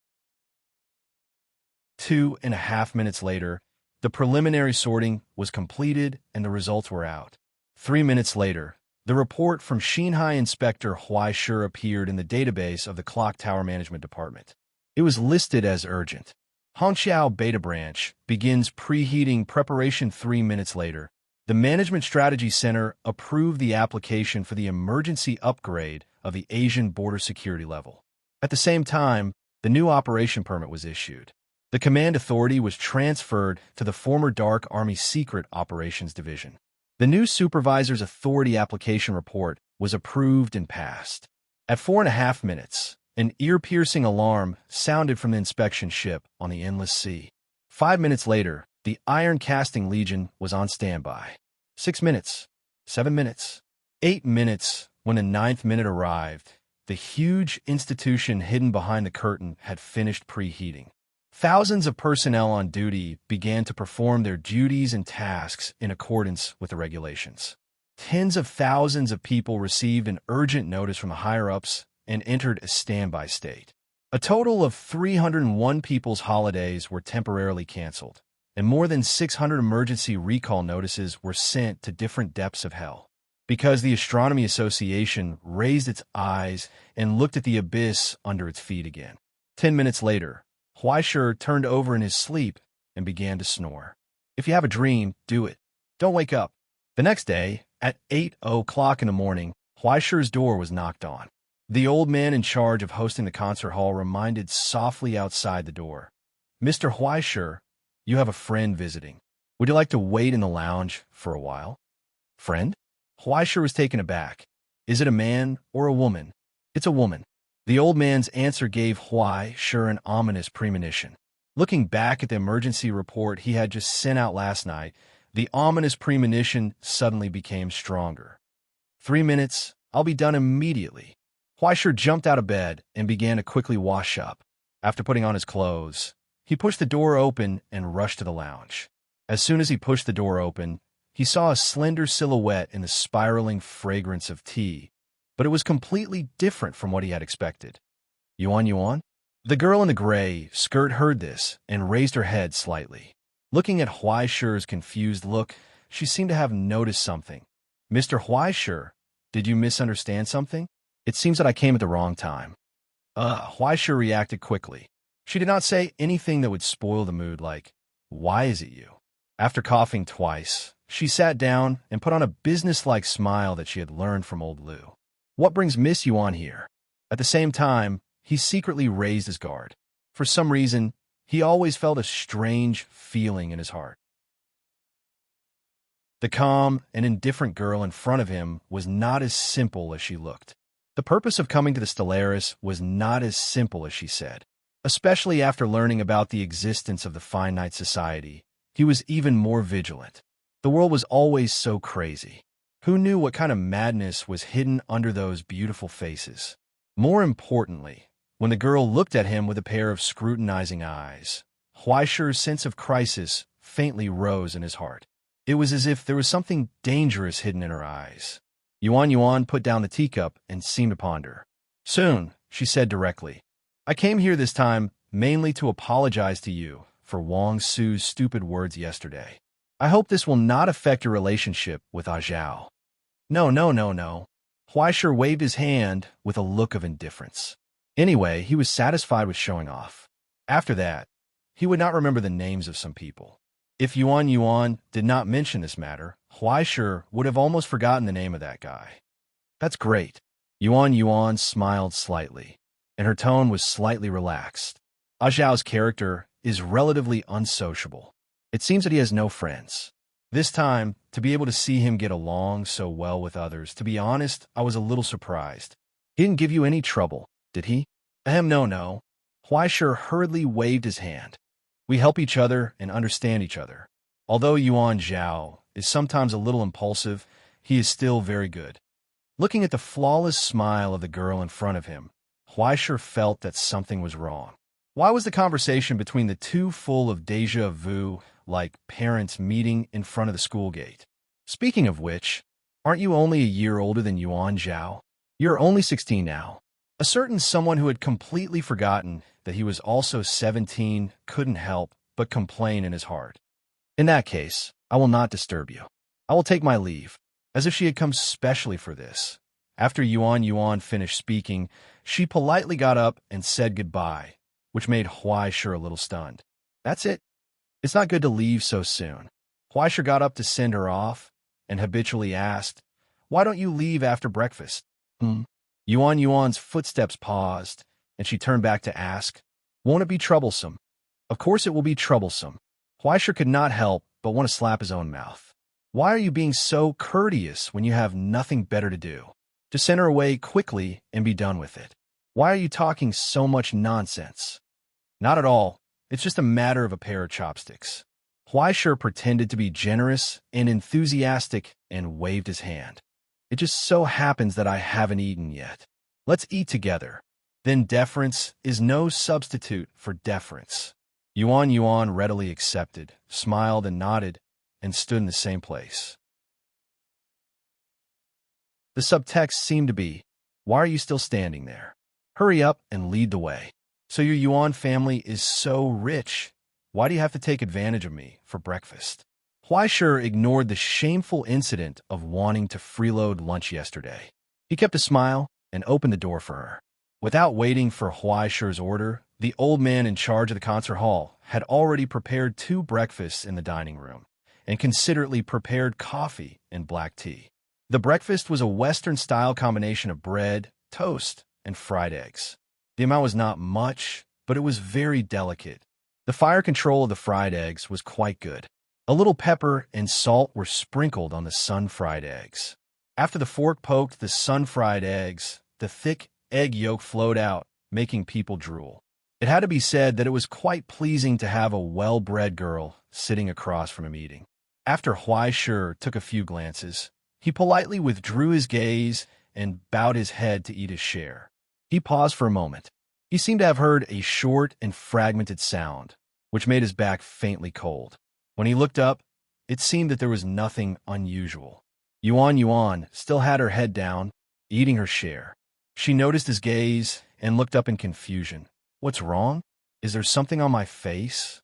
S1: 2.5 minutes later, the preliminary sorting was completed and the results were out. 3 minutes later, the report from Shanghai Inspector Huaisha appeared in the database of the Clock Tower Management Department. It was listed as urgent. Hongqiao Beta Branch begins preheating preparation 3 minutes later. The Management Strategy Center approved the application for the emergency upgrade of the Asian border security level. At the same time, the new operation permit was issued. The command authority was transferred to the former Dark Army Secret Operations Division. The new supervisor's authority application report was approved and passed. At 4.5 minutes, an ear-piercing alarm sounded from the inspection ship on the Endless Sea. 5 minutes later, the Iron Casting Legion was on standby. 6 minutes, 7 minutes, 8 minutes. When the 9th minute arrived, the huge institution hidden behind the curtain had finished preheating. Thousands of personnel on duty began to perform their duties and tasks in accordance with the regulations. Tens of thousands of people received an urgent notice from the higher-ups and entered a standby state. A total of 301 people's holidays were temporarily canceled, and more than 600 emergency recall notices were sent to different depths of hell. Because the Astronomy Association raised its eyes and looked at the abyss under its feet again. 10 minutes later, Huaisha turned over in his sleep and began to snore. If you have a dream, do it. Don't wake up. The next day, at 8:00 in the morning, Huaisha's door was knocked on. The old man in charge of hosting the concert hall reminded softly outside the door, "Mr. Huaisha, you have a friend visiting. Would you like to wait in the lounge for a while?" "Friend?" Huaisha was taken aback. "Is it a man or a woman?" "It's a woman." The old man's answer gave Huaisha an ominous premonition. Looking back at the emergency report he had just sent out last night, the ominous premonition suddenly became stronger. 3 minutes, I'll be done immediately. Huaisha jumped out of bed and began to quickly wash up. After putting on his clothes, he pushed the door open and rushed to the lounge. As soon as he pushed the door open, He saw a slender silhouette in the spiraling fragrance of tea, but it was completely different from what he had expected. Yuan Yuan? The girl in the gray skirt heard this and raised her head slightly. Looking at Huaishi's confused look, she seemed to have noticed something. Mr. Huaishi, did you misunderstand something? It seems that I came at the wrong time. Huaishi reacted quickly. She did not say anything that would spoil the mood like, why is it you? After coughing twice, she sat down and put on a businesslike smile that she had learned from old Lu. What brings Miss Yuan here? At the same time, he secretly raised his guard. For some reason, he always felt a strange feeling in his heart. The calm and indifferent girl in front of him was not as simple as she looked. The purpose of coming to the Stellaris was not as simple as she said. Especially after learning about the existence of the finite society, he was even more vigilant. The world was always so crazy. Who knew what kind of madness was hidden under those beautiful faces? More importantly, when the girl looked at him with a pair of scrutinizing eyes, Huaishi's sense of crisis faintly rose in his heart. It was as if there was something dangerous hidden in her eyes. Yuan Yuan put down the teacup and seemed to ponder. Soon, she said directly, I came here this time mainly to apologize to you for Wang Su's stupid words yesterday. I hope this will not affect your relationship with Zhao. No. Huaishi waved his hand with a look of indifference. Anyway, he was satisfied with showing off. After that, he would not remember the names of some people. If Yuan Yuan did not mention this matter, Huaishi would have almost forgotten the name of that guy. That's great. Yuan Yuan smiled slightly, and her tone was slightly relaxed. Zhao's character is relatively unsociable. It seems that he has no friends. This time, to be able to see him get along so well with others, to be honest, I was a little surprised. He didn't give you any trouble, did he? No. Huaishi hurriedly waved his hand. We help each other and understand each other. Although Yuan Zhao is sometimes a little impulsive, he is still very good. Looking at the flawless smile of the girl in front of him, Huaishi felt that something was wrong. Why was the conversation between the two full of déjà vu, like parents meeting in front of the school gate? Speaking of which, aren't you only a year older than Yuan Zhao? You're only 16 now. A certain someone who had completely forgotten that he was also 17 couldn't help but complain in his heart. In that case, I will not disturb you. I will take my leave, as if she had come specially for this. After Yuan Yuan finished speaking, she politely got up and said goodbye, which made Huaishi a little stunned. That's it. It's not good to leave so soon. Huaishi got up to send her off and habitually asked, Why don't you leave after breakfast? Yuan Yuan's footsteps paused, and she turned back to ask, Won't it be troublesome? Of course it will be troublesome. Huaishi could not help but want to slap his own mouth. Why are you being so courteous when you have nothing better to do? Just send her away quickly and be done with it. Why are you talking so much nonsense? Not at all. It's just a matter of a pair of chopsticks. Huaishi pretended to be generous and enthusiastic and waved his hand. It just so happens that I haven't eaten yet. Let's eat together. Then deference is no substitute for deference. Yuan Yuan readily accepted, smiled and nodded, and stood in the same place. The subtext seemed to be, Why are you still standing there? Hurry up and lead the way. So your Yuan family is so rich. Why do you have to take advantage of me for breakfast? Huaishi ignored the shameful incident of wanting to freeload lunch yesterday. He kept a smile and opened the door for her. Without waiting for Huaishi's order, the old man in charge of the concert hall had already prepared 2 breakfasts in the dining room and considerately prepared coffee and black tea. The breakfast was a Western-style combination of bread, toast, and fried eggs. The amount was not much, but it was very delicate. The fire control of the fried eggs was quite good. A little pepper and salt were sprinkled on the sun-fried eggs. After the fork poked the sun-fried eggs, the thick egg yolk flowed out, making people drool. It had to be said that it was quite pleasing to have a well-bred girl sitting across from him eating. After Huaishi took a few glances, he politely withdrew his gaze and bowed his head to eat his share. He paused for a moment. He seemed to have heard a short and fragmented sound, which made his back faintly cold. When he looked up, it seemed that there was nothing unusual. Yuan still had her head down, eating her share. She noticed his gaze and looked up in confusion. What's wrong? Is there something on my face?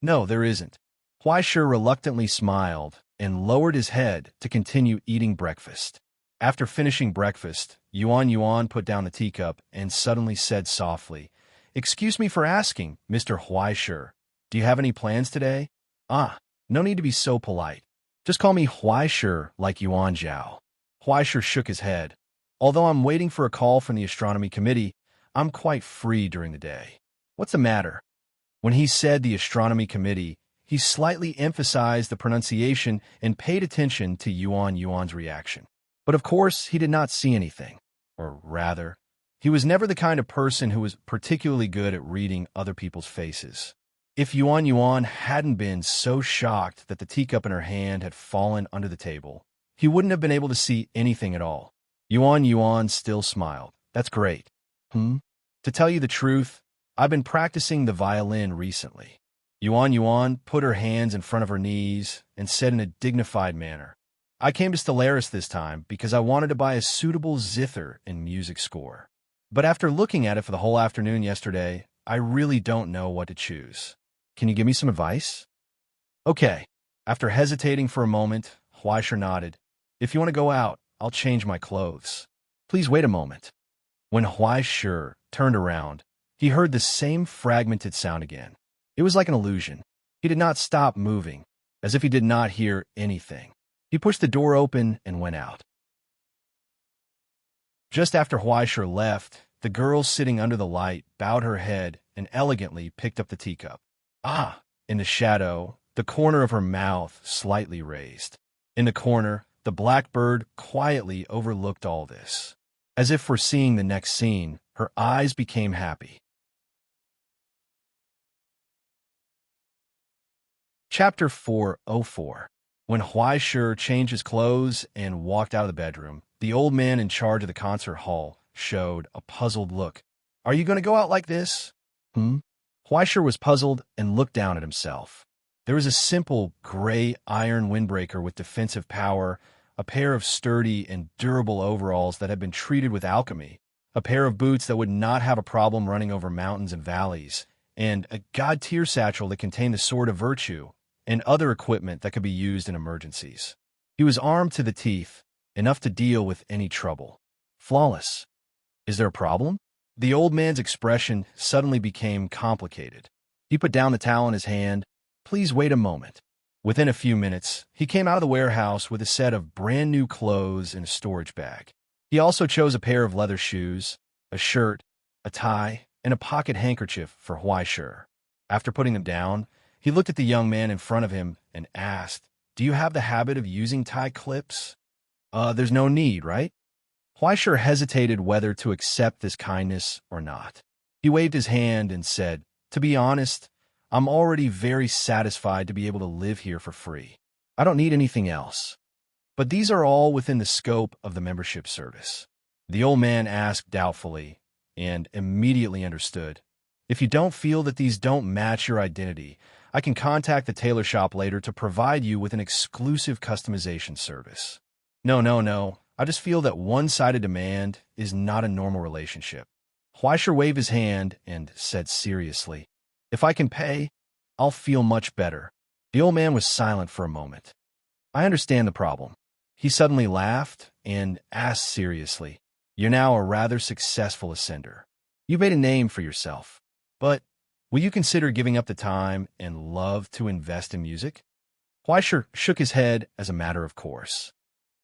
S1: No, there isn't. Huaisher reluctantly smiled and lowered his head to continue eating breakfast. After finishing breakfast, Yuan put down the teacup and suddenly said softly, "Excuse me for asking, Mr. Huaisher, do you have any plans today?" "Ah, no need to be so polite. Just call me Huaisher like Yuan Zhao." Huaisher shook his head. "Although I'm waiting for a call from the astronomy committee, I'm quite free during the day." "What's the matter?" When he said the astronomy committee, he slightly emphasized the pronunciation and paid attention to Yuan's reaction. But of course, he did not see anything. Or rather, he was never the kind of person who was particularly good at reading other people's faces. If Yuan hadn't been so shocked that the teacup in her hand had fallen under the table, he wouldn't have been able to see anything at all. Yuan still smiled. "That's great." To tell you the truth, I've been practicing the violin recently." Yuan put her hands in front of her knees and said in a dignified manner, "I came to Stellaris this time because I wanted to buy a suitable zither and music score. But after looking at it for the whole afternoon yesterday, I really don't know what to choose. Can you give me some advice?" "Okay." After hesitating for a moment, Huaisher nodded. "If you want to go out, I'll change my clothes." "Please wait a moment." When Huaisher turned around, he heard the same fragmented sound again. It was like an illusion. He did not stop moving, as if he did not hear anything. He pushed the door open and went out. Just after Huaisher left, the girl sitting under the light bowed her head and elegantly picked up the teacup. Ah! In the shadow, the corner of her mouth slightly raised. In the corner, the blackbird quietly overlooked all this. As if foreseeing the next scene, her eyes became happy. Chapter 404. When Huaisher changed his clothes and walked out of the bedroom, the old man in charge of the concert hall showed a puzzled look. "Are you going to go out like this?" Huaisher was puzzled and looked down at himself. There was a simple gray iron windbreaker with defensive power, a pair of sturdy and durable overalls that had been treated with alchemy, a pair of boots that would not have a problem running over mountains and valleys, and a god-tier satchel that contained the sword of virtue and other equipment that could be used in emergencies. He was armed to the teeth, enough to deal with any trouble. Flawless. Is there a problem? The old man's expression suddenly became complicated. He put down the towel in his hand. "Please wait a moment." Within a few minutes, he came out of the warehouse with a set of brand-new clothes in a storage bag. He also chose a pair of leather shoes, a shirt, a tie, and a pocket handkerchief for Huaisher. After putting them down, he looked at the young man in front of him and asked, "Do you have the habit of using tie clips?" There's no need, right?" Huaisher hesitated whether to accept this kindness or not. He waved his hand and said, "To be honest, I'm already very satisfied to be able to live here for free. I don't need anything else. But these are all within the scope of the membership service." The old man asked doubtfully, and immediately understood. "If you don't feel that these don't match your identity, I can contact the tailor shop later to provide you with an exclusive customization service." No. I just feel that one-sided demand is not a normal relationship." Huaisher waved his hand and said seriously, "If I can pay, I'll feel much better." The old man was silent for a moment. "I understand the problem." He suddenly laughed and asked seriously, "You're now a rather successful ascender. You've made a name for yourself. But will you consider giving up the time and love to invest in music?" Huaisher shook his head as a matter of course.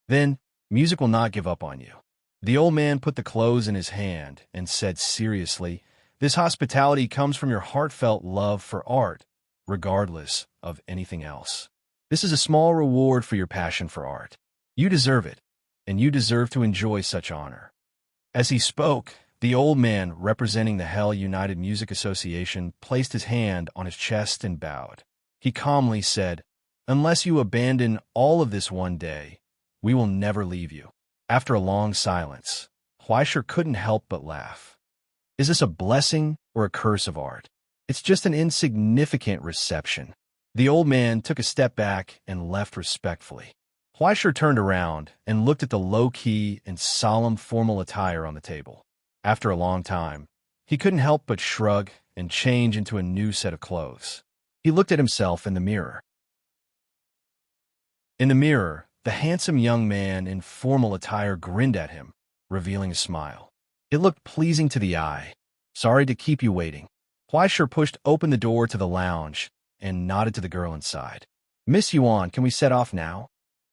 S1: "Then music will not give up on you." The old man put the clothes in his hand and said seriously, "This hospitality comes from your heartfelt love for art, regardless of anything else. This is a small reward for your passion for art. You deserve it, and you deserve to enjoy such honor." As he spoke, the old man representing the Hell United Music Association placed his hand on his chest and bowed. He calmly said, "Unless you abandon all of this one day, we will never leave you." After a long silence, Huaisher couldn't help but laugh. Is this a blessing or a curse of art? It's just an insignificant reception. The old man took a step back and left respectfully. Huaisher turned around and looked at the low-key and solemn formal attire on the table. After a long time, he couldn't help but shrug and change into a new set of clothes. He looked at himself in the mirror. In the mirror, the handsome young man in formal attire grinned at him, revealing a smile. It looked pleasing to the eye. "Sorry to keep you waiting." Huaisher pushed open the door to the lounge and nodded to the girl inside. "Miss Yuan, can we set off now?"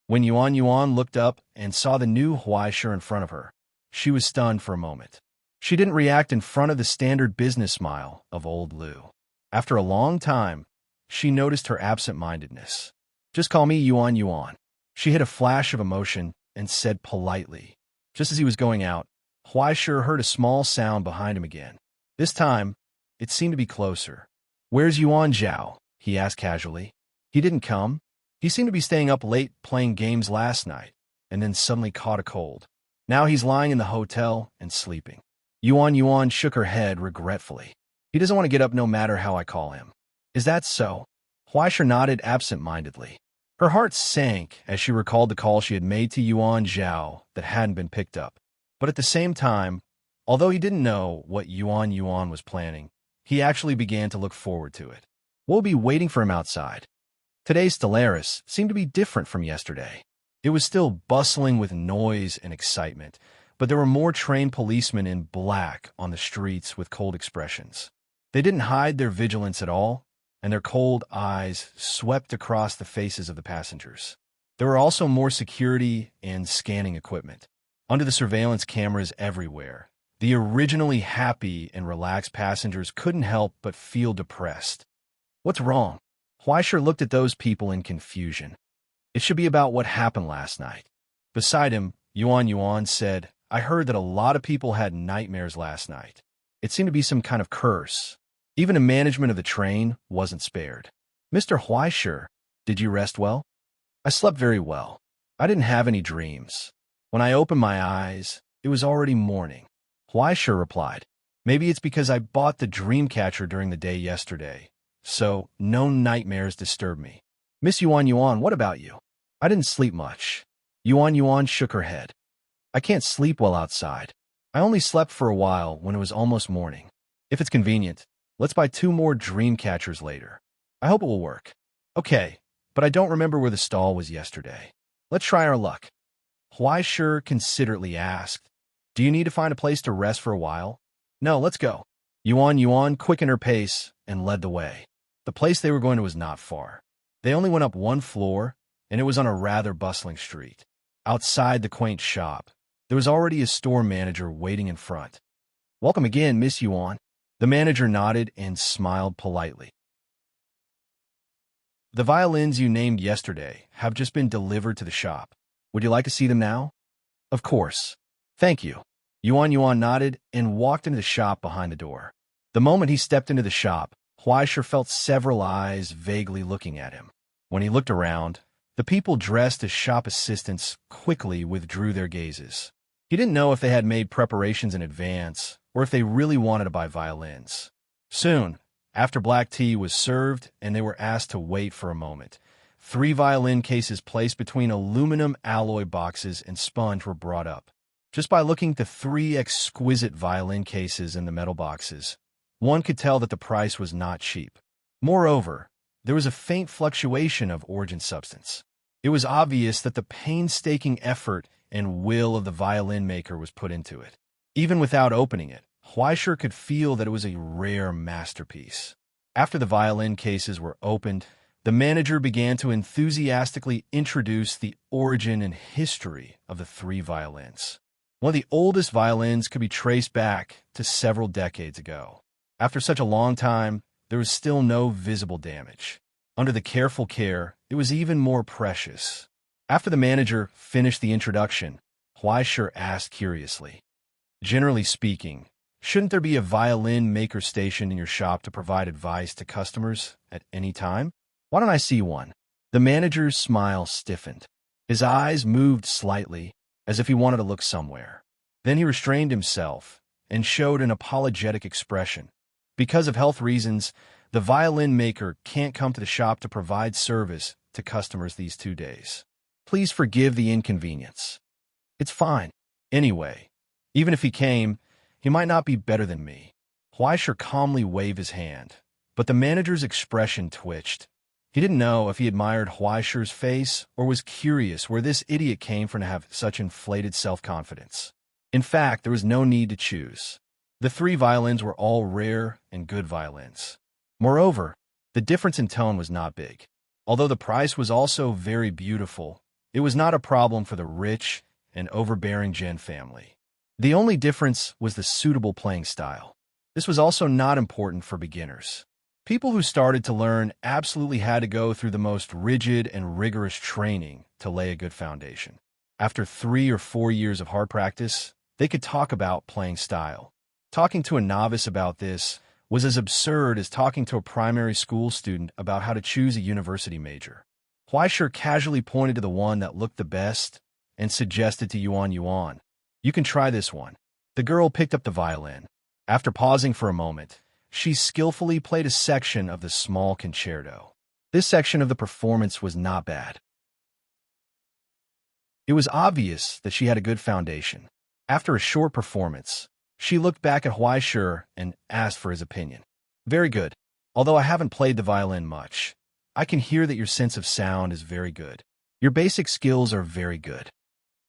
S1: When Yuan looked up and saw the new Huaisher in front of her, she was stunned for a moment. She didn't react in front of the standard business smile of old Liu. After a long time, she noticed her absent-mindedness. "Just call me Yuan." She hid a flash of emotion and said politely. Just as he was going out, Huaisher heard a small sound behind him again. This time, it seemed to be closer. "Where's Yuan Zhao?" he asked casually. "He didn't come? He seemed to be staying up late playing games last night, and then suddenly caught a cold. Now he's lying in the hotel and sleeping." Yuan shook her head regretfully. "He doesn't want to get up no matter how I call him." "Is that so?" Huaisher nodded absent-mindedly. Her heart sank as she recalled the call she had made to Yuan Zhao that hadn't been picked up. But at the same time, although he didn't know what Yuan was planning, he actually began to look forward to it. We'll be waiting for him outside. Today's Stellaris seemed to be different from yesterday. It was still bustling with noise and excitement, but there were more trained policemen in black on the streets with cold expressions. They didn't hide their vigilance at all, and their cold eyes swept across the faces of the passengers. There were also more security and scanning equipment. Under the surveillance cameras everywhere, the originally happy and relaxed passengers couldn't help but feel depressed. "What's wrong?" Huaisher looked at those people in confusion. "It should be about what happened last night." Beside him, Yuan said, "I heard that a lot of people had nightmares last night. It seemed to be some kind of curse. Even the management of the train wasn't spared." "Mr. Huaisher, did you rest well?" "I slept very well. I didn't have any dreams. When I opened my eyes, it was already morning." Huaisher replied, "Maybe it's because I bought the dream catcher during the day yesterday, so no nightmares disturb me." "Miss Yuan, what about you?" "I didn't sleep much." Yuan shook her head. "I can't sleep well outside. I only slept for a while when it was almost morning. If it's convenient, let's buy 2 more dream catchers later. I hope it will work." "Okay, but I don't remember where the stall was yesterday. Let's try our luck." Huaisher considerately asked, "Do you need to find a place to rest for a while?" "No, let's go." Yuan quickened her pace and led the way. The place they were going to was not far. They only went up 1 floor, and it was on a rather bustling street. Outside the quaint shop, there was already a store manager waiting in front. "Welcome again, Miss Yuan." The manager nodded and smiled politely. "The violins you named yesterday have just been delivered to the shop. Would you like to see them now?" "Of course. Thank you." Yuan nodded and walked into the shop behind the door. The moment he stepped into the shop, Huaisher felt several eyes vaguely looking at him. When he looked around, the people dressed as shop assistants quickly withdrew their gazes. He didn't know if they had made preparations in advance or if they really wanted to buy violins. Soon, after black tea was served and they were asked to wait for a moment, 3 violin cases placed between aluminum alloy boxes and sponge were brought up. Just by looking at the 3 exquisite violin cases in the metal boxes, one could tell that the price was not cheap. Moreover, there was a faint fluctuation of origin substance. It was obvious that the painstaking effort and will of the violin maker was put into it. Even without opening it, Huaisher could feel that it was a rare masterpiece. After the violin cases were opened, the manager began to enthusiastically introduce the origin and history of the 3 violins. One of the oldest violins could be traced back to several decades ago. After such a long time, there was still no visible damage. Under the careful care, it was even more precious. After the manager finished the introduction, Huaisher asked curiously, "Generally speaking, shouldn't there be a violin maker station in your shop to provide advice to customers at any time? Why don't I see one?" The manager's smile stiffened. His eyes moved slightly, as if he wanted to look somewhere. Then he restrained himself and showed an apologetic expression. Because of health reasons, The violin maker can't come to the shop to provide service to customers these 2 days. Please forgive the inconvenience. It's fine. Anyway, even if he came, he might not be better than me. Huaisher calmly waved his hand, but the manager's expression twitched. He didn't know if he admired Huaisher's face or was curious where this idiot came from to have such inflated self-confidence. In fact, there was no need to choose. The 3 violins were all rare and good violins. Moreover, the difference in tone was not big. Although the price was also very beautiful, it was not a problem for the rich and overbearing Gen family. The only difference was the suitable playing style. This was also not important for beginners. People who started to learn absolutely had to go through the most rigid and rigorous training to lay a good foundation. After 3 or 4 years of hard practice, they could talk about playing style. Talking to a novice about this was as absurd as talking to a primary school student about how to choose a university major. Huaisher casually pointed to the one that looked the best and suggested to Yuan, "You can try this one." The girl picked up the violin. After pausing for a moment, she skillfully played a section of the small concerto. This section of the performance was not bad. It was obvious that she had a good foundation. After a short performance, she looked back at Huaisher and asked for his opinion. "Very good. Although I haven't played the violin much, I can hear that your sense of sound is very good. Your basic skills are very good."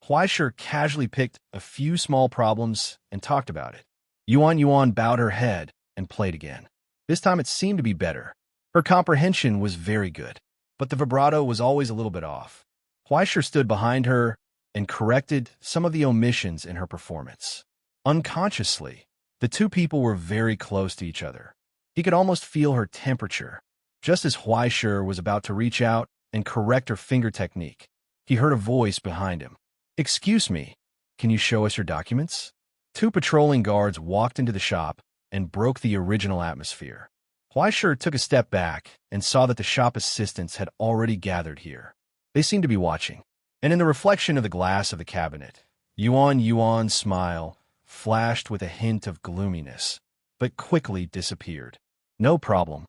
S1: Huaisher casually picked a few small problems and talked about it. Yuan bowed her head and played again. This time it seemed to be better. Her comprehension was very good, but the vibrato was always a little bit off. Huaisher stood behind her and corrected some of the omissions in her performance. Unconsciously, the 2 people were very close to each other. He could almost feel her temperature. Just as Huaisher was about to reach out and correct her finger technique, he heard a voice behind him. "Excuse me, can you show us your documents?" 2 patrolling guards walked into the shop and broke the original atmosphere. Huaisher took a step back and saw that the shop assistants had already gathered here. They seemed to be watching, and in the reflection of the glass of the cabinet, Yuan's smile flashed with a hint of gloominess, but quickly disappeared. "No problem."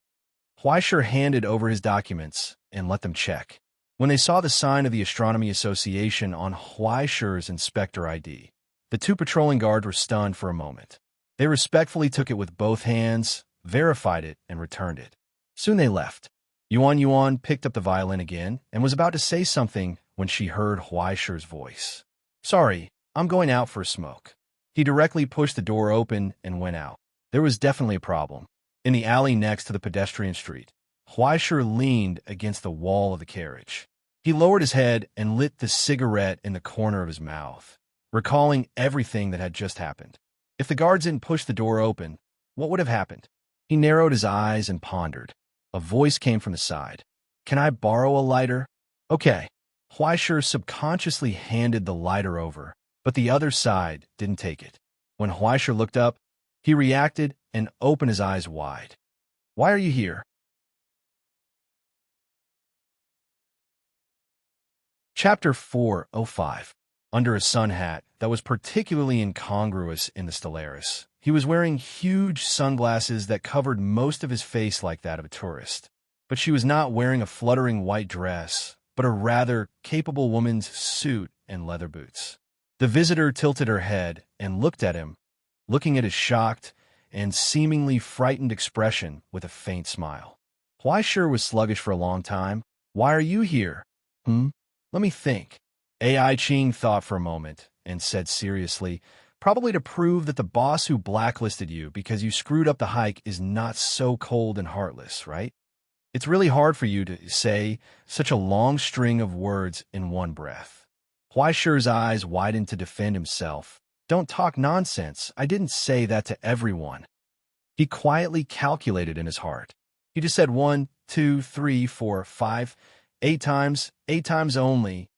S1: Huaisher handed over his documents and let them check. When they saw the sign of the Astronomy Association on Huaisher's inspector ID, the 2 patrolling guards were stunned for a moment. They respectfully took it with both hands, verified it, and returned it. Soon they left. Yuan picked up the violin again and was about to say something when she heard Huaisher's voice. "Sorry, I'm going out for a smoke." He directly pushed the door open and went out. There was definitely a problem. In the alley next to the pedestrian street, Huaisher leaned against the wall of the carriage. He lowered his head and lit the cigarette in the corner of his mouth, recalling everything that had just happened. If the guards didn't push the door open, what would have happened? He narrowed his eyes and pondered. A voice came from the side. "Can I borrow a lighter?" "Okay." Huaisher subconsciously handed the lighter over, but the other side didn't take it. When Huaisher looked up, he reacted and opened his eyes wide. "Why are you here?" Chapter 405. Under a sun hat that was particularly incongruous in the Stellaris, he was wearing huge sunglasses that covered most of his face like that of a tourist. But she was not wearing a fluttering white dress, but a rather capable woman's suit and leather boots. The visitor tilted her head and looked at him, looking at his shocked and seemingly frightened expression with a faint smile. Huaisher was sluggish for a long time. "Why are you here?" Let me think." AI Ching thought for a moment and said seriously, "Probably to prove that the boss who blacklisted you because you screwed up the hike is not so cold and heartless, right? It's really hard for you to say such a long string of words in one breath." Huaisher's eyes widened to defend himself. "Don't talk nonsense. I didn't say that to everyone." He quietly calculated in his heart. He just said 1, 2, 3, 4, 5, 8 times, 8 times only.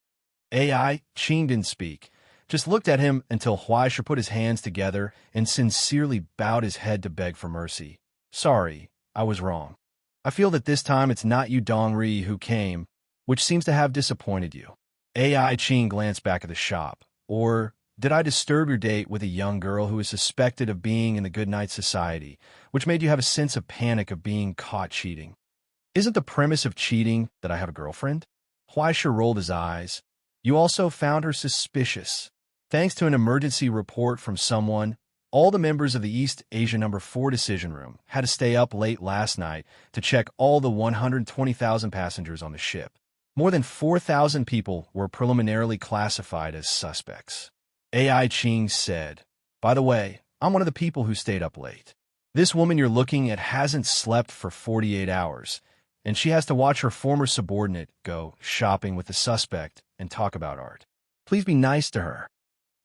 S1: AI Ching didn't speak, just looked at him until Huaisher put his hands together and sincerely bowed his head to beg for mercy. "Sorry, I was wrong. I feel that this time it's not you Dongri who came, which seems to have disappointed you." AI Ching glanced back at the shop. "Or Did I disturb your date with a young girl who is suspected of being in the Goodnight Society, which made you have a sense of panic of being caught cheating? Isn't the premise of cheating that I have a girlfriend? Huaisha rolled his eyes. You also found her suspicious. Thanks to an emergency report from someone, all the members of the East Asia No. 4 decision room had to stay up late last night to check all the 120,000 passengers on the ship. More than 4,000 people were preliminarily classified as suspects. AI Ching said, "By the way, I'm one of the people who stayed up late. This woman you're looking at hasn't slept for 48 hours, and she has to watch her former subordinate go shopping with the suspect and talk about art. Please be nice to her.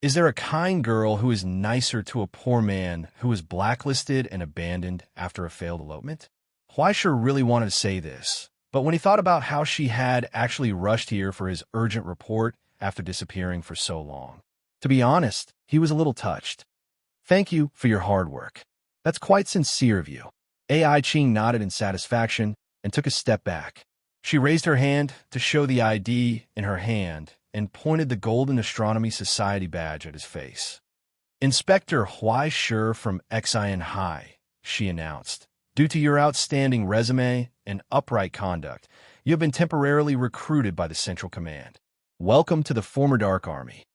S1: Is there a kind girl who is nicer to a poor man who was blacklisted and abandoned after a failed elopement?" Huaisha really wanted to say this, but when he thought about how she had actually rushed here for his urgent report after disappearing for so long, to be honest, he was a little touched. "Thank you for your hard work. That's quite sincere of you." AI Ching nodded in satisfaction and took a step back. She raised her hand to show the ID in her hand and pointed the Golden Astronomy Society badge at his face. "Inspector Huaisha from Xian High," she announced. "Due to your outstanding resume and upright conduct, you have been temporarily recruited by the Central Command. Welcome to the former Dark Army."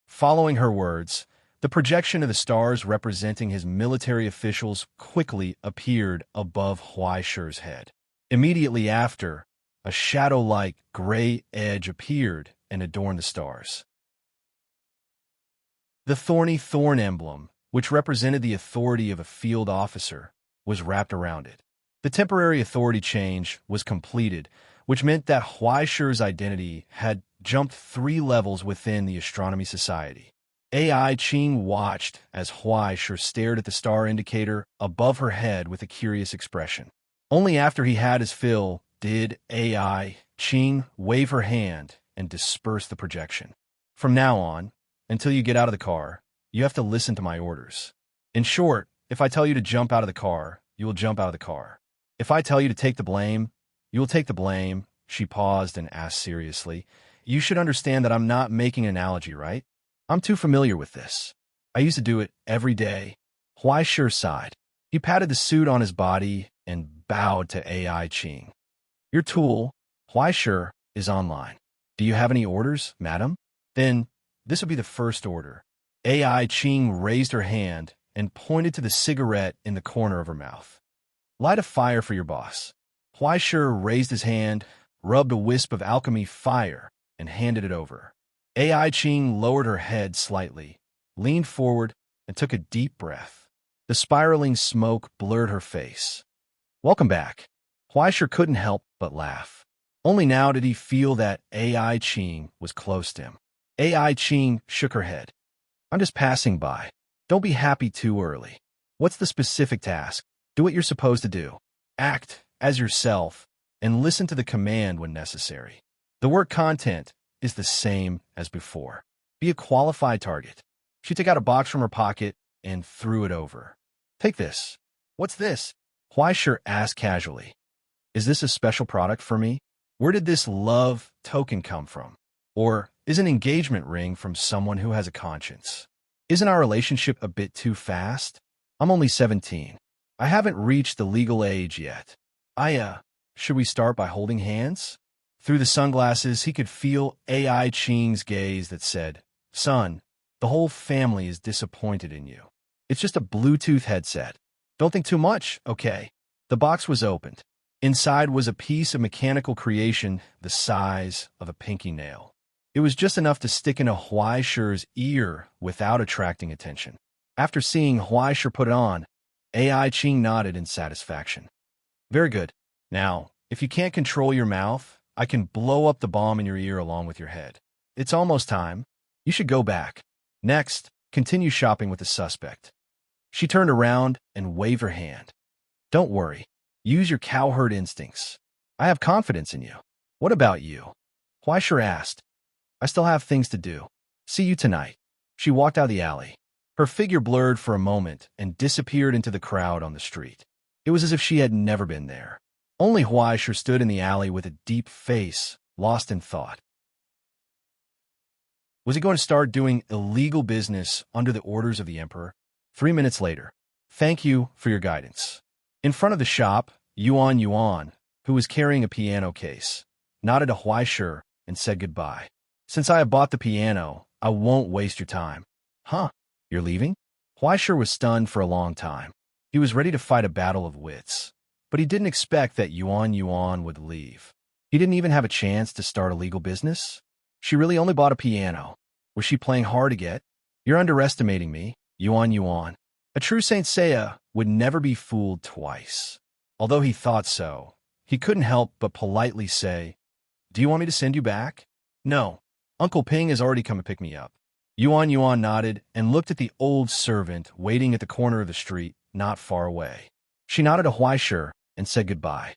S1: Following her words, the projection of the stars representing his military officials quickly appeared above Huaisha's head. Immediately after, a shadow-like gray edge appeared and adorned the stars. The thorny thorn emblem, which represented the authority of a field officer, was wrapped around it. The temporary authority change was completed, which meant that Huaisha's identity had jumped 3 levels within the Astronomy Society. AI Ching watched as Huaisha stared at the star indicator above her head with a curious expression. Only after he had his fill did AI Ching wave her hand and disperse the projection. "From now on, until you get out of the car, you have to listen to my orders. In short, if I tell you to jump out of the car, you will jump out of the car. If I tell you to take the blame, you will take the blame." She paused and asked seriously, "You should understand that I'm not making an analogy, right? I'm too familiar with this. I used to do it every day." Huaisha sighed. He patted the suit on his body and bowed to AI Ching. "Your tool, Huaisha, is online. Do you have any orders, madam? Then this will be the first order." AI Ching raised her hand and pointed to the cigarette in the corner of her mouth. "Light a fire for your boss." Huaisha raised his hand, rubbed a wisp of alchemy fire, and handed it over. AI Ching lowered her head slightly, leaned forward, and took a deep breath. The spiraling smoke blurred her face. "Welcome back." Huaisha couldn't help but laugh. Only now did he feel that AI Ching was close to him. AI Ching shook her head. "I'm just passing by. Don't be happy too early. What's the specific task? Do what you're supposed to do. Act as yourself and listen to the command when necessary. The work content is the same as before. Be a qualified target." She took out a box from her pocket and threw it over. "Take this." "What's this?" Huaisha asked casually. "Is this a special product for me? Where did this love token come from? Or is an engagement ring from someone who has a conscience? Isn't our relationship a bit too fast? I'm only 17. I haven't reached the legal age yet. Should we start by holding hands?" Through the sunglasses, he could feel AI Ching's gaze that said, "Son, the whole family is disappointed in you. It's just a Bluetooth headset. Don't think too much, okay?" The box was opened. Inside was a piece of mechanical creation the size of a pinky nail. It was just enough to stick in a Huaisha's ear without attracting attention. After seeing Huaisha put it on, AI Ching nodded in satisfaction. "Very good. Now, if you can't control your mouth, I can blow up the bomb in your ear along with your head. It's almost time. You should go back. Next, continue shopping with the suspect." She turned around and waved her hand. "Don't worry. Use your cowherd instincts. I have confidence in you." "What about you?" Huaisha asked. "I still have things to do. See you tonight." She walked out the alley. Her figure blurred for a moment and disappeared into the crowd on the street. It was as if she had never been there. Only Huaisha stood in the alley with a deep face, lost in thought. Was he going to start doing illegal business under the orders of the emperor? 3 minutes later. Thank you for your guidance. In front of the shop, Yuan, who was carrying a piano case, nodded to Huaishir and said goodbye. Since I have bought the piano, I won't waste your time. Huh? You're leaving? Huaishir was stunned for a long time. He was ready to fight a battle of wits, but he didn't expect that Yuan would leave. He didn't even have a chance to start a legal business. She really only bought a piano. Was she playing hard to get? You're underestimating me, Yuan. A true Saint Seiya would never be fooled twice. Although he thought so, he couldn't help but politely say, Do you want me to send you back? No. Uncle Ping has already come to pick me up. Yuan nodded and looked at the old servant waiting at the corner of the street not far away. She nodded to Huaishir and said goodbye.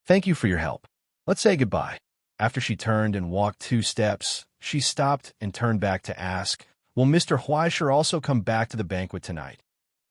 S1: Thank you for your help. Let's say goodbye. After she turned and walked 2 steps, she stopped and turned back to ask, Will Mr. Huaishir also come back to the banquet tonight?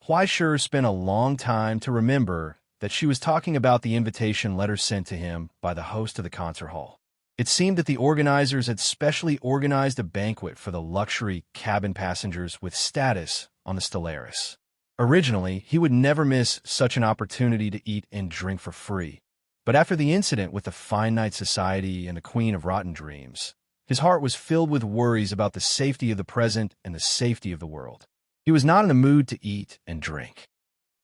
S1: Huaishir spent a long time to remember that she was talking about the invitation letter sent to him by the host of the concert hall. It seemed that the organizers had specially organized a banquet for the luxury cabin passengers with status on the Stellaris. Originally, he would never miss such an opportunity to eat and drink for free. But after the incident with the Fine Night Society and the Queen of Rotten Dreams, his heart was filled with worries about the safety of the present and the safety of the world. He was not in the mood to eat and drink.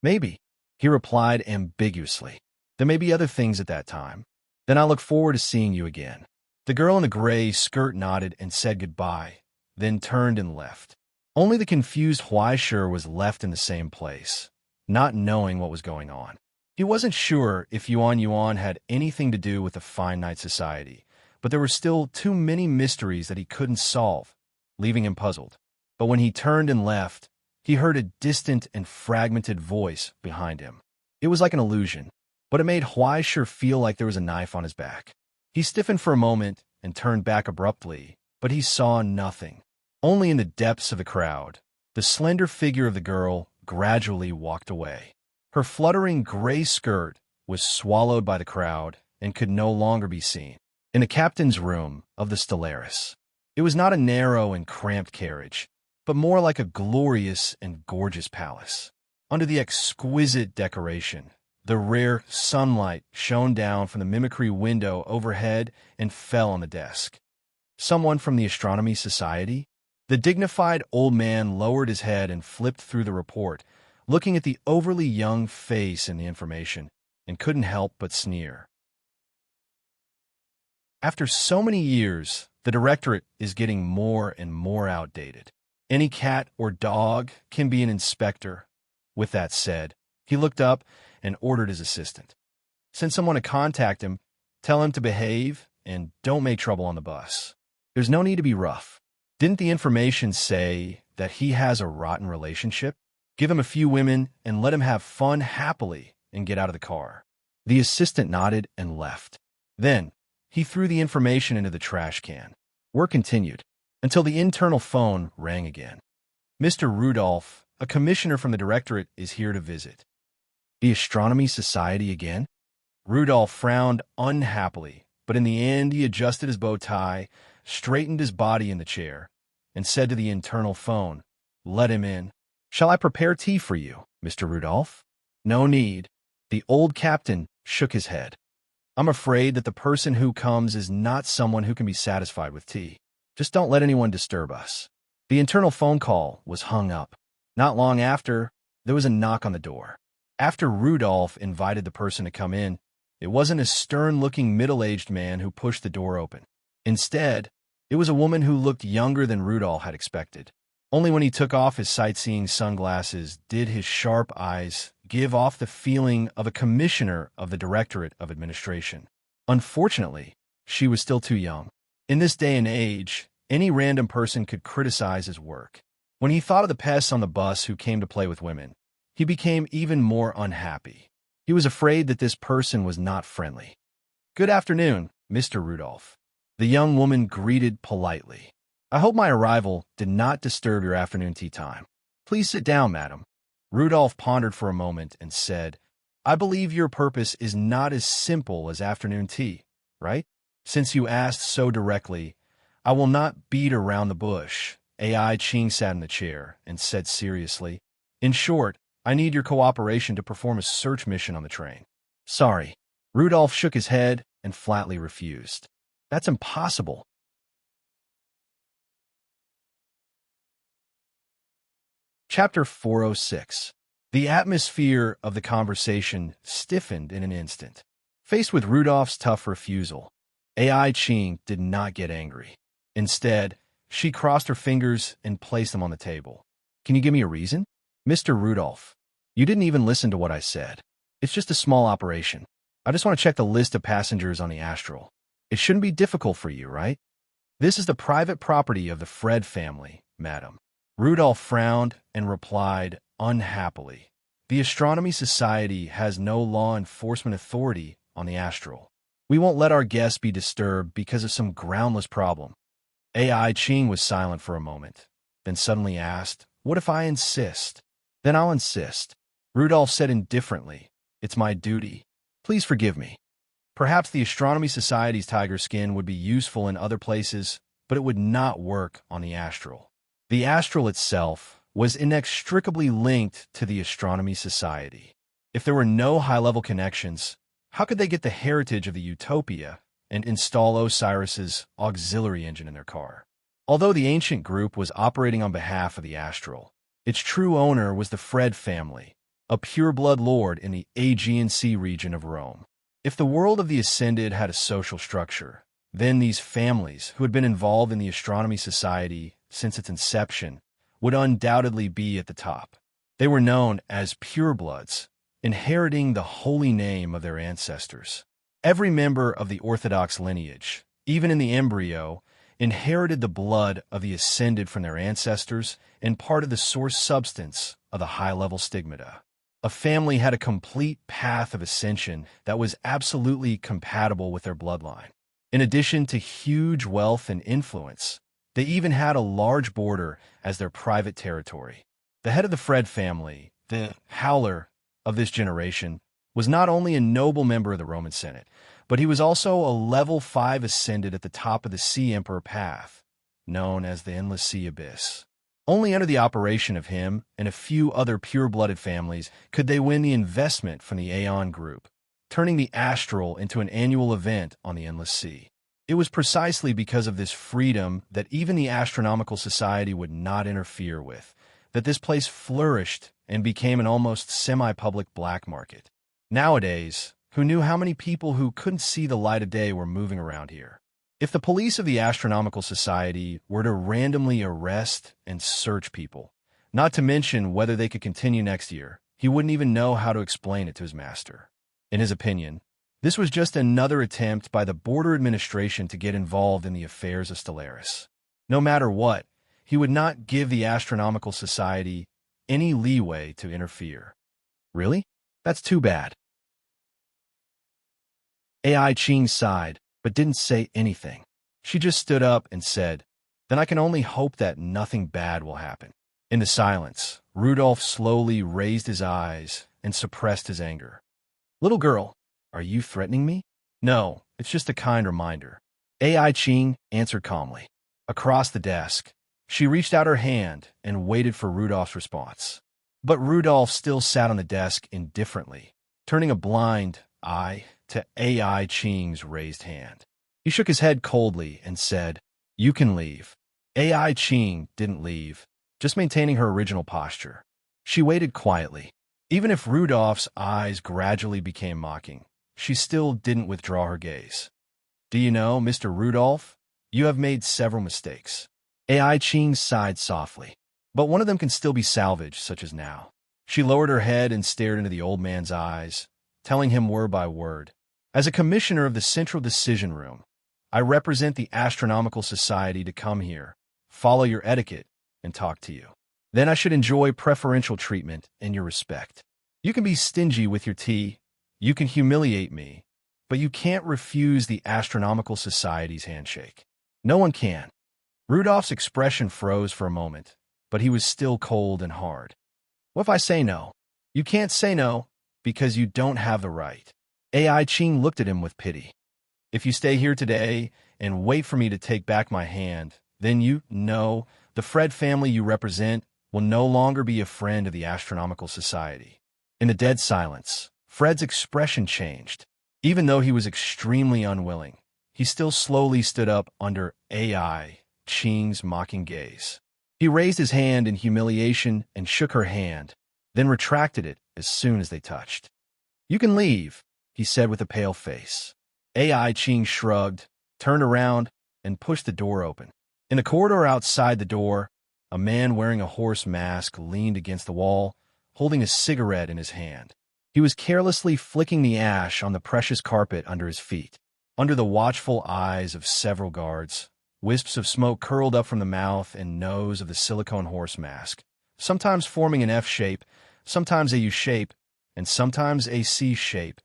S1: Maybe, he replied ambiguously. There may be other things at that time. Then I look forward to seeing you again. The girl in the gray skirt nodded and said goodbye, then turned and left. Only the confused Huaishir was left in the same place, not knowing what was going on. He wasn't sure if Yuan had anything to do with the Fine Night Society, but there were still too many mysteries that he couldn't solve, leaving him puzzled. But when he turned and left, he heard a distant and fragmented voice behind him. It was like an illusion, but it made Huaishir feel like there was a knife on his back. He stiffened for a moment and turned back abruptly, but he saw nothing. Only in the depths of the crowd, the slender figure of the girl gradually walked away. Her fluttering gray skirt was swallowed by the crowd and could no longer be seen. In the captain's room of the Stellaris, it was not a narrow and cramped carriage, but more like a glorious and gorgeous palace. Under the exquisite decoration, the rare sunlight shone down from the mimicry window overhead and fell on the desk. Someone from the Astronomy Society? The dignified old man lowered his head and flipped through the report, looking at the overly young face in the information, and couldn't help but sneer. After so many years, the directorate is getting more and more outdated. Any cat or dog can be an inspector. With that said, he looked up and ordered his assistant. Send someone to contact him, tell him to behave, and don't make trouble on the bus. There's no need to be rough. Didn't the information say that he has a rotten relationship? Give him a few women and let him have fun happily and get out of the car. The assistant nodded and left. Then, he threw the information into the trash can. Work continued until the internal phone rang again. Mr. Rudolph, a commissioner from the directorate, is here to visit. The Astronomy Society again? Rudolph frowned unhappily, but in the end he adjusted his bow tie, straightened his body in the chair, and said to the internal phone, Let him in. Shall I prepare tea for you, Mr. Rudolph? No need. The old captain shook his head. I'm afraid that the person who comes is not someone who can be satisfied with tea. Just don't let anyone disturb us. The internal phone call was hung up. Not long after, there was a knock on the door. After Rudolph invited the person to come in, it wasn't a stern-looking middle-aged man who pushed the door open. Instead, it was a woman who looked younger than Rudolph had expected. Only when he took off his sightseeing sunglasses did his sharp eyes give off the feeling of a commissioner of the Directorate of Administration. Unfortunately, she was still too young. In this day and age, any random person could criticize his work. When he thought of the pests on the bus who came to play with women, he became even more unhappy. He was afraid that this person was not friendly. Good afternoon, Mr. Rudolph. The young woman greeted politely. I hope my arrival did not disturb your afternoon tea time. Please sit down, madam. Rudolph pondered for a moment and said, I believe your purpose is not as simple as afternoon tea, right? Since you asked so directly, I will not beat around the bush. AI Ching sat in the chair and said seriously, "In short, I need your cooperation to perform a search mission on the train." "Sorry." Rudolph shook his head and flatly refused. "That's impossible." Chapter 406. The atmosphere of the conversation stiffened in an instant. Faced with Rudolph's tough refusal, AI Ching did not get angry. Instead, she crossed her fingers and placed them on the table. "Can you give me a reason?" "Mr. Rudolph, you didn't even listen to what I said. It's just a small operation. I just want to check the list of passengers on the Astral. It shouldn't be difficult for you, right? This is the private property of the Fred family, madam." Rudolph frowned and replied unhappily, "The Astronomy Society has no law enforcement authority on the Astral. We won't let our guests be disturbed because of some groundless problem." AI Ching was silent for a moment, then suddenly asked, "What if I insist?" "Then I'll insist." Rudolph said indifferently, "It's my duty. Please forgive me. Perhaps the Astronomy Society's tiger skin would be useful in other places, but it would not work on the Astral." The Astral itself was inextricably linked to the Astronomy Society. If there were no high-level connections, how could they get the heritage of the Utopia and install Osiris's auxiliary engine in their car? Although the ancient group was operating on behalf of the Astral, its true owner was the Fred family, a pure-blood lord in the Aegean Sea region of Rome. If the world of the Ascended had a social structure, then these families, who had been involved in the Astronomy Society since its inception, would undoubtedly be at the top. They were known as purebloods, inheriting the holy name of their ancestors. Every member of the Orthodox lineage, even in the embryo, inherited the blood of the Ascended from their ancestors and part of the source substance of the high-level stigmata. A family had a complete path of ascension that was absolutely compatible with their bloodline. In addition to huge wealth and influence, they even had a large border as their private territory. The head of the Fred family, the Howler of this generation, was not only a noble member of the Roman Senate, but he was also a level 5 ascended at the top of the Sea Emperor path, known as the Endless Sea Abyss. Only under the operation of him and a few other pure-blooded families could they win the investment from the Aeon Group, turning the Astral into an annual event on the Endless Sea. It was precisely because of this freedom that even the Astronomical Society would not interfere with, that this place flourished and became an almost semi-public black market. Nowadays, who knew how many people who couldn't see the light of day were moving around here? If the police of the Astronomical Society were to randomly arrest and search people, not to mention whether they could continue next year, he wouldn't even know how to explain it to his master. In his opinion, this was just another attempt by the border administration to get involved in the affairs of Stellaris. No matter what, he would not give the Astronomical Society any leeway to interfere. Really? That's too bad. AI Ching sighed, but didn't say anything. She just stood up and said, "Then I can only hope that nothing bad will happen." In the silence, Rudolph slowly raised his eyes and suppressed his anger. "Little girl, are you threatening me?" "No, it's just a kind reminder." AI Ching answered calmly. Across the desk, she reached out her hand and waited for Rudolph's response. But Rudolph still sat on the desk indifferently, turning a blind eye to AI Ching's raised hand. He shook his head coldly and said, "You can leave." AI Ching didn't leave, just maintaining her original posture. She waited quietly. Even if Rudolph's eyes gradually became mocking, she still didn't withdraw her gaze. "Do you know, Mr. Rudolph, you have made several mistakes." AI Ching sighed softly. "But one of them can still be salvaged, such as now." She lowered her head and stared into the old man's eyes, telling him word by word, "As a commissioner of the Central Decision Room, I represent the Astronomical Society to come here, follow your etiquette, and talk to you. Then I should enjoy preferential treatment and your respect. You can be stingy with your tea, you can humiliate me, but you can't refuse the Astronomical Society's handshake. No one can." Rudolph's expression froze for a moment, but he was still cold and hard. "What if I say no?" "You can't say no, because you don't have the right." AI Ching looked at him with pity. "If you stay here today, and wait for me to take back my hand, then you know the Fred family you represent will no longer be a friend of the Astronomical Society. In the dead silence, Fred's expression changed. Even though he was extremely unwilling, he still slowly stood up under AI Ching's mocking gaze. He raised his hand in humiliation and shook her hand, then retracted it as soon as they touched. "You can leave," he said with a pale face. AI Ching shrugged, turned around, and pushed the door open. In the corridor outside the door, a man wearing a horse mask leaned against the wall, holding a cigarette in his hand. He was carelessly flicking the ash on the precious carpet under his feet. Under the watchful eyes of several guards, wisps of smoke curled up from the mouth and nose of the silicone horse mask, sometimes forming an F shape, sometimes a U shape, and sometimes a C shape.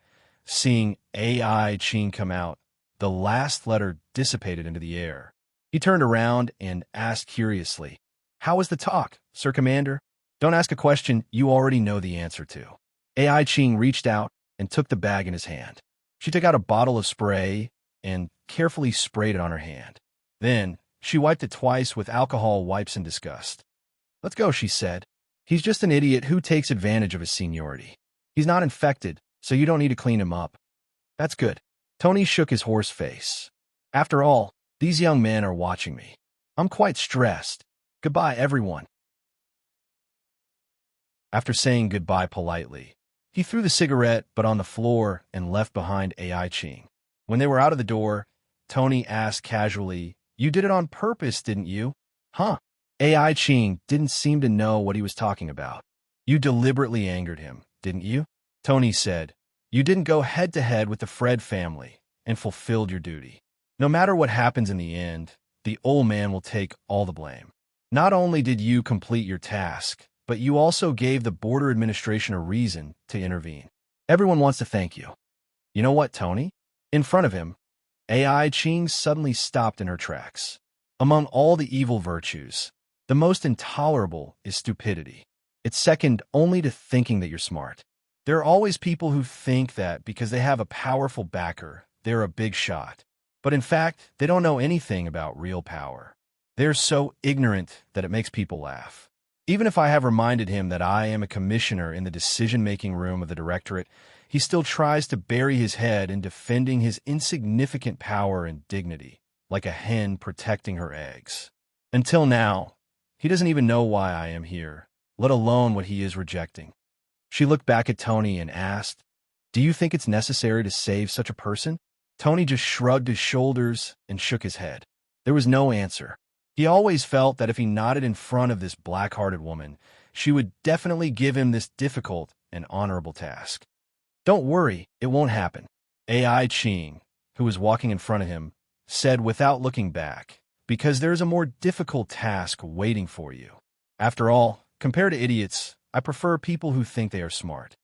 S1: Seeing AI Ching come out, the last letter dissipated into the air. He turned around and asked curiously, "How was the talk, Sir Commander?" "Don't ask a question you already know the answer to." AI Ching reached out and took the bag in his hand. She took out a bottle of spray and carefully sprayed it on her hand. Then she wiped it twice with alcohol wipes in disgust. "Let's go," she said. "He's just an idiot who takes advantage of his seniority. He's not infected, so you don't need to clean him up." "That's good." Tony shook his hoarse face. "After all, these young men are watching me. I'm quite stressed. Goodbye, everyone." After saying goodbye politely, he threw the cigarette butt on the floor and left behind AI Ching. When they were out of the door, Tony asked casually, "You did it on purpose, didn't you?" "Huh?" AI Ching didn't seem to know what he was talking about. "You deliberately angered him, didn't you?" Tony said, "You didn't go head-to-head with the Fred family and fulfilled your duty. No matter what happens in the end, the old man will take all the blame. Not only did you complete your task, but you also gave the border administration a reason to intervene. Everyone wants to thank you." "You know what, Tony?" In front of him, AI Ching suddenly stopped in her tracks. "Among all the evil virtues, the most intolerable is stupidity. It's second only to thinking that you're smart. There are always people who think that because they have a powerful backer, they're a big shot. But in fact, they don't know anything about real power. They're so ignorant that it makes people laugh." Even if I have reminded him that I am a commissioner in the decision-making room of the directorate, he still tries to bury his head in defending his insignificant power and dignity, like a hen protecting her eggs. Until now, he doesn't even know why I am here, let alone what he is rejecting. She looked back at Tony and asked, "Do you think it's necessary to save such a person?" Tony just shrugged his shoulders and shook his head. There was no answer. He always felt that if he nodded in front of this black-hearted woman, she would definitely give him this difficult and honorable task. "Don't worry, it won't happen," AI Ching, who was walking in front of him, said without looking back, "because there's a more difficult task waiting for you. After all, compared to idiots, I prefer people who think they are smart."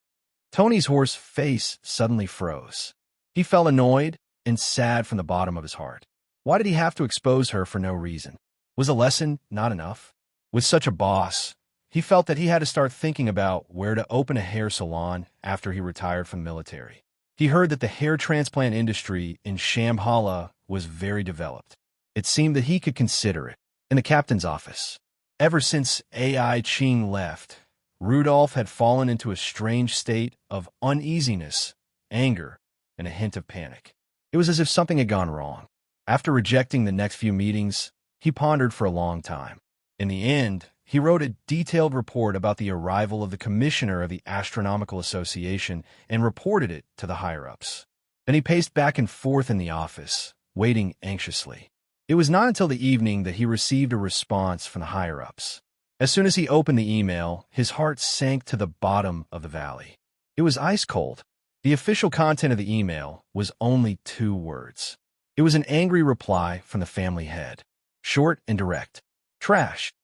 S1: Tony's hoarse face suddenly froze. He felt annoyed and sad from the bottom of his heart. Why did he have to expose her for no reason? Was a lesson not enough? With such a boss, he felt that he had to start thinking about where to open a hair salon after he retired from the military. He heard that the hair transplant industry in Shambhala was very developed. It seemed that he could consider it. In the captain's office, ever since AI Ching left, Rudolph had fallen into a strange state of uneasiness, anger, and a hint of panic. It was as if something had gone wrong. After rejecting the next few meetings, he pondered for a long time. In the end, he wrote a detailed report about the arrival of the commissioner of the Astronomical Association and reported it to the higher-ups. Then he paced back and forth in the office, waiting anxiously. It was not until the evening that he received a response from the higher-ups. As soon as he opened the email, his heart sank to the bottom of the valley. It was ice cold. The official content of the email was only 2 words. It was an angry reply from the family head. Short and direct. Trash.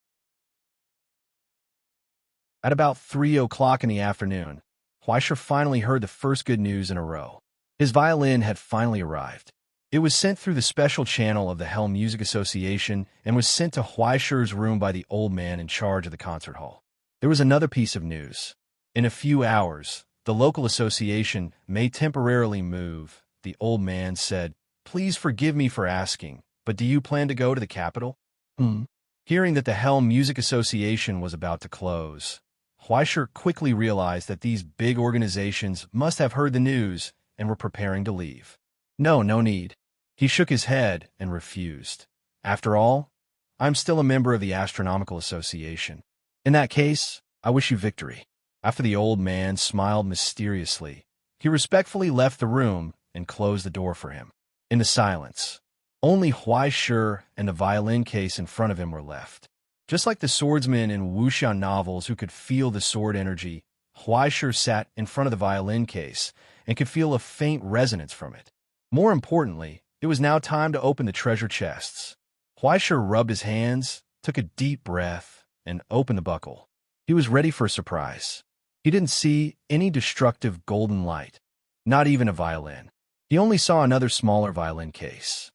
S1: At about 3 o'clock in the afternoon, Huaisha finally heard the first good news in a row. His violin had finally arrived. It was sent through the special channel of the Hell Music Association and was sent to Huaisha's room by the old man in charge of the concert hall. There was another piece of news. In a few hours, the local association may temporarily move, the old man said please forgive me for asking, but do you plan to go to the capital? Hearing that the Hell Music Association was about to close, Huaisher quickly realized that these big organizations must have heard the news and were preparing to leave. No need. He shook his head and refused. After all, I'm still a member of the Astronomical Association. In that case, I wish you victory. After the old man smiled mysteriously, he respectfully left the room and closed the door for him. In the silence, only Huaisher and the violin case in front of him were left. Just like the swordsmen in wuxia novels who could feel the sword energy, Huaisher sat in front of the violin case and could feel a faint resonance from it. More importantly, it was now time to open the treasure chests. Huaisher rubbed his hands, took a deep breath, and opened the buckle. He was ready for a surprise. He didn't see any destructive golden light, not even a violin. He only saw another smaller violin case.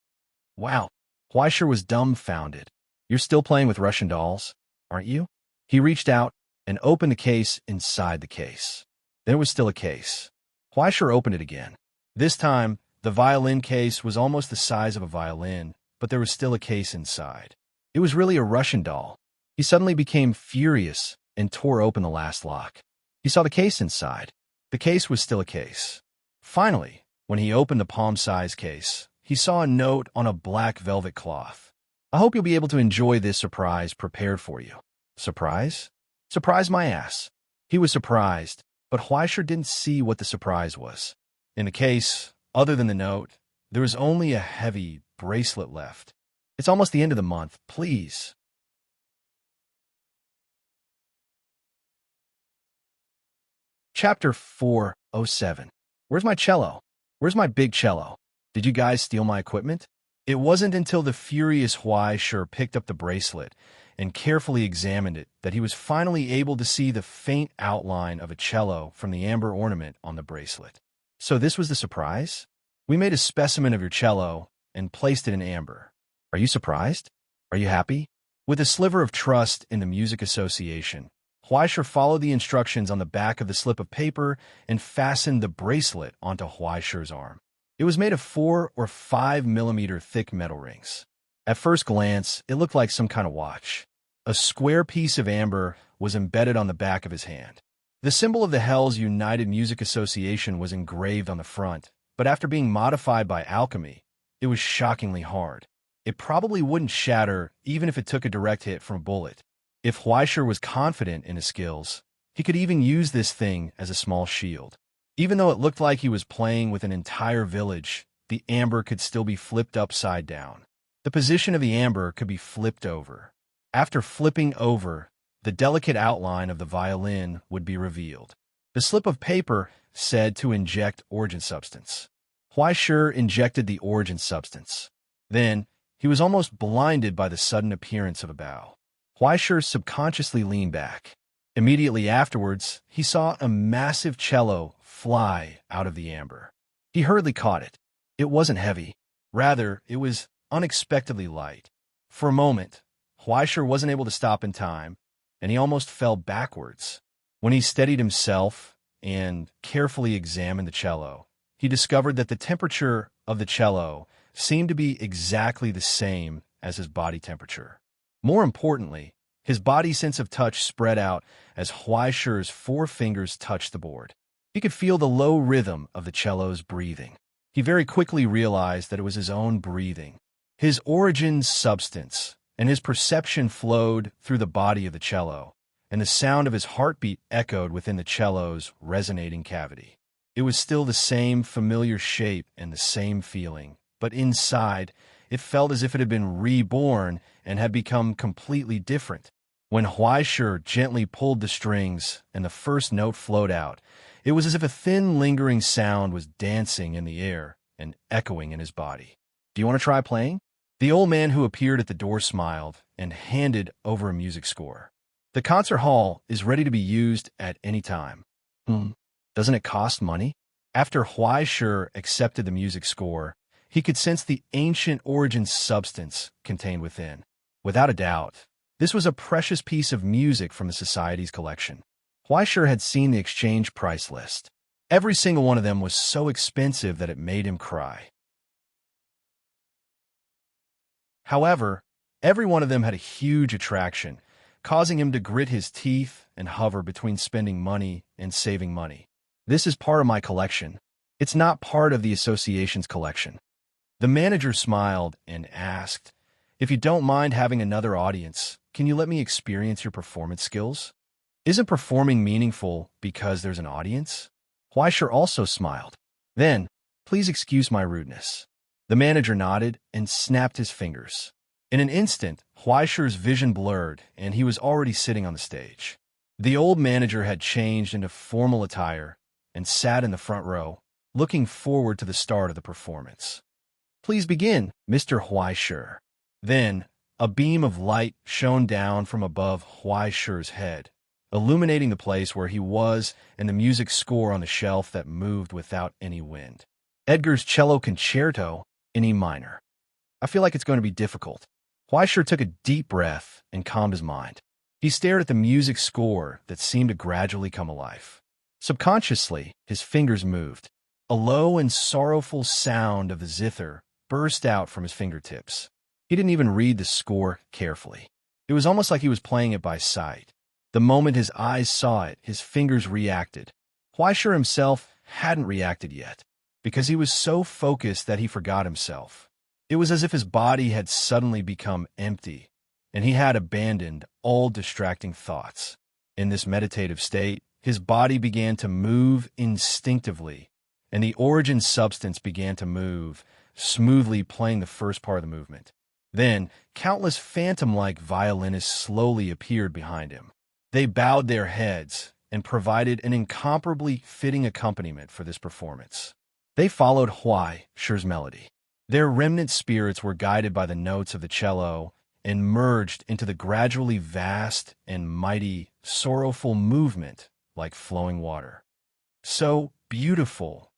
S1: Wow, Huaisher was dumbfounded. You're still playing with Russian dolls, aren't you? He reached out and opened the case inside the case. There was still a case. Huaisher opened it again. This time, the violin case was almost the size of a violin, but there was still a case inside. It was really a Russian doll. He suddenly became furious and tore open the last lock. He saw the case inside. The case was still a case. Finally, when he opened the palm-sized case, he saw a note on a black velvet cloth. I hope you'll be able to enjoy this surprise prepared for you. Surprise? Surprise my ass. He was surprised, but Huaisher didn't see what the surprise was. In the case, other than the note, there was only a heavy bracelet left. It's almost the end of the month. Please. Chapter 407. Where's my cello? Where's my big cello? Did you guys steal my equipment? It wasn't until the furious Huaisher picked up the bracelet and carefully examined it that he was finally able to see the faint outline of a cello from the amber ornament on the bracelet. So this was the surprise? We made a specimen of your cello and placed it in amber. Are you surprised? Are you happy? With a sliver of trust in the Music Association, Huaisher followed the instructions on the back of the slip of paper and fastened the bracelet onto Huaisher's arm. It was made of 4 or 5 millimeter thick metal rings. At first glance, it looked like some kind of watch. A square piece of amber was embedded on the back of his hand. The symbol of the Hell's United Music Association was engraved on the front, but after being modified by alchemy, it was shockingly hard. It probably wouldn't shatter even if it took a direct hit from a bullet. If Huaisher was confident in his skills, he could even use this thing as a small shield. Even though it looked like he was playing with an entire village, the amber could still be flipped upside down. The position of the amber could be flipped over. After flipping over, the delicate outline of the violin would be revealed. The slip of paper said to inject origin substance. Huaisher injected the origin substance. Then, he was almost blinded by the sudden appearance of a bow. Huaisher subconsciously leaned back. Immediately afterwards, he saw a massive cello fly out of the amber. He hurriedly caught it. It wasn't heavy. Rather, it was unexpectedly light. For a moment, Huaisher wasn't able to stop in time, and he almost fell backwards. When he steadied himself and carefully examined the cello, he discovered that the temperature of the cello seemed to be exactly the same as his body temperature. More importantly, his body sense of touch spread out as Huaisher's 4 fingers touched the board. He could feel the low rhythm of the cello's breathing. He very quickly realized that it was his own breathing. His origin substance and his perception flowed through the body of the cello, and the sound of his heartbeat echoed within the cello's resonating cavity. It was still the same familiar shape and the same feeling, but inside, it felt as if it had been reborn and had become completely different. When Huaisher gently pulled the strings and the first note flowed out, it was as if a thin, lingering sound was dancing in the air and echoing in his body. Do you want to try playing? The old man who appeared at the door smiled and handed over a music score. The concert hall is ready to be used at any time. Doesn't it cost money? After Huaisher accepted the music score, he could sense the ancient origin substance contained within. Without a doubt, this was a precious piece of music from the Society's collection. Huaisher had seen the exchange price list. Every single one of them was so expensive that it made him cry. However, every one of them had a huge attraction, causing him to grit his teeth and hover between spending money and saving money. This is part of my collection. It's not part of the association's collection. The manager smiled and asked, "If you don't mind having another audience, can you let me experience your performance skills? Isn't performing meaningful because there's an audience?" Huaisher also smiled. "Then, please excuse my rudeness." The manager nodded and snapped his fingers. In an instant, Huaisher's vision blurred, and he was already sitting on the stage. The old manager had changed into formal attire and sat in the front row, looking forward to the start of the performance. "Please begin, Mr. Huaisher." Then, a beam of light shone down from above Huaisher's head, illuminating the place where he was and the music score on the shelf that moved without any wind. Edgar's Cello Concerto in E minor. "I feel like it's going to be difficult." Huaisher took a deep breath and calmed his mind. He stared at the music score that seemed to gradually come alive. Subconsciously, his fingers moved. A low and sorrowful sound of the zither burst out from his fingertips. He didn't even read the score carefully. It was almost like he was playing it by sight. The moment his eyes saw it, his fingers reacted. Huaisher himself hadn't reacted yet, because he was so focused that he forgot himself. It was as if his body had suddenly become empty, and he had abandoned all distracting thoughts. In this meditative state, his body began to move instinctively, and the origin substance began to move, smoothly playing the first part of the movement. Then, countless phantom-like violinists slowly appeared behind him. They bowed their heads and provided an incomparably fitting accompaniment for this performance. They followed Huaisher's melody. Their remnant spirits were guided by the notes of the cello and merged into the gradually vast and mighty, sorrowful movement like flowing water. So beautiful.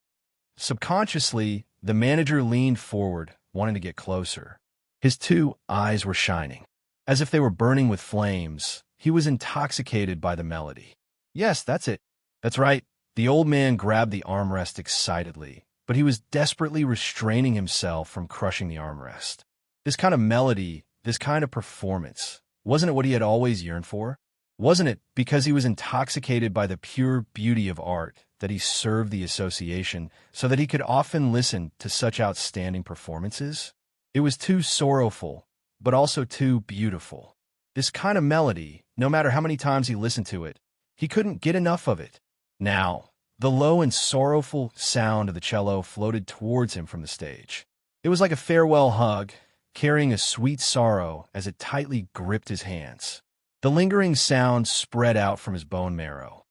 S1: Subconsciously, the manager leaned forward, wanting to get closer. His two eyes were shining. As if they were burning with flames, he was intoxicated by the melody. "Yes, that's it." "That's right." The old man grabbed the armrest excitedly, but he was desperately restraining himself from crushing the armrest. This kind of melody, this kind of performance, wasn't it what he had always yearned for? Wasn't it because he was intoxicated by the pure beauty of art that he served the association so that he could often listen to such outstanding performances? It was too sorrowful, but also too beautiful. This kind of melody, no matter how many times he listened to it, he couldn't get enough of it. Now, the low and sorrowful sound of the cello floated towards him from the stage. It was like a farewell hug, carrying a sweet sorrow as it tightly gripped his hands. The lingering sound spread out from his bone marrow.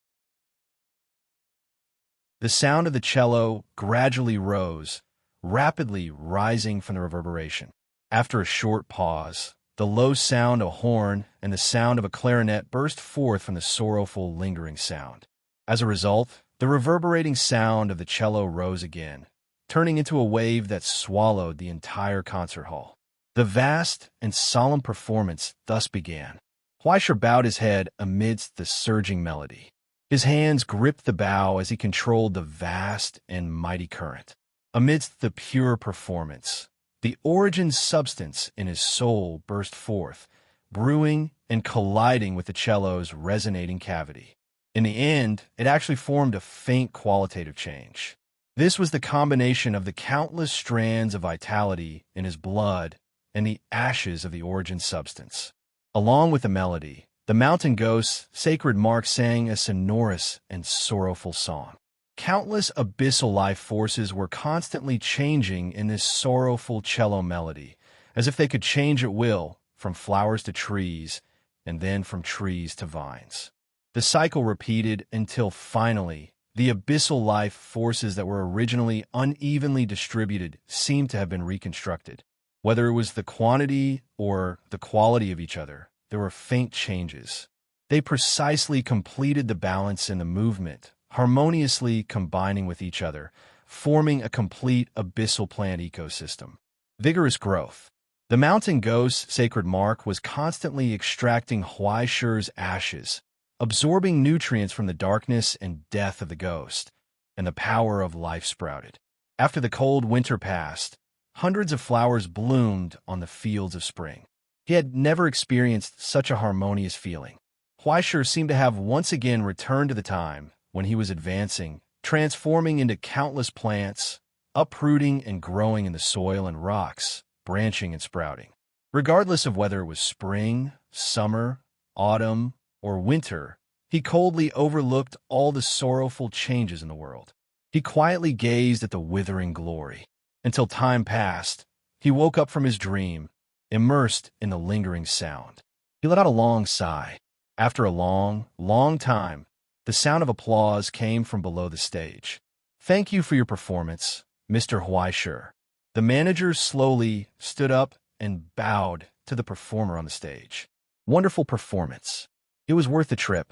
S1: The sound of the cello gradually rose, rapidly rising from the reverberation. After a short pause, the low sound of a horn and the sound of a clarinet burst forth from the sorrowful, lingering sound. As a result, the reverberating sound of the cello rose again, turning into a wave that swallowed the entire concert hall. The vast and solemn performance thus began. Huaisher bowed his head amidst the surging melody. His hands gripped the bow as he controlled the vast and mighty current. Amidst the pure performance, the origin substance in his soul burst forth, brewing and colliding with the cello's resonating cavity. In the end, it actually formed a faint qualitative change. This was the combination of the countless strands of vitality in his blood and the ashes of the origin substance. Along with the melody, the mountain ghost's sacred mark sang a sonorous and sorrowful song. Countless abyssal life forces were constantly changing in this sorrowful cello melody, as if they could change at will, from flowers to trees, and then from trees to vines. The cycle repeated until finally, the abyssal life forces that were originally unevenly distributed seemed to have been reconstructed. Whether it was the quantity or the quality of each other, there were faint changes. They precisely completed the balance in the movement, harmoniously combining with each other, forming a complete abyssal plant ecosystem. Vigorous growth. The mountain ghost's sacred mark was constantly extracting Huaisher's ashes, absorbing nutrients from the darkness and death of the ghost, and the power of life sprouted. After the cold winter passed, Hundreds of flowers bloomed on the fields of spring. He had never experienced such a harmonious feeling. Huaishir seemed to have once again returned to the time when he was advancing, transforming into countless plants, uprooting and growing in the soil and rocks, branching and sprouting. Regardless of whether it was spring, summer, autumn, or winter, he coldly overlooked all the sorrowful changes in the world. He quietly gazed at the withering glory. Until time passed, he woke up from his dream, immersed in the lingering sound. He let out a long sigh. After a long, long time, the sound of applause came from below the stage. "Thank you for your performance, Mr. Huaishir." The manager slowly stood up and bowed to the performer on the stage. "Wonderful performance. It was worth the trip.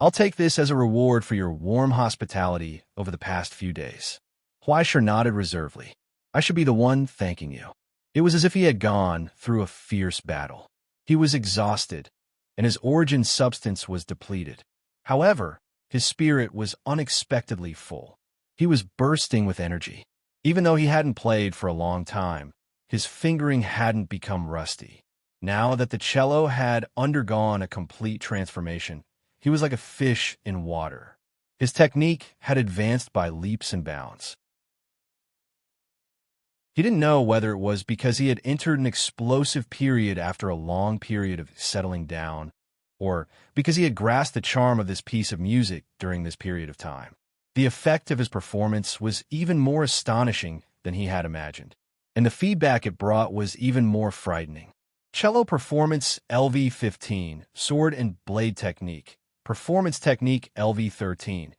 S1: I'll take this as a reward for your warm hospitality over the past few days." Huaishir nodded reservedly. "I should be the one thanking you." It was as if he had gone through a fierce battle. He was exhausted, and his origin substance was depleted. However, his spirit was unexpectedly full. He was bursting with energy. Even though he hadn't played for a long time, his fingering hadn't become rusty. Now that the cello had undergone a complete transformation, he was like a fish in water. His technique had advanced by leaps and bounds. He didn't know whether it was because he had entered an explosive period after a long period of settling down, or because he had grasped the charm of this piece of music during this period of time. The effect of his performance was even more astonishing than he had imagined, and the feedback it brought was even more frightening. Cello Performance LV-15, Sword and Blade Technique, Performance Technique LV-13.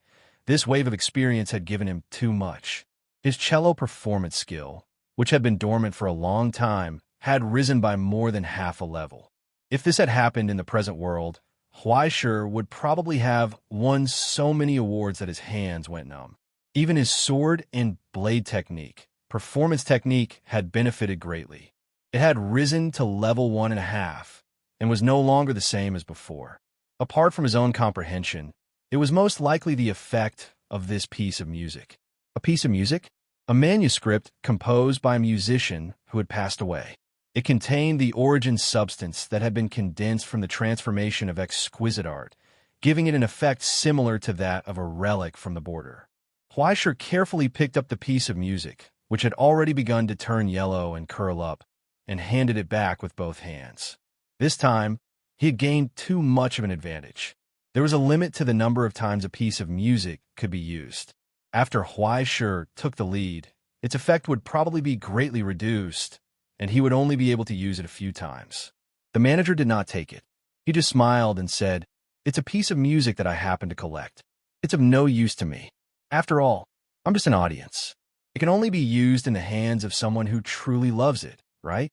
S1: This wave of experience had given him too much. His cello performance skill, which had been dormant for a long time, had risen by more than half a level. If this had happened in the present world, Huaishir would probably have won so many awards that his hands went numb. Even his sword and blade technique, performance technique, had benefited greatly. It had risen to level 1.5 and was no longer the same as before. Apart from his own comprehension, it was most likely the effect of this piece of music. A piece of music? A manuscript composed by a musician who had passed away. It contained the origin substance that had been condensed from the transformation of exquisite art, giving it an effect similar to that of a relic from the border. Huaishir carefully picked up the piece of music, which had already begun to turn yellow and curl up, and handed it back with both hands. This time, he had gained too much of an advantage. There was a limit to the number of times a piece of music could be used. After Huaishir took the lead, its effect would probably be greatly reduced, and he would only be able to use it a few times. The manager did not take it. He just smiled and said, "It's a piece of music that I happen to collect. It's of no use to me. After all, I'm just an audience. It can only be used in the hands of someone who truly loves it, right?"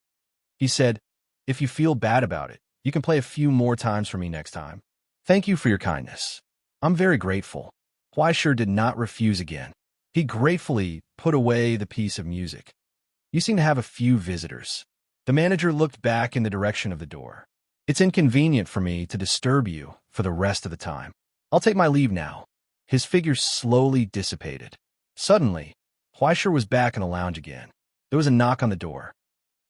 S1: He said, "If you feel bad about it, you can play a few more times for me next time. Thank you for your kindness. I'm very grateful." Huaishir did not refuse again. He gratefully put away the piece of music. "You seem to have a few visitors." The manager looked back in the direction of the door. "It's inconvenient for me to disturb you for the rest of the time. I'll take my leave now." His figure slowly dissipated. Suddenly, Huaishir was back in the lounge again. There was a knock on the door.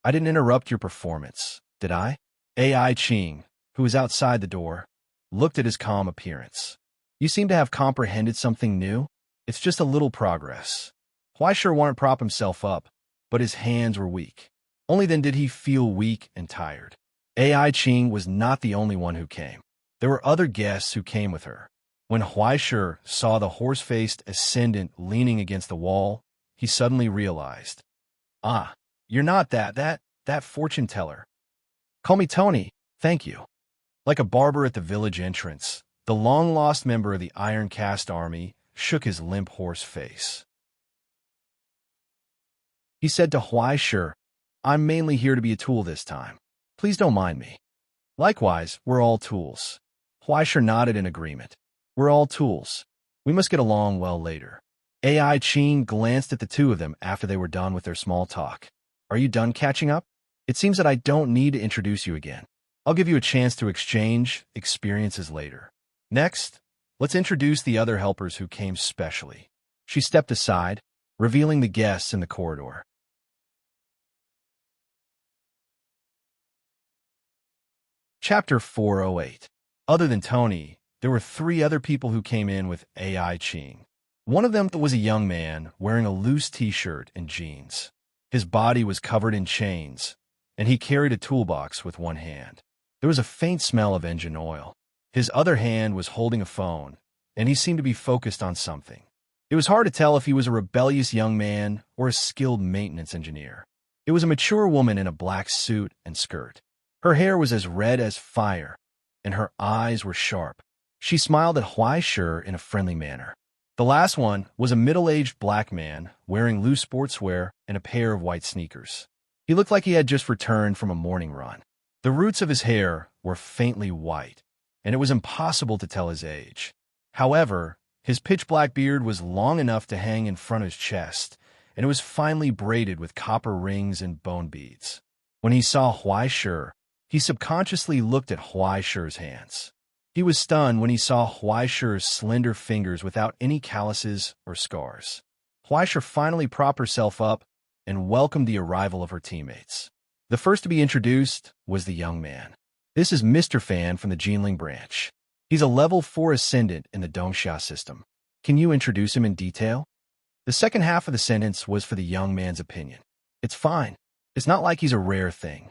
S1: "I didn't interrupt your performance, did I?" A.I. Ching, who was outside the door, looked at his calm appearance. "You seem to have comprehended something new. It's just a little progress." Huaishir wanted to prop himself up, but his hands were weak. Only then did he feel weak and tired. A.I. Ching was not the only one who came. There were other guests who came with her. When Huaishir saw the horse-faced ascendant leaning against the wall, he suddenly realized, "Ah, you're not that fortune teller. Call me Tony, thank you." Like a barber at the village entrance, the long-lost member of the Iron Cast Army shook his limp horse face. He said to Huaishir, "I'm mainly here to be a tool this time. Please don't mind me." "Likewise, we're all tools." Huaishir nodded in agreement. "We're all tools. We must get along well later." A.I. Ching glanced at the two of them after they were done with their small talk. "Are you done catching up? It seems that I don't need to introduce you again. I'll give you a chance to exchange experiences later. Next, let's introduce the other helpers who came specially." She stepped aside, revealing the guests in the corridor. Chapter 408. Other than Tony, there were 3 other people who came in with AI Ching. One of them was a young man wearing a loose t-shirt and jeans. His body was covered in chains, and he carried a toolbox with one hand. There was a faint smell of engine oil. His other hand was holding a phone, and he seemed to be focused on something. It was hard to tell if he was a rebellious young man or a skilled maintenance engineer. It was a mature woman in a black suit and skirt. Her hair was as red as fire, and her eyes were sharp. She smiled at Huai in a friendly manner. The last one was a middle-aged black man wearing loose sportswear and a pair of white sneakers. He looked like he had just returned from a morning run. The roots of his hair were faintly white, and it was impossible to tell his age. However, his pitch-black beard was long enough to hang in front of his chest, and it was finely braided with copper rings and bone beads. When he saw Huai, he subconsciously looked at Huai's hands. He was stunned when he saw Huai's slender fingers without any calluses or scars. Huai finally propped herself up and welcomed the arrival of her teammates. The first to be introduced was the young man. This is Mr. Fan from the Jinling branch. He's a level 4 ascendant in the Dongsha system. Can you introduce him in detail? The second half of the sentence was for the young man's opinion. It's fine. It's not like he's a rare thing.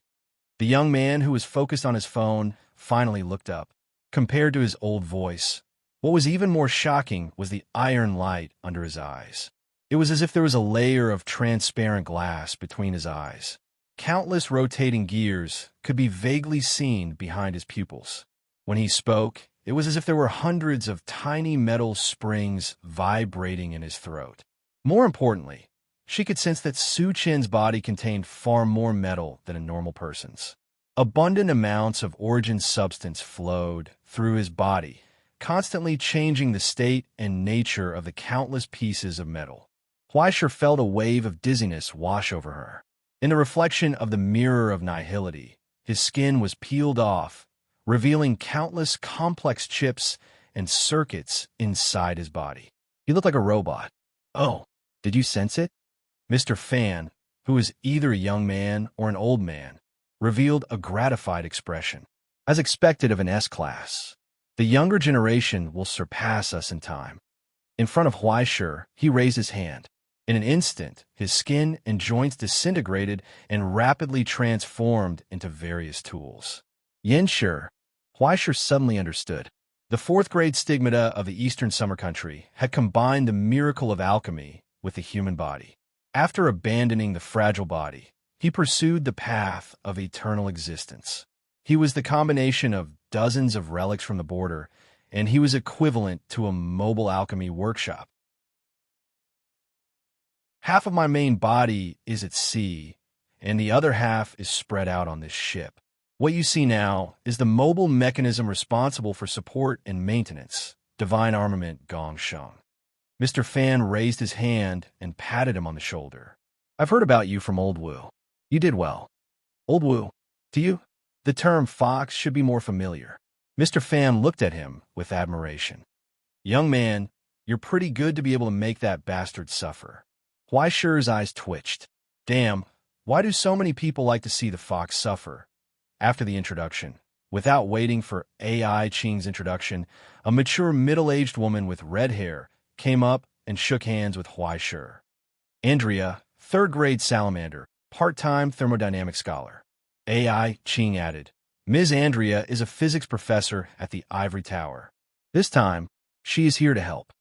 S1: The young man, who was focused on his phone, finally looked up. Compared to his old voice, what was even more shocking was the iron light under his eyes. It was as if there was a layer of transparent glass between his eyes. Countless rotating gears could be vaguely seen behind his pupils. When he spoke, it was as if there were hundreds of tiny metal springs vibrating in his throat. More importantly, she could sense that Su Chen's body contained far more metal than a normal person's. Abundant amounts of origin substance flowed through his body, constantly changing the state and nature of the countless pieces of metal. Huai felt a wave of dizziness wash over her. In the reflection of the mirror of nihility, his skin was peeled off, revealing countless complex chips and circuits inside his body. He looked like a robot. Oh, did you sense it? Mr. Fan, who was either a young man or an old man, revealed a gratified expression. As expected of an S-class, the younger generation will surpass us in time. In front of Huai, he raised his hand. In an instant, his skin and joints disintegrated and rapidly transformed into various tools. Yen Shi, Huai suddenly understood. The 4th-grade stigmata of the Eastern Summer Country had combined the miracle of alchemy with the human body. After abandoning the fragile body, he pursued the path of eternal existence. He was the combination of dozens of relics from the border, and he was equivalent to a mobile alchemy workshop. Half of my main body is at sea, and the other half is spread out on this ship. What you see now is the mobile mechanism responsible for support and maintenance, Divine Armament Gongsheng. Mr. Fan raised his hand and patted him on the shoulder. I've heard about you from Old Wu. You did well. Old Wu, to you, the term fox should be more familiar. Mr. Fan looked at him with admiration. Young man, you're pretty good to be able to make that bastard suffer. Huai's eyes twitched. Damn, why do so many people like to see the fox suffer? After the introduction, without waiting for AI Ching's introduction, a mature middle-aged woman with red hair came up and shook hands with Huai. Andrea, 3rd-grade salamander, part-time thermodynamics scholar. AI Ching added, Ms. Andrea is a physics professor at the Ivory Tower. This time, she is here to help.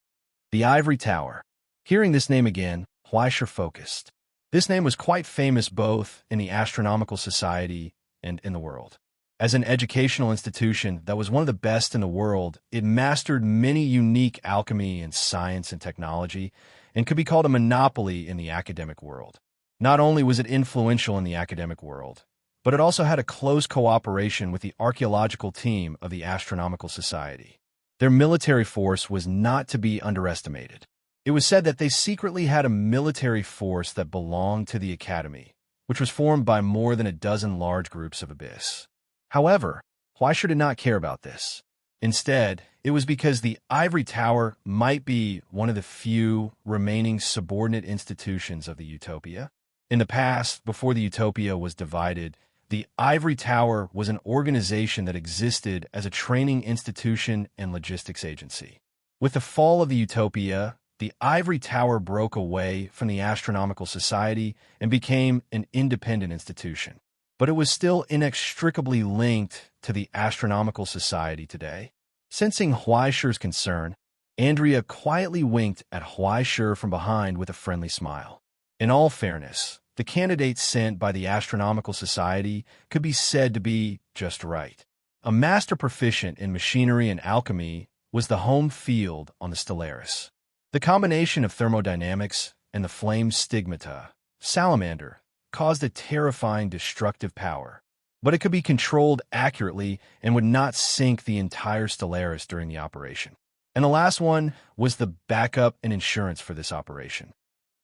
S1: The Ivory Tower. Hearing this name again, Huai focused. This name was quite famous both in the Astronomical Society and in the world. As an educational institution that was one of the best in the world, it mastered many unique alchemy and science and technology, and could be called a monopoly in the academic world. Not only was it influential in the academic world, but it also had a close cooperation with the archaeological team of the Astronomical Society. Their military force was not to be underestimated. It was said that they secretly had a military force that belonged to the Academy, which was formed by more than a dozen large groups of Abyss. However, Huai did not care about this. Instead, it was because the Ivory Tower might be one of the few remaining subordinate institutions of the Utopia. In the past, before the Utopia was divided, The Ivory Tower was an organization that existed as a training institution and logistics agency. With the fall of the Utopia, the Ivory Tower broke away from the Astronomical Society and became an independent institution. But it was still inextricably linked to the Astronomical Society today. Sensing Huaishi's concern, Andrea quietly winked at Huaishi from behind with a friendly smile. In all fairness, the candidate sent by the Astronomical Society could be said to be just right. A master proficient in machinery and alchemy was the home field on the Stellaris. The combination of thermodynamics and the flame stigmata, salamander, caused a terrifying destructive power, but it could be controlled accurately and would not sink the entire Stellaris during the operation. And the last one was the backup and insurance for this operation.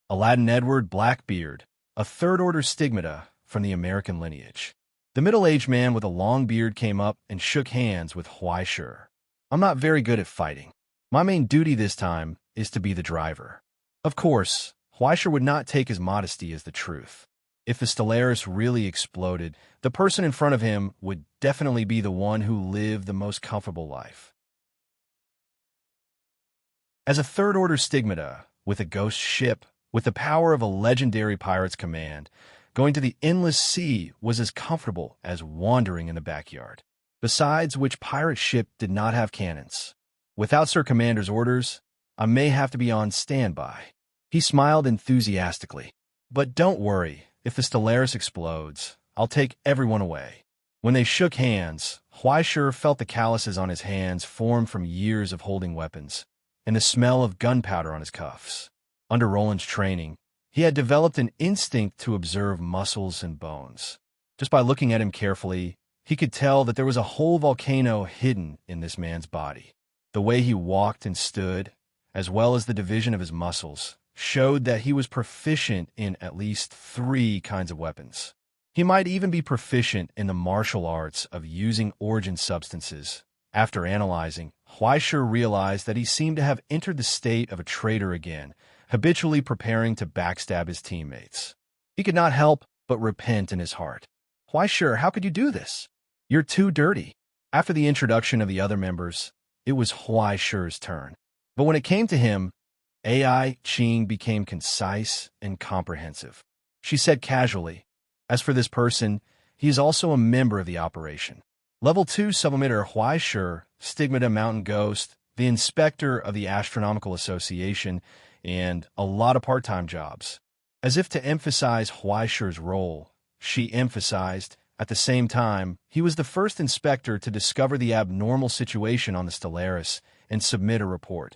S1: Aladdin Edward Blackbeard, a third-order stigmata from the American lineage. The middle-aged man with a long beard came up and shook hands with Huaishi. I'm not very good at fighting. My main duty this time is to be the driver. Of course, Huaishi would not take his modesty as the truth. If the Stellaris really exploded, the person in front of him would definitely be the one who lived the most comfortable life. As a third-order stigmata, with a ghost ship, with the power of a legendary pirate's command, going to the endless sea was as comfortable as wandering in the backyard. Besides which pirate ship did not have cannons. Without Sir Commander's orders, I may have to be on standby. He smiled enthusiastically. But don't worry, if the Stellaris explodes, I'll take everyone away. When they shook hands, Huaishi felt the calluses on his hands form from years of holding weapons, and the smell of gunpowder on his cuffs. Under Roland's training, he had developed an instinct to observe muscles and bones. Just by looking at him carefully, he could tell that there was a whole volcano hidden in this man's body. The way he walked and stood, as well as the division of his muscles, showed that he was proficient in at least 3 kinds of weapons. He might even be proficient in the martial arts of using origin substances. After analyzing, Huaishi realized that he seemed to have entered the state of a traitor again, habitually preparing to backstab his teammates. He could not help but repent in his heart. Huaishi, how could you do this? You're too dirty. After the introduction of the other members, it was Huaishi's turn. But when it came to him, AI Qing became concise and comprehensive. She said casually, as for this person, he is also a member of the operation. Level 2 sublimator Huaishi, Stigmata Mountain Ghost, the inspector of the Astronomical Association, and a lot of part-time jobs. As if to emphasize Huaishi's role, she emphasized, at the same time, he was the first inspector to discover the abnormal situation on the Stellaris and submit a report,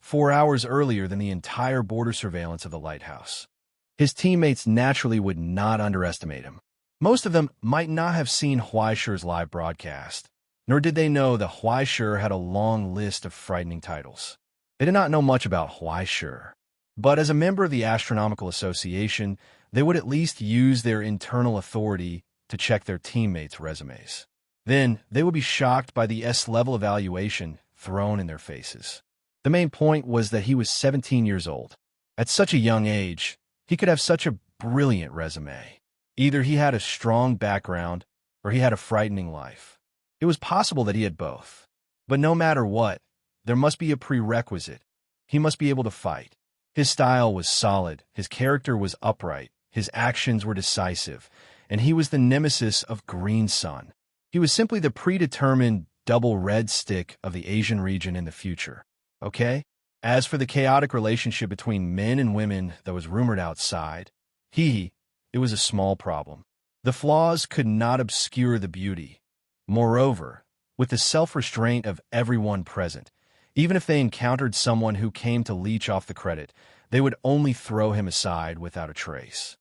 S1: 4 hours earlier than the entire border surveillance of the lighthouse. His teammates naturally would not underestimate him. Most of them might not have seen Huaishi's live broadcast, nor did they know that Huaishi had a long list of frightening titles. They did not know much about Huaishi, but as a member of the Astronomical Association, they would at least use their internal authority to check their teammates' resumes. Then, they would be shocked by the S-level evaluation thrown in their faces. The main point was that he was 17 years old. At such a young age, he could have such a brilliant resume. Either he had a strong background, or he had a frightening life. It was possible that he had both. But no matter what, there must be a prerequisite. He must be able to fight. His style was solid, his character was upright, his actions were decisive, and he was the nemesis of Green Sun. He was simply the predetermined double red stick of the Asian region in the future. Okay? As for the chaotic relationship between men and women that was rumored outside, it was a small problem. The flaws could not obscure the beauty. Moreover, with the self-restraint of everyone present, even if they encountered someone who came to leech off the credit, they would only throw him aside without a trace.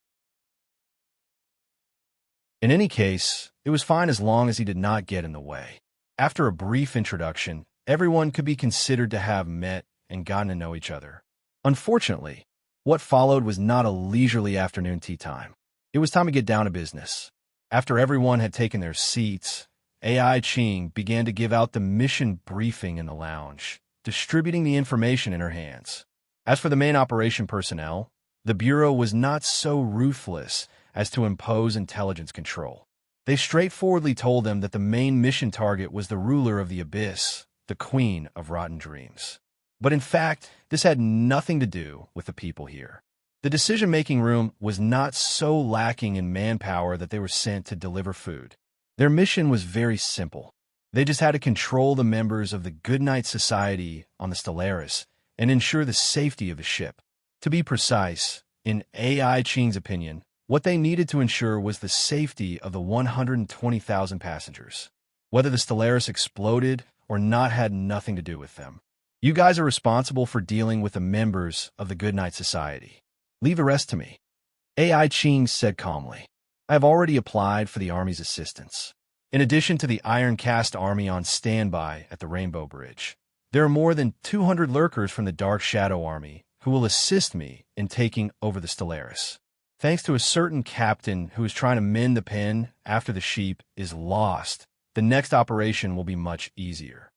S1: In any case, it was fine as long as he did not get in the way. After a brief introduction, everyone could be considered to have met and gotten to know each other. Unfortunately, what followed was not a leisurely afternoon tea time. It was time to get down to business. After everyone had taken their seats, AI Qing began to give out the mission briefing in the lounge, distributing the information in her hands. As for the main operation personnel, the Bureau was not so ruthless as to impose intelligence control. They straightforwardly told them that the main mission target was the ruler of the Abyss, the Queen of Rotten Dreams. But in fact, this had nothing to do with the people here. The decision-making room was not so lacking in manpower that they were sent to deliver food. Their mission was very simple. They just had to control the members of the Goodnight Society on the Stellaris and ensure the safety of the ship. To be precise, in AI Ching's opinion, what they needed to ensure was the safety of the 120,000 passengers. Whether the Stellaris exploded or not had nothing to do with them. You guys are responsible for dealing with the members of the Goodnight Society. Leave the rest to me. AI Ching said calmly. I have already applied for the Army's assistance. In addition to the Iron Cast Army on standby at the Rainbow Bridge, there are more than 200 lurkers from the Dark Shadow Army who will assist me in taking over the Stellaris. Thanks to a certain captain who is trying to mend the pen after the sheep is lost, the next operation will be much easier.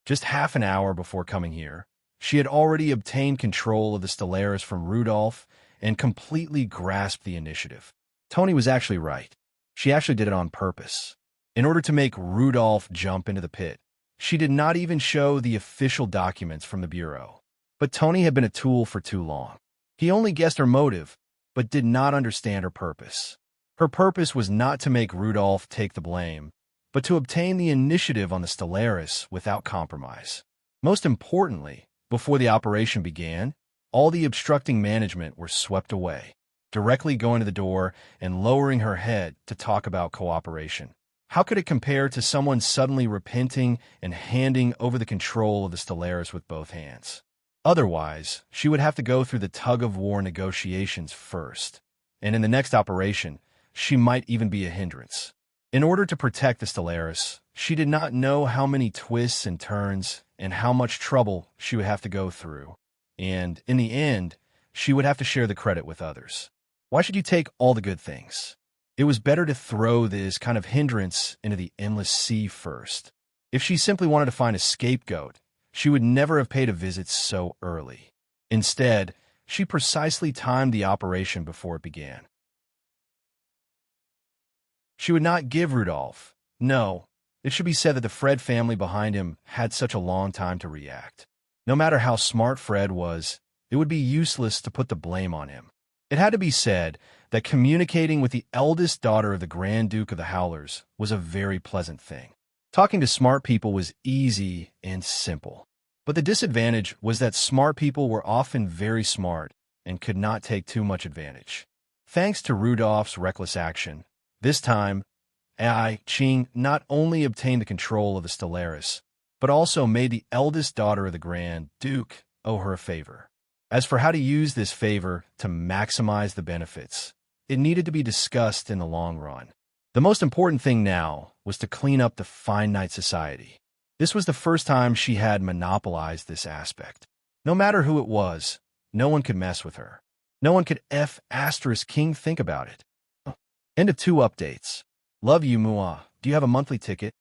S1: Just half an hour before coming here, she had already obtained control of the Stellaris from Rudolph and completely grasped the initiative. Tony was actually right. She actually did it on purpose. In order to make Rudolph jump into the pit, she did not even show the official documents from the Bureau. But Tony had been a tool for too long. He only guessed her motive, but did not understand her purpose. Her purpose was not to make Rudolph take the blame, but to obtain the initiative on the Stellaris without compromise. Most importantly, before the operation began, all the obstructing management were swept away, directly going to the door and lowering her head to talk about cooperation. How could it compare to someone suddenly repenting and handing over the control of the Stellaris with both hands? Otherwise, she would have to go through the tug-of-war negotiations first, and in the next operation, she might even be a hindrance. In order to protect the Stellaris, she did not know how many twists and turns and how much trouble she would have to go through, and, in the end, she would have to share the credit with others. Why should you take all the good things? It was better to throw this kind of hindrance into the endless sea first. If she simply wanted to find a scapegoat, she would never have paid a visit so early. Instead, she precisely timed the operation before it began. She would not give Rudolph. No, it should be said that the Fred family behind him had such a long time to react. No matter how smart Fred was, it would be useless to put the blame on him. It had to be said that communicating with the eldest daughter of the Grand Duke of the Howlers was a very pleasant thing. Talking to smart people was easy and simple. But the disadvantage was that smart people were often very smart and could not take too much advantage. Thanks to Rudolph's reckless action, this time, Ai Ching not only obtained the control of the Stellaris, but also made the eldest daughter of the Grand Duke owe her a favor. As for how to use this favor to maximize the benefits, it needed to be discussed in the long run. The most important thing now was to clean up the finite society. This was the first time she had monopolized this aspect. No matter who it was, no one could mess with her. No one could King think about it. End of 2 updates. Love you, Mua. Do you have a monthly ticket?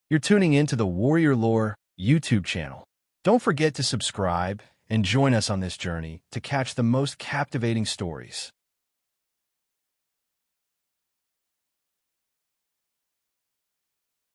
S1: You're tuning in to the Warrior Lore YouTube channel. Don't forget to subscribe and join us on this journey to catch the most captivating stories.